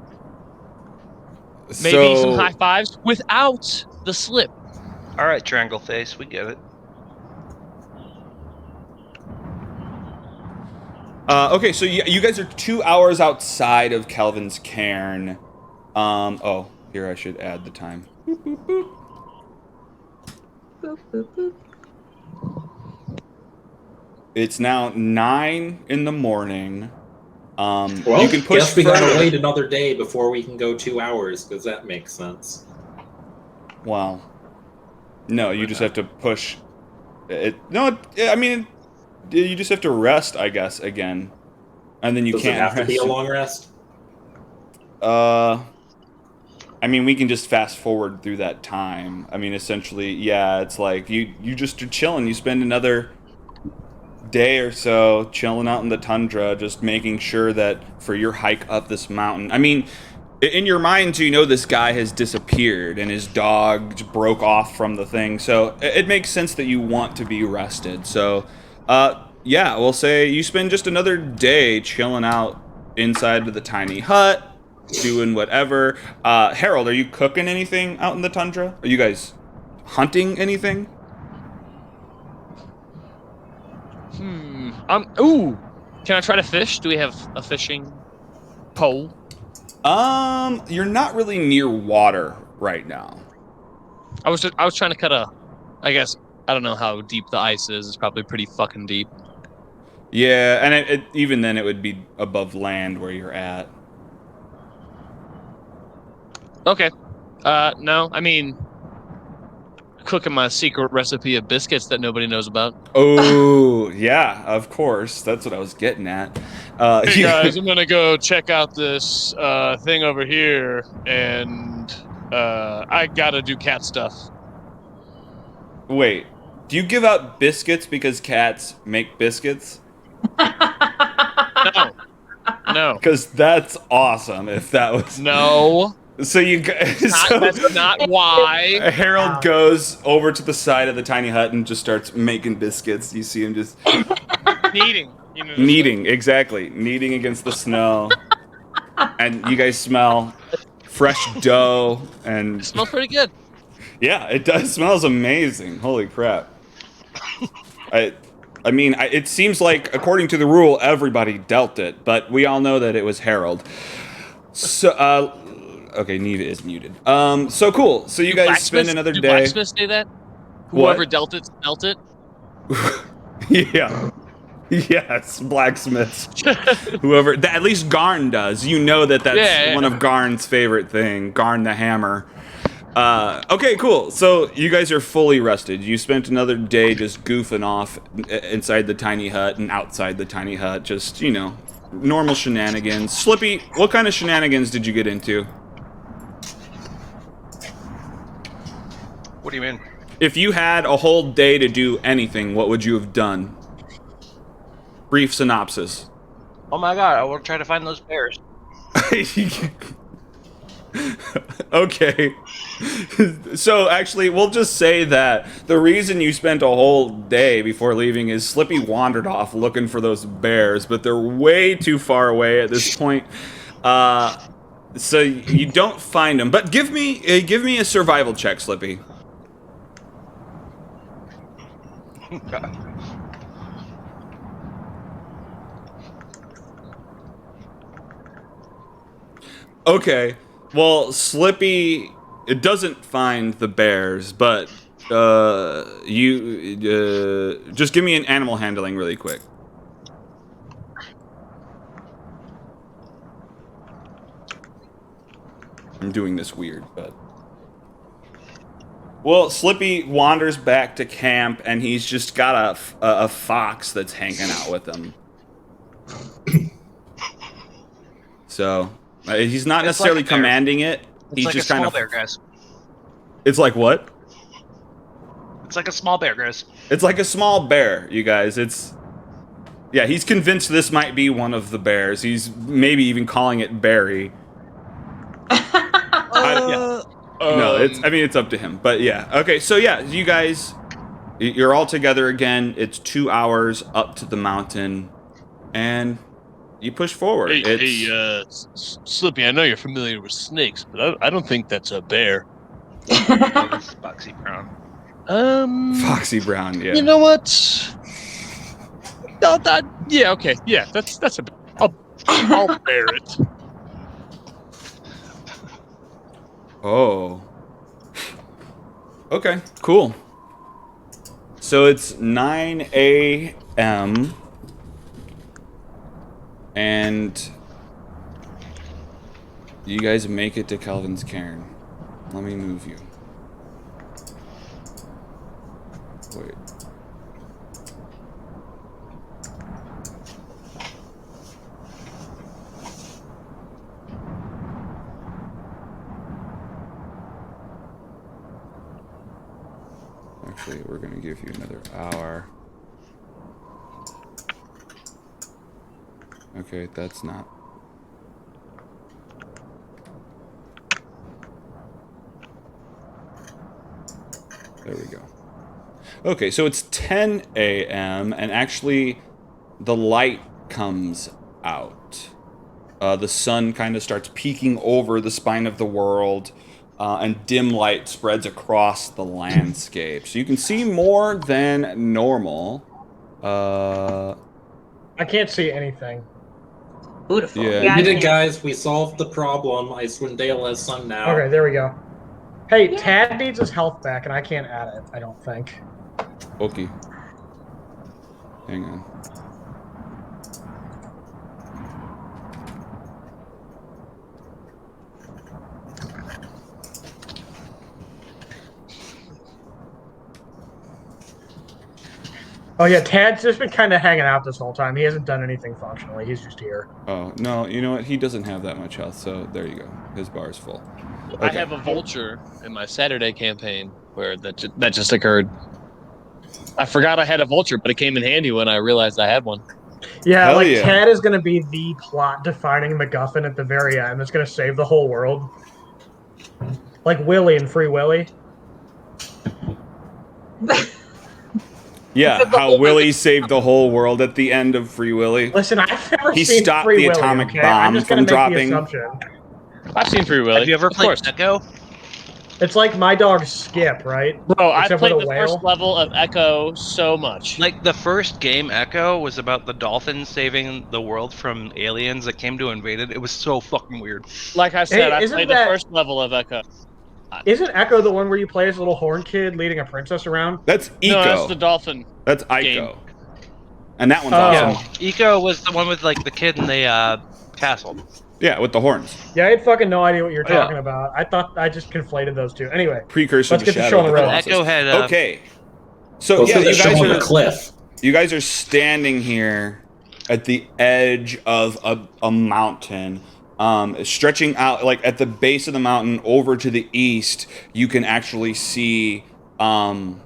Speaker 6: Maybe some high fives without the slip.
Speaker 5: All right, Triangle Face, we get it.
Speaker 1: Okay, so you guys are 2 hours outside of Kelvin's Cairn. Oh, here I should add the time. Boop, boop, boop.
Speaker 2: Boop, boop, boop.
Speaker 1: It's now 9 in the morning.
Speaker 3: Well,
Speaker 1: you can push
Speaker 3: guess we
Speaker 1: further.
Speaker 3: gotta wait another day before we can go 2 hours, because that makes sense.
Speaker 1: Wow. No, you just have to push. I mean, you just have to rest, I guess, again, and then you
Speaker 3: Does
Speaker 1: can't
Speaker 3: it have to be a
Speaker 1: rest.
Speaker 3: long rest?
Speaker 1: I mean, we can just fast forward through that time. I mean, essentially, yeah, it's like you just are chilling. You spend another day or so chilling out in the tundra, just making sure that for your hike up this mountain. I mean, in your mind, you know this guy has disappeared and his dog broke off from the thing, so it makes sense that you want to be rested. So, yeah, we'll say you spend just another day chilling out inside of the tiny hut, doing whatever. Herald, are you cooking anything out in the tundra? Are you guys hunting anything?
Speaker 6: Ooh. Can I try to fish? Do we have a fishing pole?
Speaker 1: You're not really near water right now.
Speaker 6: I was trying to cut I guess, I don't know how deep the ice is. It's probably pretty fucking deep.
Speaker 1: Yeah, and even then it would be above land where you're at.
Speaker 6: Okay. No, I mean, cooking my secret recipe of biscuits that nobody knows about.
Speaker 1: Oh, yeah, of course. That's what I was getting at.
Speaker 6: Hey guys, I'm gonna go check out this thing over here, and I gotta do cat stuff.
Speaker 1: Wait, do you give out biscuits because cats make biscuits?
Speaker 6: No.
Speaker 1: Because that's awesome if that was...
Speaker 6: No.
Speaker 1: So you...
Speaker 6: That's not why.
Speaker 1: Herald goes over to the side of the tiny hut and just starts making biscuits. You see him just...
Speaker 6: Kneading.
Speaker 1: Kneading, exactly. Kneading against the snow. And you guys smell fresh dough and...
Speaker 6: It smells pretty good.
Speaker 1: Yeah, it does. It smells amazing. Holy crap. I mean, it seems like, according to the rule, everybody dealt it, but we all know that it was Herald. So, okay, Neva is muted. So cool. So you guys spend another day.
Speaker 6: Do blacksmiths do that? Whoever dealt it, dealt it?
Speaker 1: Yeah. Yes, blacksmiths. Whoever, at least Garn does. You know that's one of Garn's favorite thing. Garn the hammer. Okay, cool. So you guys are fully rested. You spent another day just goofing off inside the tiny hut and outside the tiny hut. Just, normal shenanigans. Slippy, what kind of shenanigans did you get into?
Speaker 5: What do you mean?
Speaker 1: If you had a whole day to do anything, what would you have done? Brief synopsis.
Speaker 5: Oh my god, I will try to find those bears.
Speaker 1: Okay. So actually, we'll just say that the reason you spent a whole day before leaving is Slippy wandered off looking for those bears, but they're way too far away at this point. So you don't find him, but give me a survival check, Slippy. Okay. Well, Slippy it doesn't find the bears, but you just give me an animal handling really quick. I'm doing this weird, but... Well, Slippy wanders back to camp, and he's just got a fox that's hanging out with him. So, he's not necessarily
Speaker 5: like
Speaker 1: commanding it. He's
Speaker 5: like
Speaker 1: just
Speaker 5: a
Speaker 1: kind
Speaker 5: small
Speaker 1: of...
Speaker 5: bear, guys.
Speaker 1: It's like what?
Speaker 5: It's like a small bear, guys.
Speaker 1: It's like a small bear, you guys. It's... Yeah, he's convinced this might be one of the bears. He's maybe even calling it Barry. No, it's up to him. But yeah, okay. So yeah, you guys, you're all together again. It's 2 hours up to the mountain, and you push forward.
Speaker 9: Slippy, I know you're familiar with snakes, but I don't think that's a bear.
Speaker 5: It's Foxy Brown.
Speaker 1: Foxy Brown. Yeah.
Speaker 9: You know what? No, yeah. Okay. Yeah. That's a. I'll bear it.
Speaker 1: Oh. Okay, cool. So it's 9 a.m. and you guys make it to Kelvin's Cairn. Let me move you. Wait. Actually, we're going to give you another hour. Okay, that's not... There we go. Okay, so it's 10 a.m. and actually the light comes out. The sun kind of starts peeking over the spine of the world. And dim light spreads across the landscape. So you can see more than normal.
Speaker 4: I can't see anything.
Speaker 2: Beautiful.
Speaker 1: Yeah.
Speaker 3: We did it, guys. We solved the problem. Icewind Dale has sun now.
Speaker 4: Okay, there we go. Hey, Tad needs his health back, and I can't add it, I don't think.
Speaker 1: Okay. Hang on.
Speaker 4: Oh yeah, Tad's just been kind of hanging out this whole time. He hasn't done anything functionally. He's just here.
Speaker 1: Oh, no, you know what? He doesn't have that much health, so there you go. His bar's full. Okay.
Speaker 9: I have a vulture in my Saturday campaign where that just occurred. I forgot I had a vulture, but it came in handy when I realized I had one.
Speaker 4: Yeah,
Speaker 1: Hell
Speaker 4: like
Speaker 1: yeah.
Speaker 4: Tad is going to be the plot-defining MacGuffin at the very end. It's going to save the whole world. Like Willy in Free Willy.
Speaker 1: Yeah, how Willy saved the whole world at the end of Free Willy.
Speaker 4: Listen, I've never
Speaker 1: He
Speaker 4: seen
Speaker 1: stopped
Speaker 4: Free
Speaker 1: the
Speaker 4: Willy,
Speaker 1: atomic
Speaker 4: okay?
Speaker 1: bomb
Speaker 4: I'm just
Speaker 1: from
Speaker 4: gonna make
Speaker 1: dropping.
Speaker 4: the assumption.
Speaker 9: I've seen Free Willy.
Speaker 5: Have you ever
Speaker 9: of
Speaker 5: played
Speaker 9: course.
Speaker 5: Echo?
Speaker 4: It's like my dog Skip, right?
Speaker 9: Bro, I
Speaker 4: Except
Speaker 9: played
Speaker 4: with
Speaker 9: the
Speaker 4: a whale.
Speaker 9: first level of Echo so much.
Speaker 5: Like, the first game, Echo, was about the dolphins saving the world from aliens that came to invade it. It was so fucking weird.
Speaker 9: Like I said, I
Speaker 4: isn't
Speaker 9: played
Speaker 4: that-
Speaker 9: the first level of Echo.
Speaker 4: Isn't Echo the one where you play as a little horn kid leading a princess around?
Speaker 1: That's Eco.
Speaker 9: No, that's the dolphin.
Speaker 1: That's Ico.
Speaker 9: game.
Speaker 1: And that one's
Speaker 4: Oh.
Speaker 1: awesome.
Speaker 5: Eco was the one with, like, the kid in the castle.
Speaker 1: Yeah, with the horns.
Speaker 4: Yeah, I had fucking no idea what you're
Speaker 5: Oh, yeah.
Speaker 4: talking about. I thought I just conflated those two. Anyway,
Speaker 1: Precursor
Speaker 4: Let's
Speaker 1: to
Speaker 4: get the
Speaker 1: Shadow
Speaker 4: show on
Speaker 1: of
Speaker 4: the
Speaker 1: the
Speaker 4: road.
Speaker 1: Colossus.
Speaker 5: Echo had,
Speaker 1: Okay. So
Speaker 3: Go
Speaker 1: yeah,
Speaker 3: through the
Speaker 1: you
Speaker 3: show
Speaker 1: guys
Speaker 3: on the
Speaker 1: are
Speaker 3: cliff.
Speaker 1: you guys are standing here at the edge of a mountain, stretching out like at the base of the mountain over to the east. You can actually see some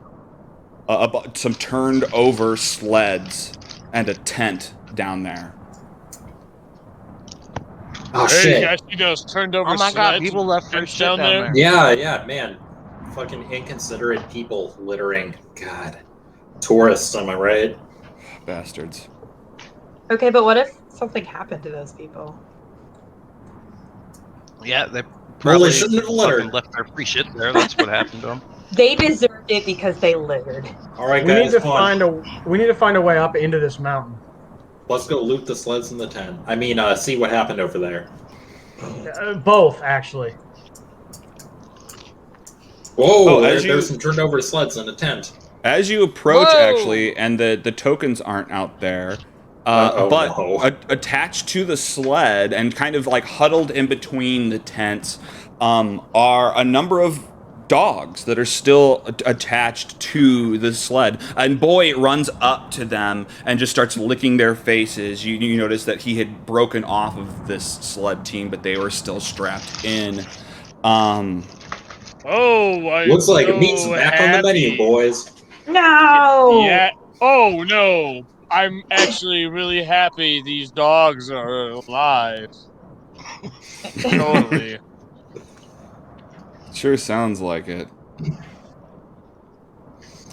Speaker 1: turned over sleds and a tent down there.
Speaker 3: Oh,
Speaker 9: Hey,
Speaker 3: shit.
Speaker 9: guys, you guys turned over
Speaker 5: Oh my god,
Speaker 9: sleds
Speaker 5: people left
Speaker 9: and
Speaker 5: their shit down
Speaker 9: down
Speaker 5: there.
Speaker 3: Yeah, man. Fucking inconsiderate people littering. God. Tourists, am I right?
Speaker 1: Bastards.
Speaker 2: Okay, but what if something happened to those people?
Speaker 5: Yeah, they probably
Speaker 3: shouldn't have littered.
Speaker 5: fucking left their free shit there. That's what happened to them.
Speaker 2: They deserved it because they littered.
Speaker 3: All right,
Speaker 4: We
Speaker 3: guys,
Speaker 4: need to
Speaker 3: come on.
Speaker 4: find a way up into this mountain.
Speaker 3: Let's go loot the sleds in the tent. I mean, see what happened over there.
Speaker 4: Both, actually.
Speaker 3: Whoa, there's some turned over sleds in the tent.
Speaker 1: As you approach,
Speaker 5: Whoa!
Speaker 1: actually, and the tokens aren't out there, but
Speaker 3: no.
Speaker 1: Attached to the sled and kind of like huddled in between the tents are a number of dogs that are still attached to the sled. And Boy runs up to them and just starts licking their faces. You notice that he had broken off of this sled team, but they were still strapped in.
Speaker 3: Looks like meat's back on the menu, boys.
Speaker 2: No!
Speaker 6: Yeah. Oh, no. I'm actually really happy these dogs are alive. Totally.
Speaker 1: Sure sounds like it.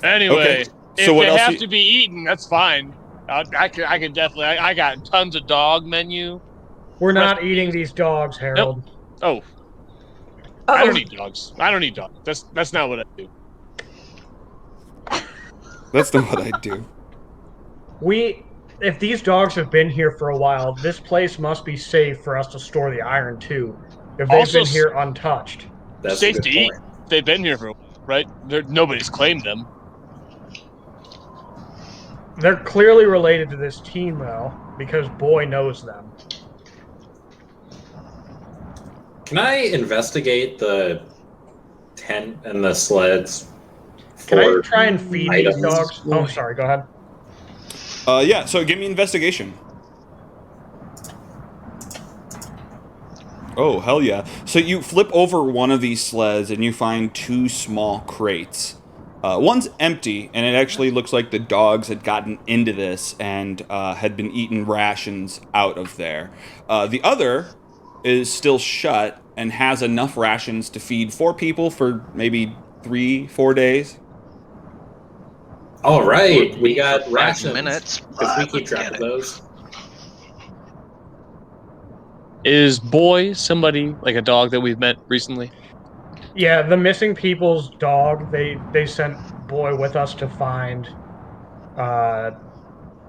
Speaker 6: Anyway,
Speaker 1: Okay, so what
Speaker 6: if they
Speaker 1: else
Speaker 6: have
Speaker 1: you-
Speaker 6: to be eaten, that's fine. I can definitely. I got tons of dog menu.
Speaker 4: We're not eating these dogs, Herald.
Speaker 6: Nope. Oh, I don't eat dogs. I don't eat dogs. That's not what I do.
Speaker 1: That's not what I do.
Speaker 4: If these dogs have been here for a while, this place must be safe for us to store the iron too. If they've
Speaker 6: Also,
Speaker 4: been here untouched.
Speaker 3: That's
Speaker 6: safe
Speaker 3: a good
Speaker 6: to eat.
Speaker 3: point.
Speaker 6: They've been here for a while, right? Nobody's claimed them.
Speaker 4: They're clearly related to this team, though, because Boy knows them.
Speaker 3: Can I investigate the tent and the sleds?
Speaker 4: Can I
Speaker 3: for
Speaker 4: try and feed
Speaker 3: items?
Speaker 4: these dogs? Oh, sorry, go ahead.
Speaker 1: Yeah, so give me investigation. Oh, hell yeah. So you flip over one of these sleds and you find two small crates. One's empty, and it actually looks like the dogs had gotten into this and had been eating rations out of there. The other is still shut and has enough rations to feed 4 people for maybe 3-4 days.
Speaker 3: All right, we got
Speaker 5: 5
Speaker 3: rations.
Speaker 5: minutes.
Speaker 3: Because we keep track of those.
Speaker 9: Is Boy somebody like a dog that we've met recently?
Speaker 4: Yeah, the missing people's dog, they sent Boy with us to find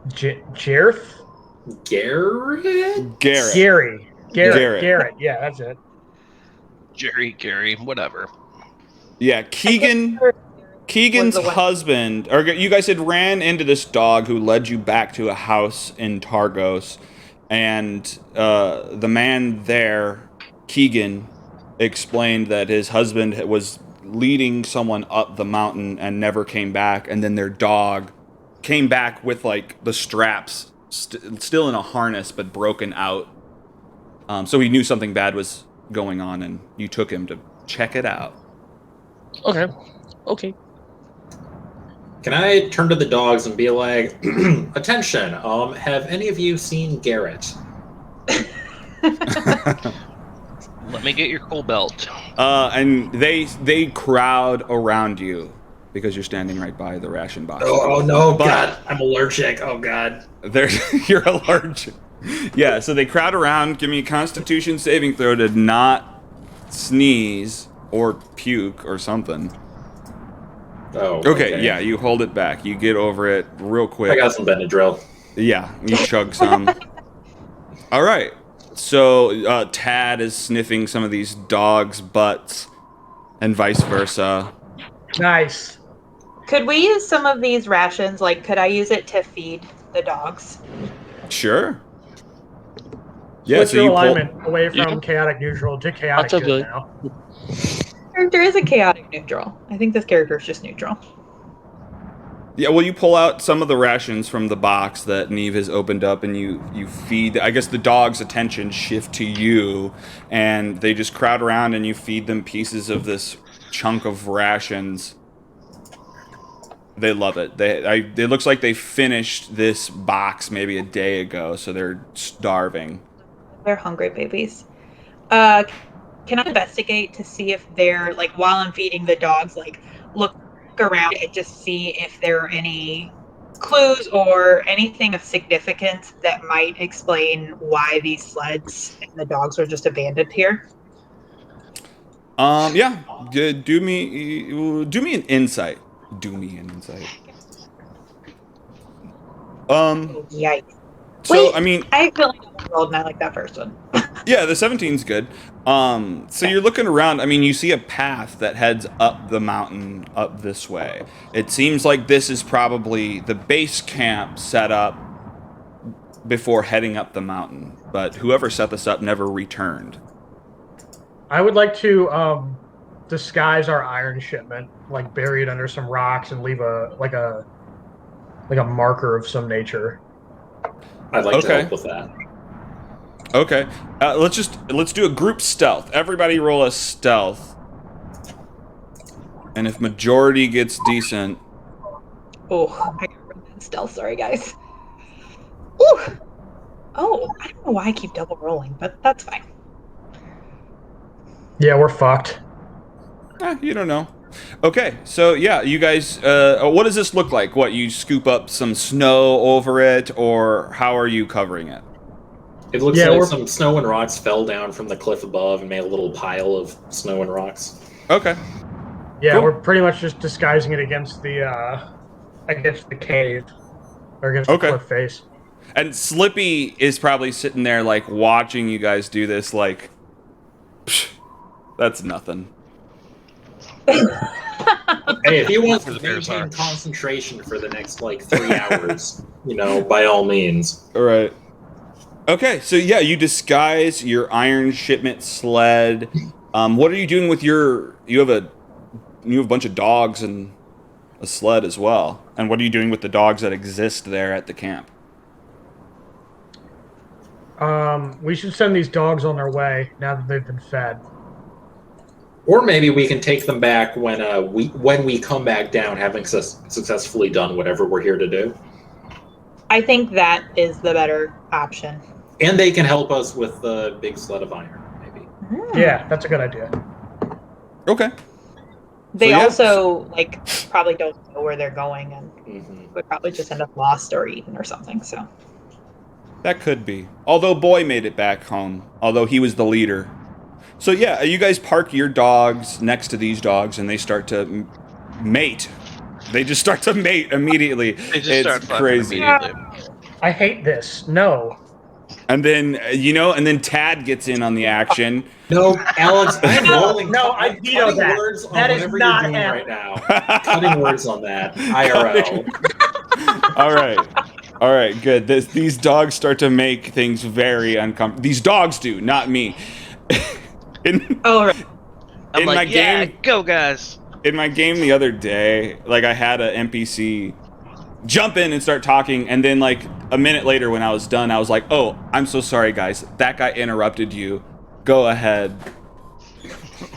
Speaker 4: Jareth?
Speaker 3: Garrett?
Speaker 4: Garrett, yeah, that's it.
Speaker 5: Gary, whatever.
Speaker 1: Yeah, Keegan's husband, or you guys had ran into this dog who led you back to a house in Targos, and the man there, Keegan, explained that his husband was leading someone up the mountain and never came back, and then their dog came back with like the straps still in a harness but broken out. So he knew something bad was going on, and you took him to check it out.
Speaker 9: Okay.
Speaker 3: Can I turn to the dogs and be like, attention, have any of you seen Garrett?
Speaker 5: Let me get your coal belt.
Speaker 3: And
Speaker 1: they crowd around you because you're standing right by the ration box.
Speaker 3: Oh no, God, I'm allergic. Oh God.
Speaker 1: You're allergic. Yeah, so they crowd around. Give me a Constitution saving throw to not sneeze or puke or something.
Speaker 3: Oh.
Speaker 1: Okay, yeah, you hold it back. You get over it real quick.
Speaker 3: I got some Benadryl.
Speaker 1: Yeah, you chug some. All right. So Tad is sniffing some of these dogs' butts, and vice versa.
Speaker 4: Nice.
Speaker 2: Could we use some of these rations? Like, could I use it to feed the dogs?
Speaker 1: Sure. Yeah,
Speaker 4: Switch
Speaker 1: so
Speaker 4: your
Speaker 1: you
Speaker 4: alignment away from chaotic neutral to chaotic good now.
Speaker 2: Character is a chaotic neutral. I think this character is just neutral.
Speaker 1: Yeah, well, you pull out some of the rations from the box that Neve has opened up, and you feed. I guess the dog's attention shift to you, and they just crowd around, and you feed them pieces of this chunk of rations. They love it. It looks like they finished this box maybe a day ago, so they're starving.
Speaker 2: They're hungry babies. Can I investigate to see if they're, like, while I'm feeding the dogs, like, look around and just see if there are any clues or anything of significance that might explain why these sleds and the dogs are just abandoned here?
Speaker 1: Yeah. Do me an insight. Do me an insight.
Speaker 2: Yikes.
Speaker 1: So
Speaker 2: Wait,
Speaker 1: I mean,
Speaker 2: I feel like I rolled and I like that first one.
Speaker 1: yeah, the 17's good. So you're looking around. I mean, you see a path that heads up the mountain up this way. It seems like this is probably the base camp set up before heading up the mountain. But whoever set this up never returned.
Speaker 4: I would like to disguise our iron shipment, like bury it under some rocks and leave a marker of some nature.
Speaker 3: I'd like to help with that.
Speaker 1: Okay. Let's do a group stealth. Everybody roll a stealth. And if majority gets decent.
Speaker 2: Oh, I got rid of stealth. Sorry, guys. Ooh. Oh, I don't know why I keep double rolling, but that's fine.
Speaker 4: Yeah, we're fucked.
Speaker 1: You don't know. Okay, so yeah, you guys, what does this look like? What, you scoop up some snow over it, or how are you covering it?
Speaker 3: It looks like some snow and rocks fell down from the cliff above and made a little pile of snow and rocks.
Speaker 1: Okay.
Speaker 4: Yeah,
Speaker 1: cool.
Speaker 4: We're pretty much just disguising it against the cave, or against the cliff face.
Speaker 1: And Slippy is probably sitting there, like, watching you guys do this, like, psh, that's nothing.
Speaker 3: Hey, if he wants to maintain concentration for the next, like, 3 hours, by all means.
Speaker 1: All right. Okay, so yeah, you disguise your iron shipment sled. What are you doing with you have a bunch of dogs and a sled as well. And what are you doing with the dogs that exist there at the camp?
Speaker 4: We should send these dogs on their way now that they've been fed.
Speaker 3: Or maybe we can take them back when we come back down, having successfully done whatever we're here to do.
Speaker 2: I think that is the better option.
Speaker 3: And they can help us with the big sled of iron, maybe.
Speaker 4: Yeah, that's a good idea.
Speaker 1: Okay.
Speaker 2: They also probably don't know where they're going, and would probably just end up lost or eaten or something. So
Speaker 1: that could be. Although Boy made it back home, although he was the leader. So yeah, you guys park your dogs next to these dogs, and they start to mate. They just start to mate immediately. It's crazy.
Speaker 4: I hate this. No.
Speaker 1: And then and then Tad gets in on the action.
Speaker 3: No, Alex, I'm rolling.
Speaker 4: No, I veto that.
Speaker 3: Words on
Speaker 4: that is
Speaker 3: whatever
Speaker 4: not
Speaker 3: you're doing right now. Cutting words on that. IRL.
Speaker 1: All right, good. These dogs start to make things very uncomfortable. These dogs do, not me. In my game,
Speaker 5: go guys.
Speaker 1: In my game the other day, I had an NPC jump in and start talking, and then a minute later when I was done, I was like, "Oh, I'm so sorry, guys. That guy interrupted you. Go ahead."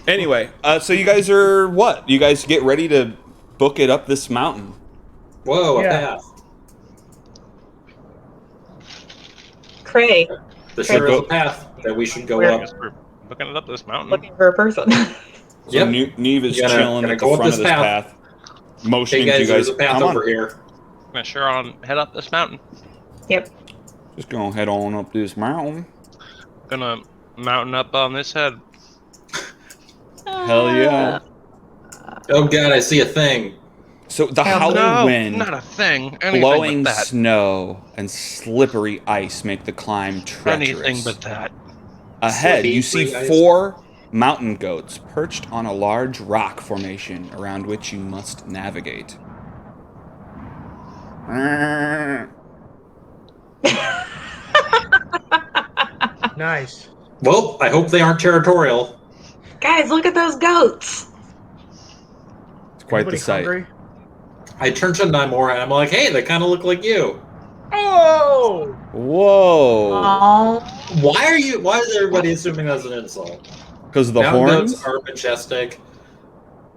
Speaker 1: Anyway, so you guys are what? You guys get ready to book it up this mountain.
Speaker 3: Whoa, a path.
Speaker 2: Cray.
Speaker 3: There sure is a path that we should go up.
Speaker 5: We're booking it up this mountain.
Speaker 2: Looking for a person.
Speaker 1: So Neve is chilling at the front of this path, motioning to you guys.
Speaker 3: There's a path over here.
Speaker 5: I'm sure on head up this mountain.
Speaker 2: Yep.
Speaker 1: Just gonna head on up this mountain.
Speaker 5: Gonna mountain up on this head.
Speaker 1: Hell yeah.
Speaker 3: Oh god, I see a thing.
Speaker 1: So the howling wind,
Speaker 5: not a thing.
Speaker 1: blowing snow, and slippery ice make the climb treacherous.
Speaker 5: Anything but that.
Speaker 1: Ahead, you see 4 mountain goats perched on a large rock formation around which you must navigate.
Speaker 4: Nice.
Speaker 3: Well, I hope they aren't territorial.
Speaker 2: Guys, look at those goats.
Speaker 1: It's quite the sight.
Speaker 4: Hungry?
Speaker 3: I turn to Nymora and I'm like, hey, they kind of look like you.
Speaker 4: Oh!
Speaker 1: Whoa!
Speaker 3: Why is everybody assuming that's an insult?
Speaker 1: Because of the horns?
Speaker 3: Goats are majestic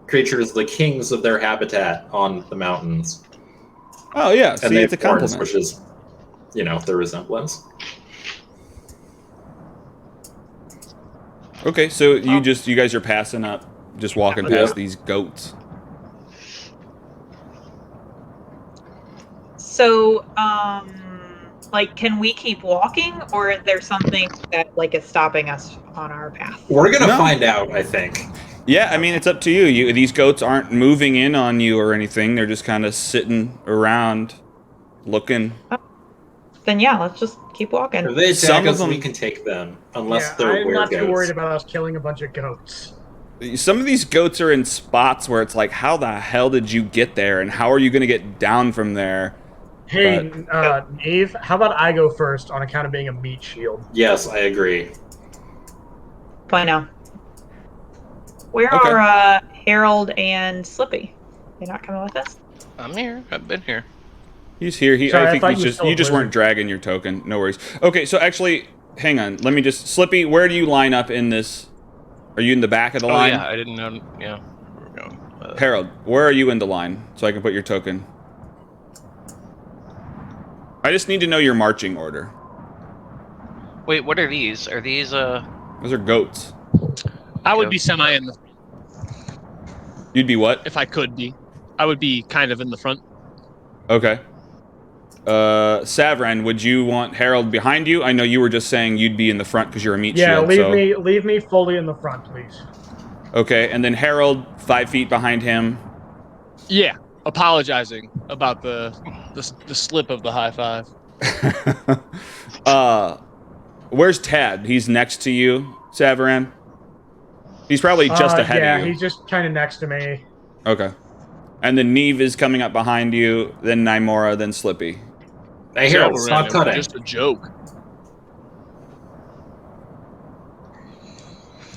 Speaker 3: creatures, the kings of their habitat on the mountains.
Speaker 1: Oh yeah, see,
Speaker 3: and
Speaker 1: it's a compliment.
Speaker 3: Horns, which is, their resemblance.
Speaker 1: Okay, so you guys are passing up, just walking past these goats.
Speaker 2: So, can we keep walking, or is there something that is stopping us on our path?
Speaker 3: We're gonna find out, I think.
Speaker 1: Yeah, I mean, it's up to you. These goats aren't moving in on you or anything. They're just kind of sitting around, looking.
Speaker 2: Then yeah, let's just keep walking.
Speaker 3: If they attack
Speaker 1: Some of
Speaker 3: us,
Speaker 1: them-
Speaker 3: we can take them, unless
Speaker 4: Yeah,
Speaker 3: they're
Speaker 4: I'm not too
Speaker 3: weregoats.
Speaker 4: worried about us killing a bunch of goats.
Speaker 1: Some of these goats are in spots where it's like, how the hell did you get there, and how are you going to get down from there?
Speaker 4: Hey, Nave, how about I go first on account of being a meat shield?
Speaker 3: Yes, I agree.
Speaker 2: Fine now. Where
Speaker 1: Okay.
Speaker 2: are Herald and Slippy? They not coming with us?
Speaker 5: I'm here. I've been here.
Speaker 1: He's here.
Speaker 4: Sorry, I
Speaker 1: I think
Speaker 4: thought
Speaker 1: he's
Speaker 4: you were
Speaker 1: just
Speaker 4: still
Speaker 1: you just weren't
Speaker 4: blizzard.
Speaker 1: dragging your token. No worries. Okay, so actually, hang on. Let me just Slippy. Where do you line up in this? Are you in the back of the
Speaker 5: Oh
Speaker 1: line?
Speaker 5: yeah, I didn't know. Yeah, where we're going.
Speaker 1: Herald, where are you in the line so I can put your token? I just need to know your marching order.
Speaker 5: Wait, what are these? Are these
Speaker 1: Those are goats.
Speaker 9: I would be semi in the
Speaker 1: You'd be what?
Speaker 9: if I could be. I would be kind of in the front.
Speaker 1: Okay. Savran, would you want Herald behind you? I know you were just saying you'd be in the front because you're a meat
Speaker 4: Yeah,
Speaker 1: shield.
Speaker 4: leave me fully in the front, please.
Speaker 1: Okay, and then Herald 5 feet behind him.
Speaker 9: Yeah, apologizing about the slip of the high five.
Speaker 1: Where's Tad? He's next to you, Savran. He's probably just ahead
Speaker 4: yeah,
Speaker 1: of you.
Speaker 4: he's just kind of next to me.
Speaker 1: Okay. And then Neve is coming up behind you, then Nymora, then Slippy.
Speaker 3: Hey, Harold, stop cutting.
Speaker 9: Just a joke.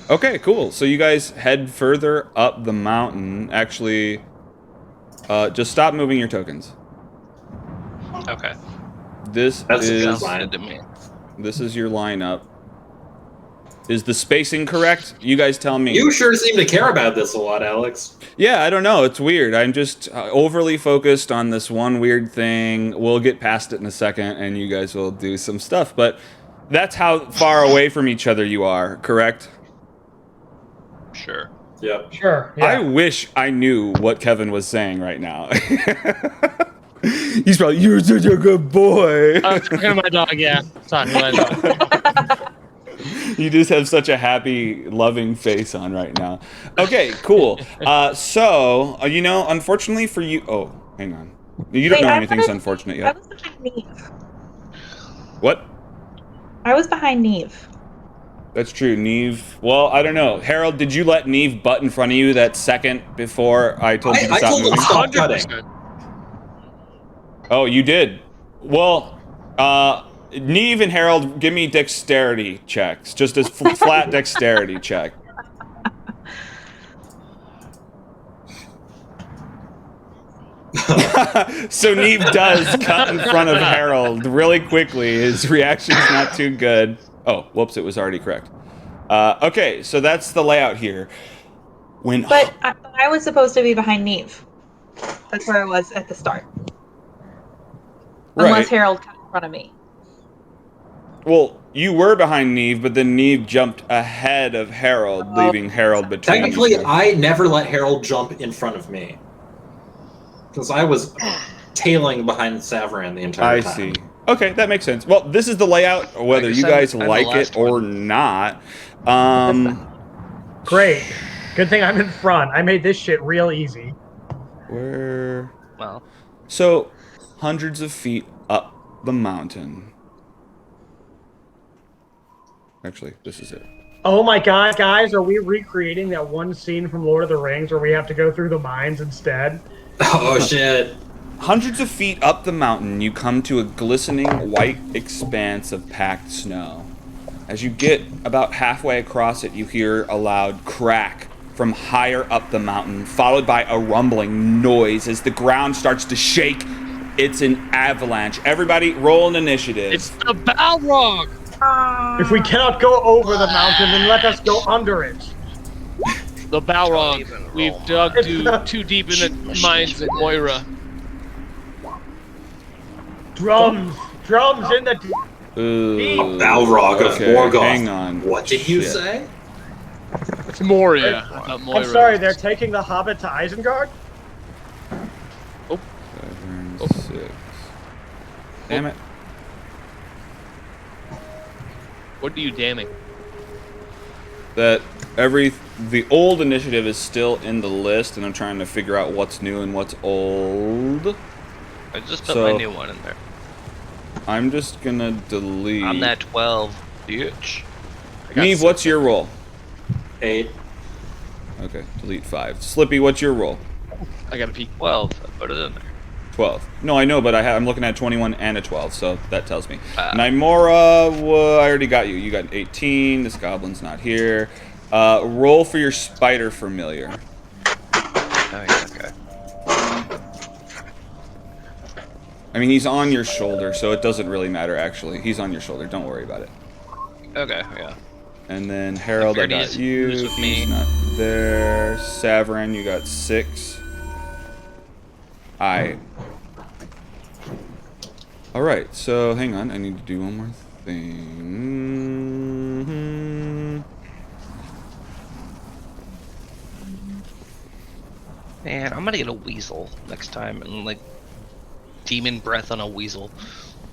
Speaker 1: Okay, cool. So you guys head further up the mountain. Actually, just stop moving your tokens.
Speaker 5: okay?
Speaker 1: This
Speaker 3: That's a good
Speaker 1: is
Speaker 3: line.
Speaker 5: Good to me.
Speaker 1: this is your lineup. Is the spacing correct? You guys tell me.
Speaker 3: You sure seem to care about this a lot, Alex.
Speaker 1: Yeah, I don't know. It's weird. I'm just overly focused on this one weird thing. We'll get past it in a second, and you guys will do some stuff. But that's how far away from each other you are, correct?
Speaker 5: Sure.
Speaker 3: Yep.
Speaker 4: Sure. Yeah.
Speaker 1: I wish I knew what Kevin was saying right now. He's probably, you're such a good boy.
Speaker 9: Talking to my dog, yeah. Talking to my dog.
Speaker 1: You just have such a happy, loving face on right now. Okay, cool. You know, unfortunately for you... Oh, hang on. You don't
Speaker 2: Wait,
Speaker 1: know
Speaker 2: I
Speaker 1: anything's
Speaker 2: wanted-
Speaker 1: unfortunate
Speaker 2: I
Speaker 1: yet.
Speaker 2: was behind Neve.
Speaker 1: What?
Speaker 2: I was behind Neve.
Speaker 1: That's true, Neve. Well, I don't know. Harold, did you let Neve butt in front of you that second before I told you to
Speaker 3: I
Speaker 1: stop
Speaker 3: told him
Speaker 1: moving?
Speaker 3: stop cutting.
Speaker 9: 100%.
Speaker 1: Oh, you did? Well, Neve and Harold, give me dexterity checks. Just a flat dexterity check. So Neve does cut in front of Harold really quickly. His reaction's not too good. Oh, whoops, it was already correct. Okay, so that's the layout here.
Speaker 2: But I was supposed to be behind Neve. That's where I was at the start. Unless Herald cut in front of me.
Speaker 1: Well, you were behind Neve, but then Neve jumped ahead of Harold, leaving Harold between you
Speaker 3: Technically,
Speaker 1: two.
Speaker 3: I never let Harold jump in front of me. Because I was tailing behind Savran the entire time.
Speaker 1: I see. Okay, that makes sense. Well, this is the layout, whether
Speaker 5: I guess
Speaker 1: you guys
Speaker 5: I'm the
Speaker 1: like it
Speaker 5: last
Speaker 1: or
Speaker 5: one.
Speaker 1: not.
Speaker 4: Great. Good thing I'm in front. I made this shit real easy.
Speaker 1: Where?
Speaker 5: Well,
Speaker 1: So, hundreds of feet up the mountain. Actually, this is it.
Speaker 4: Oh my god, guys, are we recreating that one scene from Lord of the Rings where we have to go through the mines instead?
Speaker 3: Oh, shit.
Speaker 1: Hundreds of feet up the mountain, you come to a glistening white expanse of packed snow. As you get about halfway across it, you hear a loud crack from higher up the mountain, followed by a rumbling noise as the ground starts to shake. It's an avalanche. Everybody, roll an initiative.
Speaker 9: It's the Balrog!
Speaker 4: If we cannot go over the mountain, then let us go under it.
Speaker 9: The Balrog. We've dug too deep in the mines at Moira.
Speaker 4: Drums in the...
Speaker 1: Ooh,
Speaker 3: Balrog of
Speaker 1: okay,
Speaker 3: Morgoth.
Speaker 1: hang on.
Speaker 3: What did you
Speaker 1: Shit.
Speaker 3: say?
Speaker 9: It's Moria. I thought Moira.
Speaker 4: I'm sorry, they're taking the Hobbit to Isengard?
Speaker 1: 7, 6. Damn it.
Speaker 9: What are you damning?
Speaker 1: that the old initiative is still in the list, and I'm trying to figure out what's new and what's old.
Speaker 5: I just put my new one in there.
Speaker 1: I'm just gonna delete.
Speaker 5: I'm that 12, bitch.
Speaker 1: Neve, what's your roll?
Speaker 3: 8.
Speaker 1: Okay, delete 5. Slippy, what's your roll?
Speaker 6: I got a peek.
Speaker 5: 12. I put it in there.
Speaker 1: 12. No, I know, but I'm looking at 21 and a 12, so that tells me. Nymora, I already got you. You got 18. This goblin's not here. Roll for your spider familiar.
Speaker 5: Okay.
Speaker 1: I mean, he's on your shoulder, so it doesn't really matter, actually. He's on your shoulder. Don't worry about it.
Speaker 5: Okay, yeah.
Speaker 1: And then Herald, I got you. He's not there. Savran, you got 6. Alright, so hang on. I need to do one more thing.
Speaker 5: Man, I'm gonna get a weasel next time and, like, demon breath on a weasel.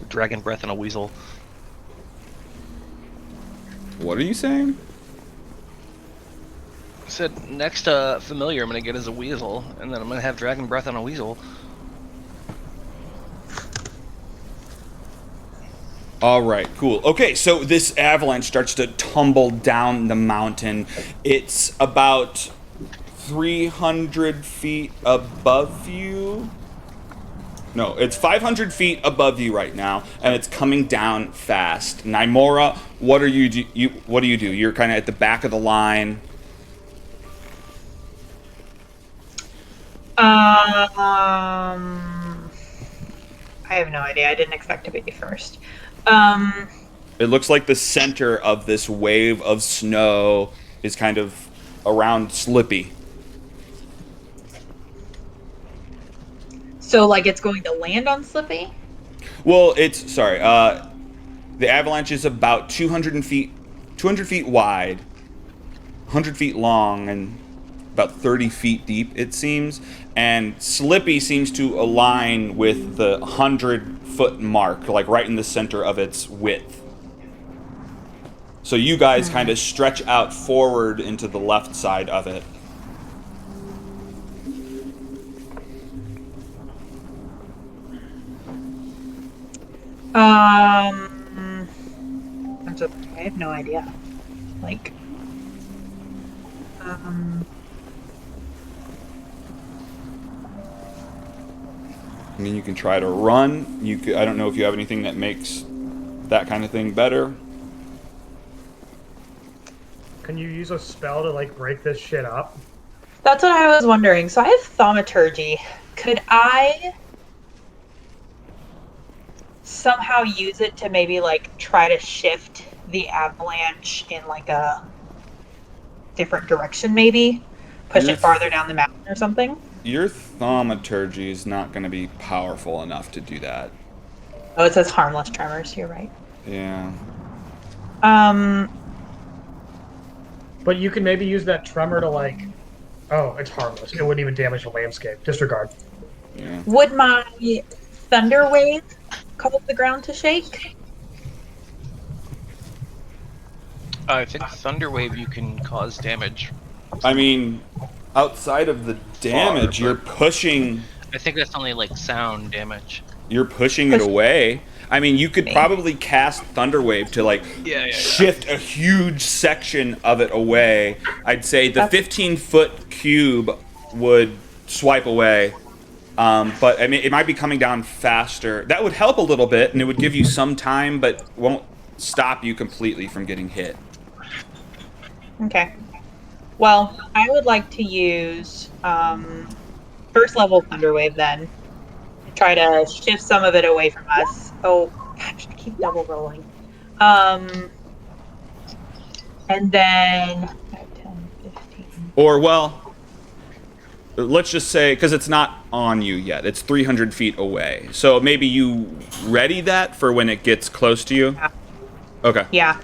Speaker 5: Dragon breath on a weasel.
Speaker 1: What are you saying?
Speaker 5: I said next familiar I'm gonna get is a weasel, and then I'm gonna have dragon breath on a weasel.
Speaker 1: Alright, cool. Okay, so this avalanche starts to tumble down the mountain. It's about 300 feet above you. No, it's 500 feet above you right now, and it's coming down fast. Nymora, what do you do? You're kind of at the back of the line.
Speaker 2: I have no idea. I didn't expect to be first.
Speaker 1: It looks like the center of this wave of snow is kind of around Slippy.
Speaker 2: So, like, it's going to land on Slippy?
Speaker 1: Well, the avalanche is about 200 feet wide, 100 feet long, and about 30 feet deep, it seems. And Slippy seems to align with the 100-foot mark, like right in the center of its width. So you guys kind of stretch out forward into the left side of it.
Speaker 2: I have no idea. Like,
Speaker 1: I mean, you can try to run. I don't know if you have anything that makes that kind of thing better.
Speaker 4: Can you use a spell to, like, break this shit up?
Speaker 2: That's what I was wondering. So I have thaumaturgy. Could I somehow use it to maybe, like, try to shift the avalanche in, like, a different direction, maybe? Push it farther down the mountain or something?
Speaker 1: Your thaumaturgy is not going to be powerful enough to do that.
Speaker 2: Oh, it says harmless tremors. You're right.
Speaker 1: Yeah.
Speaker 4: But you can maybe use that tremor to, like... Oh, it's harmless. It wouldn't even damage the landscape. Disregard.
Speaker 1: Yeah.
Speaker 2: Would my thunder wave cause the ground to shake?
Speaker 5: I think thunder wave you can cause damage.
Speaker 1: I mean, outside of the damage, you're pushing...
Speaker 5: I think that's only, like, sound damage.
Speaker 1: You're pushing it away. I mean, you could probably cast Thunderwave to, like, shift a huge section of it away. I'd say the 15-foot cube would swipe away. But, I mean, it might be coming down faster. That would help a little bit, and it would give you some time, but won't stop you completely from getting hit.
Speaker 2: Okay. Well, I would like to use first level Thunderwave then. Try to shift some of it away from us. Oh, gosh, I keep double rolling. And then 5, 10, 15.
Speaker 1: Or, well, let's just say, because it's not on you yet, it's 300 feet away. So maybe you ready that for when it gets close to you?
Speaker 2: Yeah.
Speaker 1: Okay.
Speaker 2: Yeah.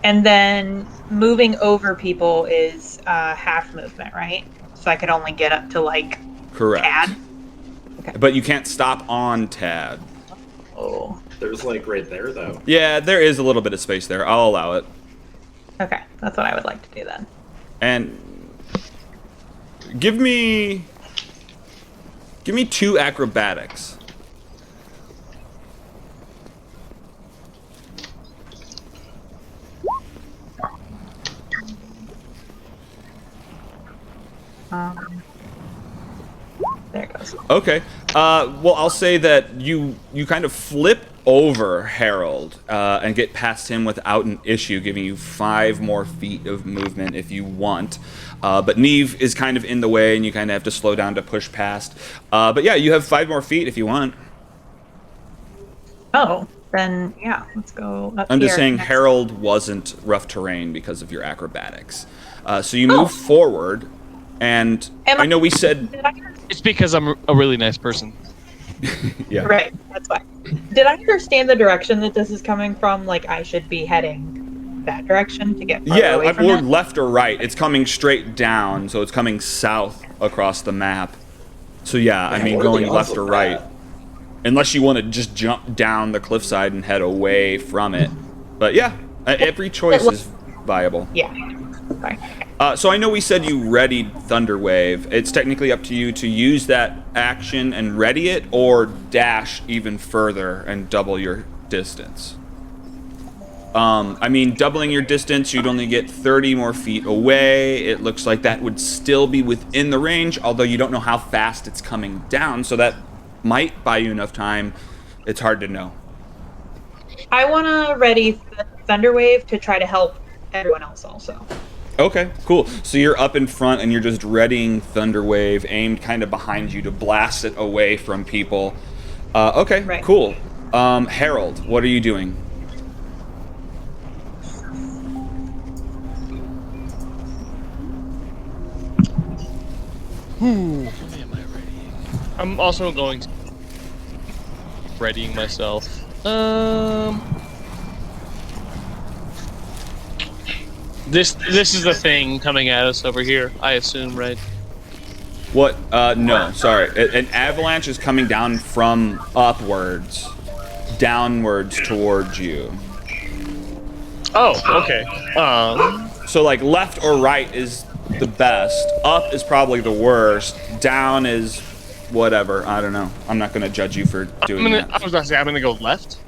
Speaker 2: And then moving over people is half movement, right? So I could only get up to, like,
Speaker 1: correct.
Speaker 2: Tad. Okay.
Speaker 1: But you can't stop on Tad.
Speaker 2: Oh.
Speaker 3: There's, like, right there, though.
Speaker 1: Yeah, there is a little bit of space there. I'll allow it.
Speaker 2: Okay. That's what I would like to do then.
Speaker 1: And give me 2 acrobatics.
Speaker 2: There it goes.
Speaker 1: Okay. Well, I'll say that you kind of flip over Herald and get past him without an issue, giving you 5 more feet of movement if you want. But Neve is kind of in the way, and you kind of have to slow down to push past. But yeah, you have 5 more feet if you want.
Speaker 2: Oh, then yeah, let's go up
Speaker 1: I'm just
Speaker 2: here
Speaker 1: saying
Speaker 2: next.
Speaker 1: Herald wasn't rough terrain because of your acrobatics. So you move forward, and I know we said...
Speaker 6: It's because I'm a really nice person.
Speaker 1: Yeah.
Speaker 2: Right, that's why. Did I understand the direction that this is coming from? Like, I should be heading that direction to get farther away from
Speaker 1: or
Speaker 2: it?
Speaker 1: left or right. It's coming straight down, so it's coming south across the map. So yeah, I mean,
Speaker 3: what are the
Speaker 1: going
Speaker 3: odds
Speaker 1: left
Speaker 3: of
Speaker 1: or right.
Speaker 3: that?
Speaker 1: Unless you want to just jump down the cliffside and head away from it. But yeah, every choice is viable.
Speaker 2: Yeah. Sorry.
Speaker 1: So I know we said you readied Thunderwave. It's technically up to you to use that action and ready it, or dash even further and double your distance. I mean, doubling your distance, you'd only get 30 more feet away. It looks like that would still be within the range, although you don't know how fast it's coming down, so that might buy you enough time. It's hard to know.
Speaker 2: I want to ready Thunderwave to try to help everyone else also.
Speaker 1: Okay, cool. So you're up in front and you're just readying Thunderwave, aimed kind of behind you to blast it away from people. Okay,
Speaker 2: right.
Speaker 1: Cool. Herald, what are you doing?
Speaker 6: What am I readying? I'm also going to readying myself. This is the thing coming at us over here, I assume, right?
Speaker 1: What? No, sorry. An avalanche is coming down from upwards, downwards towards you.
Speaker 6: Oh, okay.
Speaker 1: So like left or right is the best. Up is probably the worst. Down is whatever. I don't know. I'm not going to judge you for doing that.
Speaker 6: I was going to say, I'm going to go left.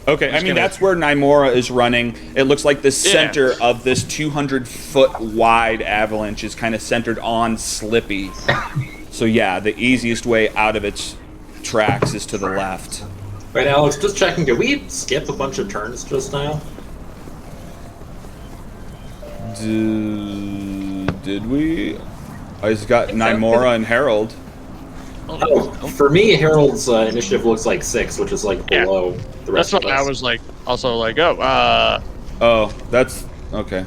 Speaker 1: Okay, I mean, that's where Nymora is running. It looks like the center of this 200-foot wide avalanche is kind of centered on Slippy. So yeah, the easiest way out of its tracks is to the left.
Speaker 3: Right, Alex, just checking, did we skip a bunch of turns just now?
Speaker 1: Did we? I just got Nymora and Herald.
Speaker 3: Oh, for me, Herald's initiative looks like 6, which is like below the rest of us.
Speaker 6: That's what I was like, also like,
Speaker 1: Oh, that's... Okay.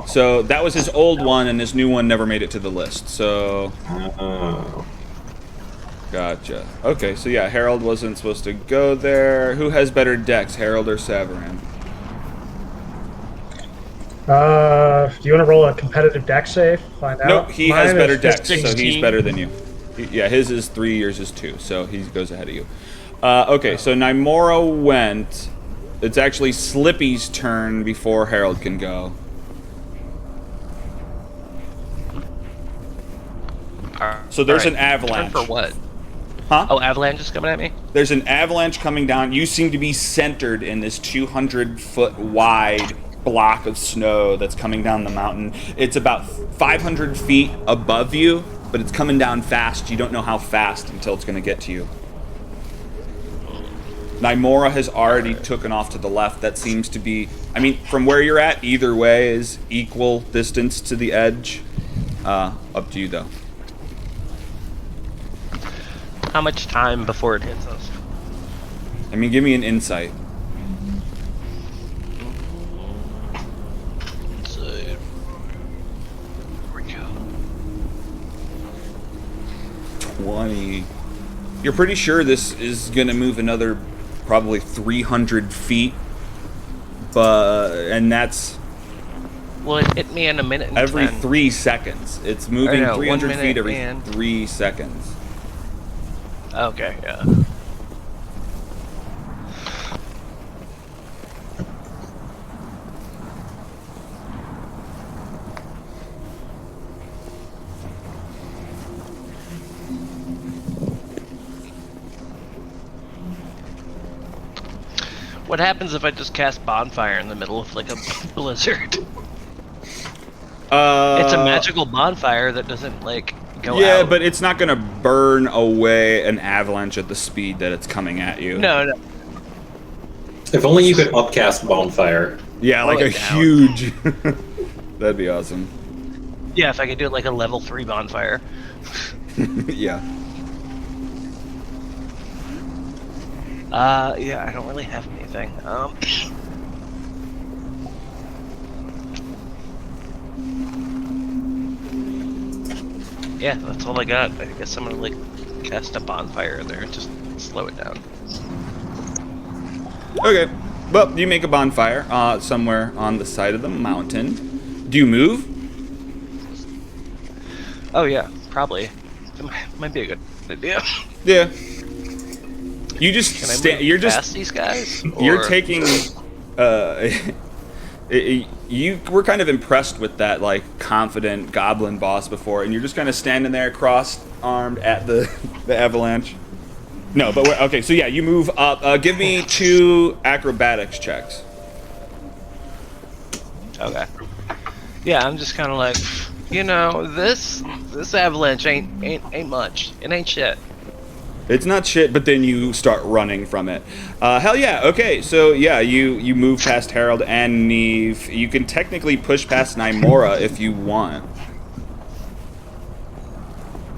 Speaker 1: So, that was his old one, and his new one never made it to the list, so... Gotcha. Okay, so yeah, Herald wasn't supposed to go there. Who has better decks, Herald or Savaran?
Speaker 4: Do you want to roll a competitive deck save? Find out.
Speaker 1: Nope, he has better decks, so
Speaker 6: 16.
Speaker 1: he's better than you. Yeah, his is 3, yours is 2, so he goes ahead of you. Okay, so Nymora went. It's actually Slippy's turn before Herald can go. So there's an avalanche.
Speaker 5: Turn for what?
Speaker 1: Huh?
Speaker 5: Oh, avalanche is coming at me?
Speaker 1: There's an avalanche coming down. You seem to be centered in this 200-foot wide block of snow that's coming down the mountain. It's about 500 feet above you, but it's coming down fast. You don't know how fast until it's going to get to you. Nymora has already taken off to the left. That seems to be... I mean, from where you're at, either way is equal distance to the edge. Up to you, though.
Speaker 5: How much time before it hits us?
Speaker 1: I mean, give me an insight.
Speaker 5: So, here we go.
Speaker 1: 20. You're pretty sure this is going to move another probably 300 feet, and that's...
Speaker 5: Well, it hit me in a minute and
Speaker 1: every
Speaker 5: 10.
Speaker 1: 3 seconds. It's moving 300 feet every
Speaker 5: and...
Speaker 1: 3 seconds.
Speaker 5: Okay, yeah. What happens if I just cast bonfire in the middle of like a blizzard? It's a magical bonfire that doesn't like go out.
Speaker 1: Yeah, but it's not gonna burn away an avalanche at the speed that it's coming at you.
Speaker 5: No.
Speaker 3: If only you could upcast bonfire.
Speaker 1: Yeah, like a huge. That'd be awesome.
Speaker 5: Yeah, if I could do it like a level 3 bonfire.
Speaker 1: Yeah.
Speaker 5: Yeah, I don't really have anything. Yeah, that's all I got. I guess I'm gonna like cast a bonfire in there and just slow it down.
Speaker 1: Okay. Well, you make a bonfire somewhere on the side of the mountain. Do you move?
Speaker 5: Oh yeah, probably. It might be a good idea.
Speaker 1: Yeah. You just stand. You're just
Speaker 5: past these guys.
Speaker 1: You're taking. You were kind of impressed with that like confident goblin boss before, and you're just kind of standing there, cross-armed at the avalanche. No, but okay. So yeah, you move up. Give me 2 acrobatics checks.
Speaker 5: Okay. Yeah, I'm just kind of like, you know, this avalanche ain't much. It ain't shit.
Speaker 1: It's not shit, but then you start running from it. Hell yeah, okay, so yeah, you move past Herald and Neve. You can technically push past Nymora if you want.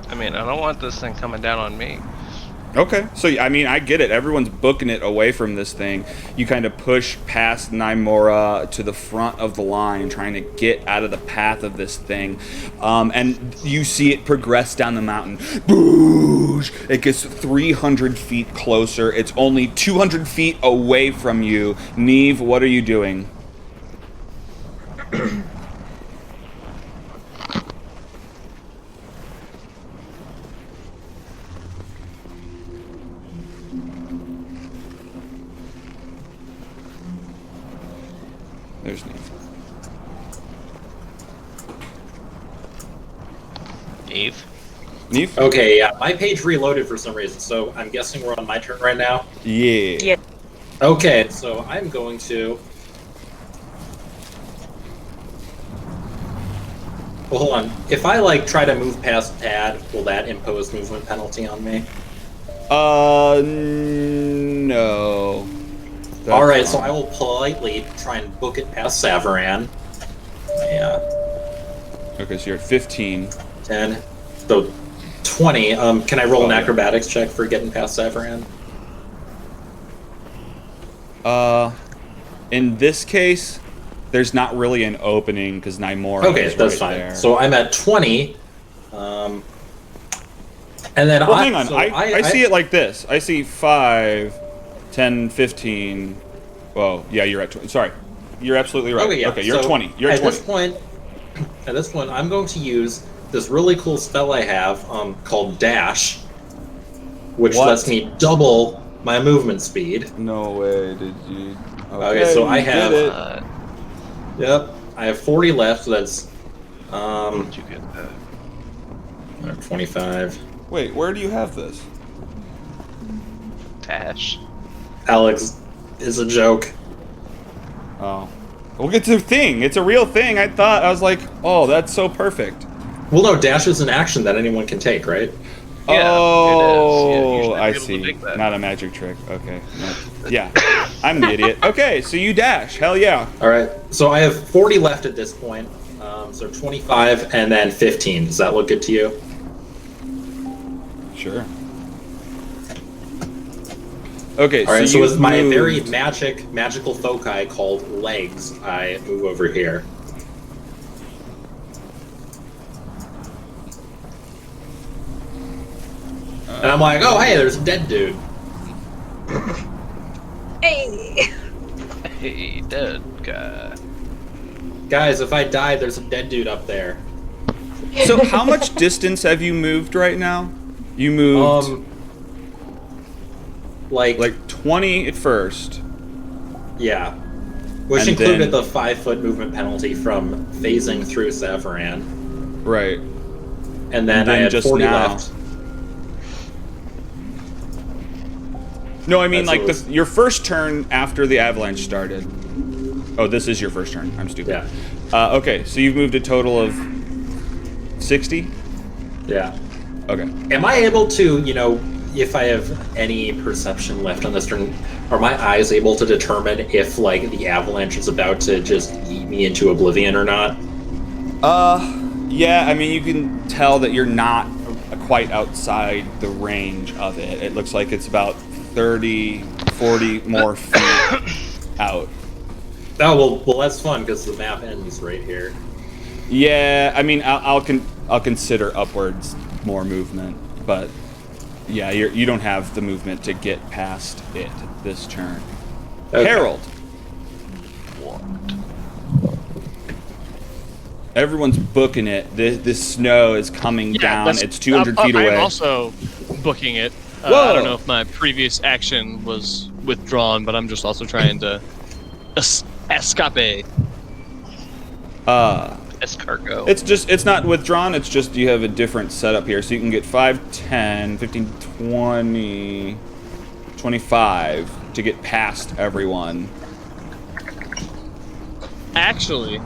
Speaker 5: I mean, I don't want this thing coming down on me.
Speaker 1: Okay, so I mean, I get it. Everyone's booking it away from this thing. You kind of push past Nymora to the front of the line, trying to get out of the path of this thing. And you see it progress down the mountain. Boosh! It gets 300 feet closer. It's only 200 feet away from you. Neve, what are you doing? There's Neve. Neve?
Speaker 3: Okay, yeah, my page reloaded for some reason, so I'm guessing we're on my turn right now?
Speaker 1: Yeah.
Speaker 3: Okay, so I'm going to... Well, hold on. If I, like, try to move past Tad, will that impose movement penalty on me?
Speaker 1: No.
Speaker 3: Alright, so I will politely try and book it past Savaran. Yeah.
Speaker 1: Okay, so you're at 15.
Speaker 3: 10. So, 20. Can I roll an acrobatics check for getting past Savaran?
Speaker 1: In this case, there's not really an opening because Nymora is
Speaker 3: that's
Speaker 1: right
Speaker 3: fine.
Speaker 1: there.
Speaker 3: So I'm at 20. And then
Speaker 1: well, hang on. So I see it like this. I see 5, 10, 15. Whoa, yeah, you're at 20. Sorry. You're absolutely right.
Speaker 3: Okay, yeah.
Speaker 1: Okay, you're at 20. You're at 20.
Speaker 3: At this point, I'm going to use this really cool spell I have called Dash, which lets me double my movement speed.
Speaker 1: No way, did you?
Speaker 3: Okay, so I have... Yep, I have 40 left, so that's...
Speaker 5: Did you get that?
Speaker 3: 25.
Speaker 1: Wait, where do you have this?
Speaker 5: Dash.
Speaker 3: Alex is a joke.
Speaker 1: Oh. Well, it's a thing. It's a real thing. I was like, oh, that's so perfect.
Speaker 3: Well, no, Dash is an action that anyone can take, right?
Speaker 5: Yeah,
Speaker 1: oh,
Speaker 5: I
Speaker 1: I see. Not a magic trick. Okay. No. Yeah, I'm the idiot. Okay, so you dash. Hell yeah.
Speaker 3: All right. So I have 40 left at this point. So 25 and then 15. Does that look good to you?
Speaker 1: Sure. Okay.
Speaker 3: All right. So with my
Speaker 1: moved...
Speaker 3: very magical foci called legs, I move over here. And I'm like, oh, hey, there's a dead dude.
Speaker 2: Hey!
Speaker 5: Hey, dead guy.
Speaker 3: Guys, if I die, there's a dead dude up there.
Speaker 1: So how much distance have you moved right now? You moved... Like 20 at first.
Speaker 3: Yeah. Which
Speaker 1: and
Speaker 3: included
Speaker 1: then...
Speaker 3: the 5-foot movement penalty from phasing through Savaran.
Speaker 1: Right.
Speaker 3: And then I had
Speaker 1: just
Speaker 3: 40
Speaker 1: now...
Speaker 3: left.
Speaker 1: No, I mean like your first turn after the avalanche started. Oh, this is your first turn. I'm stupid.
Speaker 3: Yeah.
Speaker 1: Okay, so you've moved a total of 60?
Speaker 3: Yeah.
Speaker 1: Okay.
Speaker 3: Am I able to, if I have any perception left on this turn, are my eyes able to determine if, like, the avalanche is about to just eat me into oblivion or not?
Speaker 1: Yeah, I mean, you can tell that you're not quite outside the range of it. It looks like it's about 30, 40 more feet out.
Speaker 3: Oh, well, that's fun, because the map ends right here.
Speaker 1: Yeah, I mean, I'll consider upwards more movement, but yeah, you don't have the movement to get past it this turn. Okay. Herald. Everyone's booking it. This snow is coming down. It's 200 feet away.
Speaker 9: I'm also booking it. I don't know if my previous action was withdrawn, but I'm just also trying to escape.
Speaker 5: Escargot.
Speaker 1: It's not withdrawn, it's just you have a different setup here. So you can get 5, 10, 15, 20, 25 to get past everyone.
Speaker 9: Actually,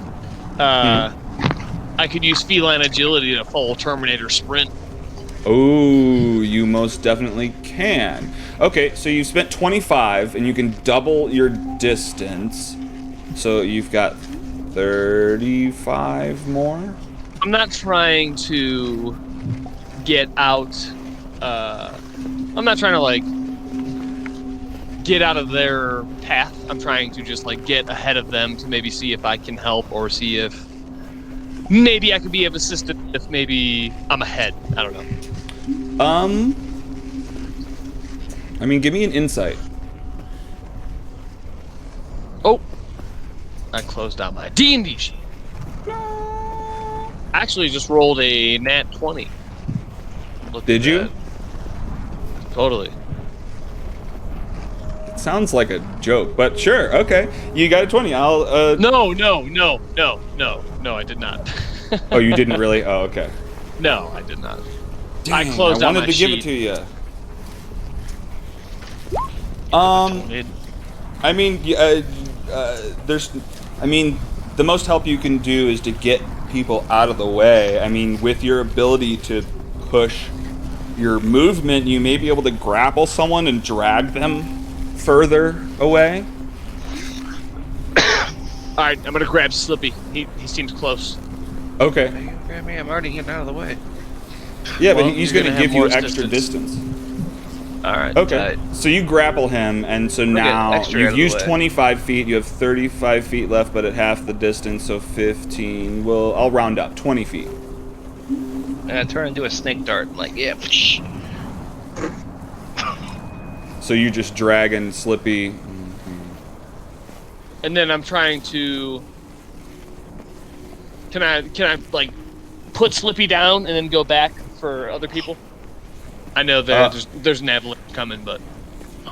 Speaker 9: I could use feline agility to full Terminator sprint.
Speaker 1: Oh, you most definitely can. Okay, so you spent 25 and you can double your distance. So you've got 35 more?
Speaker 9: I'm not trying to get out. I'm not trying to, like, get out of their path. I'm trying to just, like, get ahead of them to maybe see if I can help or see if maybe I could be of assistance if maybe I'm ahead. I don't know.
Speaker 1: I mean, give me an insight.
Speaker 9: Oh. I closed out my D&D sheet. I actually just rolled a nat 20.
Speaker 1: Did you?
Speaker 9: Totally.
Speaker 1: It sounds like a joke, but sure, okay. You got a 20. I'll
Speaker 9: No, I did not.
Speaker 1: Oh, you didn't really? Oh, okay.
Speaker 9: No, I did not.
Speaker 1: Dang,
Speaker 9: I closed out my
Speaker 1: I wanted to give it to you. I mean, the most help you can do is to get people out of the way. I mean, with your ability to push your movement, you may be able to grapple someone and drag them further away.
Speaker 9: Alright, I'm gonna grab Slippy. He seems close.
Speaker 1: Okay.
Speaker 5: Hey, grab me, I'm already getting out of the way.
Speaker 1: Yeah, well, but he's gonna give you extra distance.
Speaker 5: Alright.
Speaker 1: Okay. So you grapple him, and so now you've used 25 feet. You have 35 feet left, but at half the distance, so 15. Well, I'll round up. 20 feet.
Speaker 5: And I turn into a snake dart. I'm like, yeah.
Speaker 1: So you just dragging Slippy.
Speaker 9: And then I'm trying to... Can I like put Slippy down and then go back for other people? I know there's an avalanche coming, but...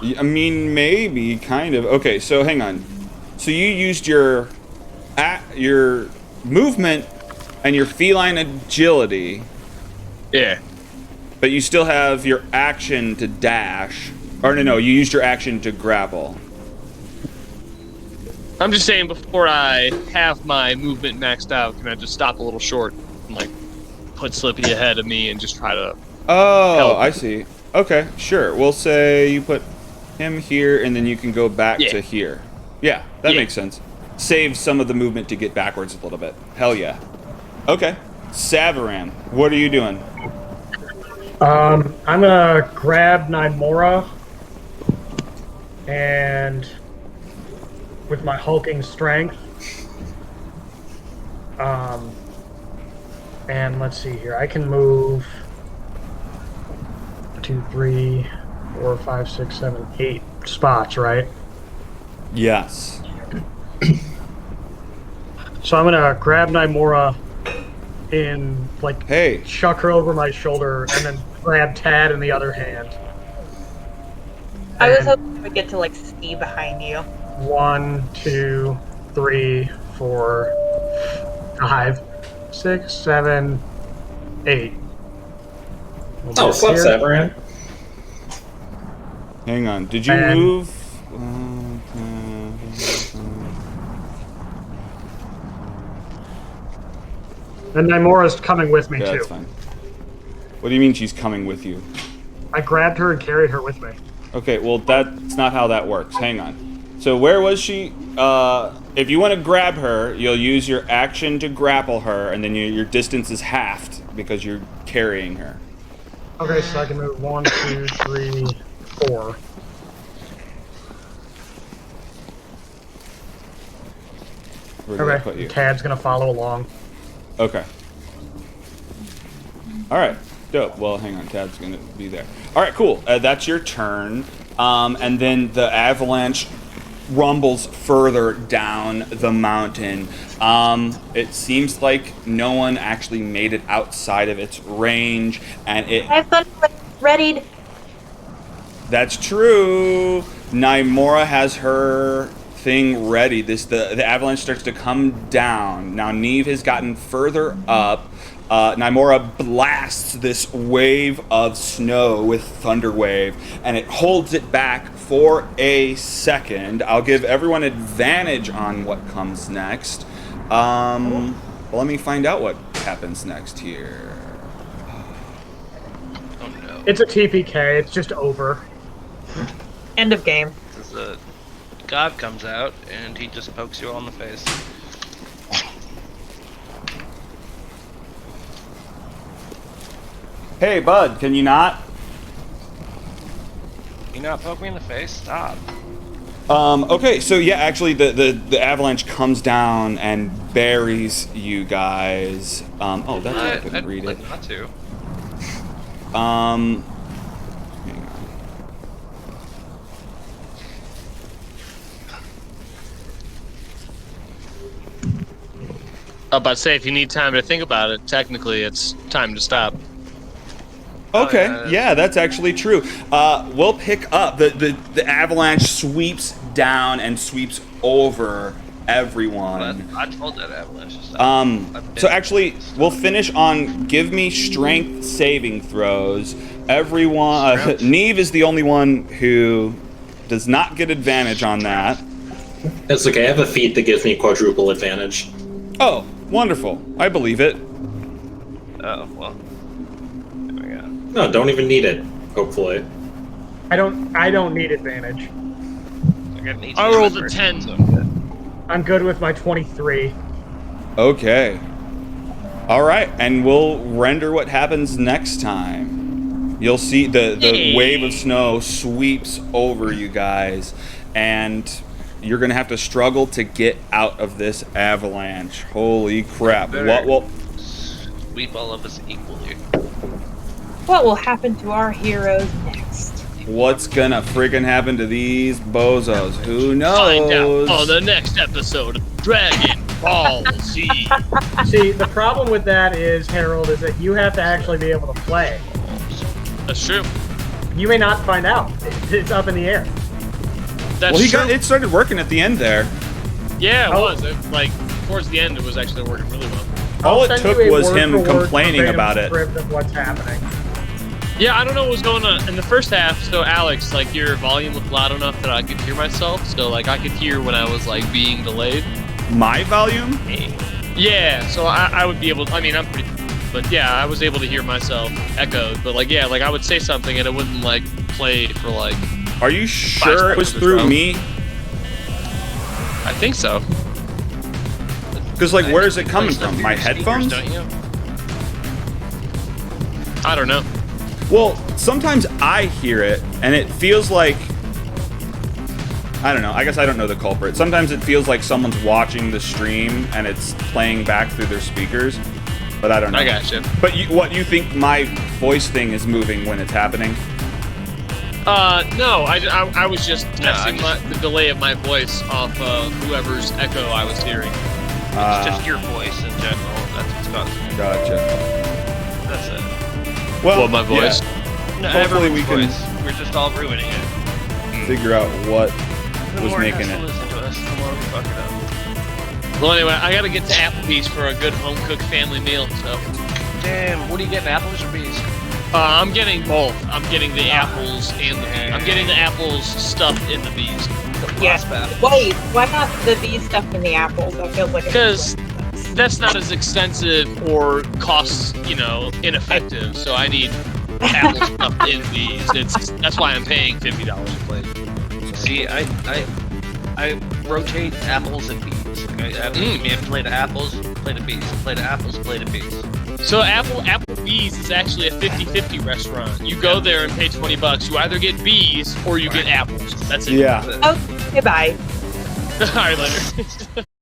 Speaker 1: I mean, maybe, kind of. Okay, so hang on. So you used your movement and your feline agility.
Speaker 9: Yeah.
Speaker 1: But you still have your action to dash. Or no, you used your action to grapple.
Speaker 9: I'm just saying, before I have my movement maxed out, can I just stop a little short and, like, put Slippy ahead of me and just try to...
Speaker 1: Oh,
Speaker 9: help.
Speaker 1: I see. Okay, sure. We'll say you put him here, and then you can go back to here. Yeah, that makes sense. Save some of the movement to get backwards a little bit. Hell yeah. Okay. Savaran, what are you doing?
Speaker 4: I'm gonna grab Nymora and with my hulking strength. And let's see here. I can move 2, 3, 4, 5, 6, 7, 8 spots, right?
Speaker 1: Yes.
Speaker 4: So I'm gonna grab Nymora and chuck her over my shoulder, and then grab Tad in the other hand.
Speaker 2: I was hoping we would get to see behind you.
Speaker 4: 1, 2, 3, 4, 5, 6, 7, 8.
Speaker 3: Oh, what's up, Savaran?
Speaker 1: Hang on. Did you move?
Speaker 4: And Nymora's coming with me, too.
Speaker 1: That's fine. What do you mean she's coming with you?
Speaker 4: I grabbed her and carried her with me.
Speaker 1: Okay, well, that's not how that works. Hang on. So where was she? If you want to grab her, you'll use your action to grapple her, and then your distance is halved because you're carrying her.
Speaker 4: Okay, so I can move 1, 2, 3, 4.
Speaker 1: Where did I put you?
Speaker 4: Tad's gonna follow along.
Speaker 1: Okay. Alright, dope. Well, hang on, Tad's gonna be there. Alright, cool. That's your turn. And then the avalanche rumbles further down the mountain. It seems like no one actually made it outside of its range, and it...
Speaker 2: I have thunder readied.
Speaker 1: That's true. Nymora has her thing ready. The avalanche starts to come down. Now Neve has gotten further up. Nymora blasts this wave of snow with Thunder Wave, and it holds it back for a second. I'll give everyone advantage on what comes next. Well, let me find out what happens next here.
Speaker 5: Oh no.
Speaker 4: It's a TPK. It's just over.
Speaker 2: End of game.
Speaker 5: The god comes out and he just pokes you all in the face.
Speaker 1: Hey, bud, can you not?
Speaker 5: You not poke me in the face? Stop.
Speaker 1: Okay, so yeah, actually the avalanche comes down and buries you guys. Oh, that's why I couldn't read it.
Speaker 5: Not to.
Speaker 1: Hang on.
Speaker 9: I was about to say, if you need time to think about it, technically it's time to stop.
Speaker 1: Okay, yeah, that's actually true. We'll pick up. The avalanche sweeps down and sweeps over everyone.
Speaker 5: I told that avalanche to stop.
Speaker 1: So actually, we'll finish on give me strength saving throws. Everyone, Neve is the only one who does not get advantage on that.
Speaker 3: That's okay. I have a feat that gives me quadruple advantage.
Speaker 1: Oh, wonderful. I believe it.
Speaker 5: Oh, well. There we go.
Speaker 3: No, don't even need it, hopefully.
Speaker 4: I don't need advantage.
Speaker 5: I
Speaker 9: rolled a 10.
Speaker 5: So I'm good.
Speaker 4: I'm good with my 23.
Speaker 1: Okay. All right, and we'll render what happens next time. You'll see the wave of snow sweeps over you guys, and you're gonna have to struggle to get out of this avalanche. Holy crap! What will
Speaker 5: sweep all of us equally?
Speaker 2: What will happen to our heroes next?
Speaker 1: What's gonna friggin' happen to these bozos? Who knows?
Speaker 9: Find out on the next episode of Dragon Ball Z.
Speaker 4: See, the problem with that is, Herald, is that you have to actually be able to play.
Speaker 9: That's true.
Speaker 4: You may not find out. It's up in the air.
Speaker 9: That's
Speaker 1: well,
Speaker 9: true.
Speaker 1: it started working at the end there.
Speaker 9: Yeah, it was. Like, towards the end, it was actually working really well.
Speaker 1: All it took was him complaining about it.
Speaker 4: Script of what's happening.
Speaker 9: Yeah, I don't know what was going on in the first half. So, Alex, like, your volume was loud enough that I could hear myself. So, like, I could hear when I was, like, being delayed.
Speaker 1: My volume?
Speaker 9: Yeah, so I would be able to, I mean, I'm pretty, but yeah, I was able to hear myself echoed. But, like, yeah, like, I would say something and it wouldn't, like, play for, like...
Speaker 1: Are you sure it was through me?
Speaker 9: I think so.
Speaker 1: Because, like, where is it coming from? My headphones?
Speaker 5: Don't you?
Speaker 9: I don't know.
Speaker 1: Well, sometimes I hear it, and it feels like... I don't know. I guess I don't know the culprit. Sometimes it feels like someone's watching the stream, and it's playing back through their speakers. But I don't know.
Speaker 9: I gotcha.
Speaker 1: But you think my voice thing is moving when it's happening?
Speaker 9: No, I was just testing the delay of my voice off whoever's echo I was hearing.
Speaker 5: It's just your voice in general. That's what's causing it.
Speaker 1: Gotcha.
Speaker 5: That's it.
Speaker 1: Well,
Speaker 9: my voice?
Speaker 1: Yeah.
Speaker 5: No,
Speaker 1: Hopefully we can
Speaker 5: voice. We're just all ruining it.
Speaker 1: figure out what
Speaker 5: The
Speaker 1: was
Speaker 5: more
Speaker 1: making
Speaker 5: has to
Speaker 1: it.
Speaker 5: listen to us, the more we fuck it up.
Speaker 9: Well, anyway, I gotta get to Applebee's for a good home-cooked family meal, so...
Speaker 5: Damn, what are you getting, apples or bees?
Speaker 9: I'm getting both. I'm getting the apples and the bees. I'm getting the apples stuffed in the bees.
Speaker 2: Yes. Wait, why not the bees stuffed in the apples? That feels like
Speaker 9: because that's not as extensive or costs, ineffective. So I need apples stuffed in bees. That's why I'm paying $50 a plate.
Speaker 5: See, I rotate apples and bees. Okay? Give me a plate of apples, plate of bees, plate of apples, plate of bees.
Speaker 9: So Applebee's is actually a 50-50 restaurant. You go there and pay $20. You either get bees or you get apples. That's it.
Speaker 1: Yeah.
Speaker 2: Okay, bye.
Speaker 9: All right, later.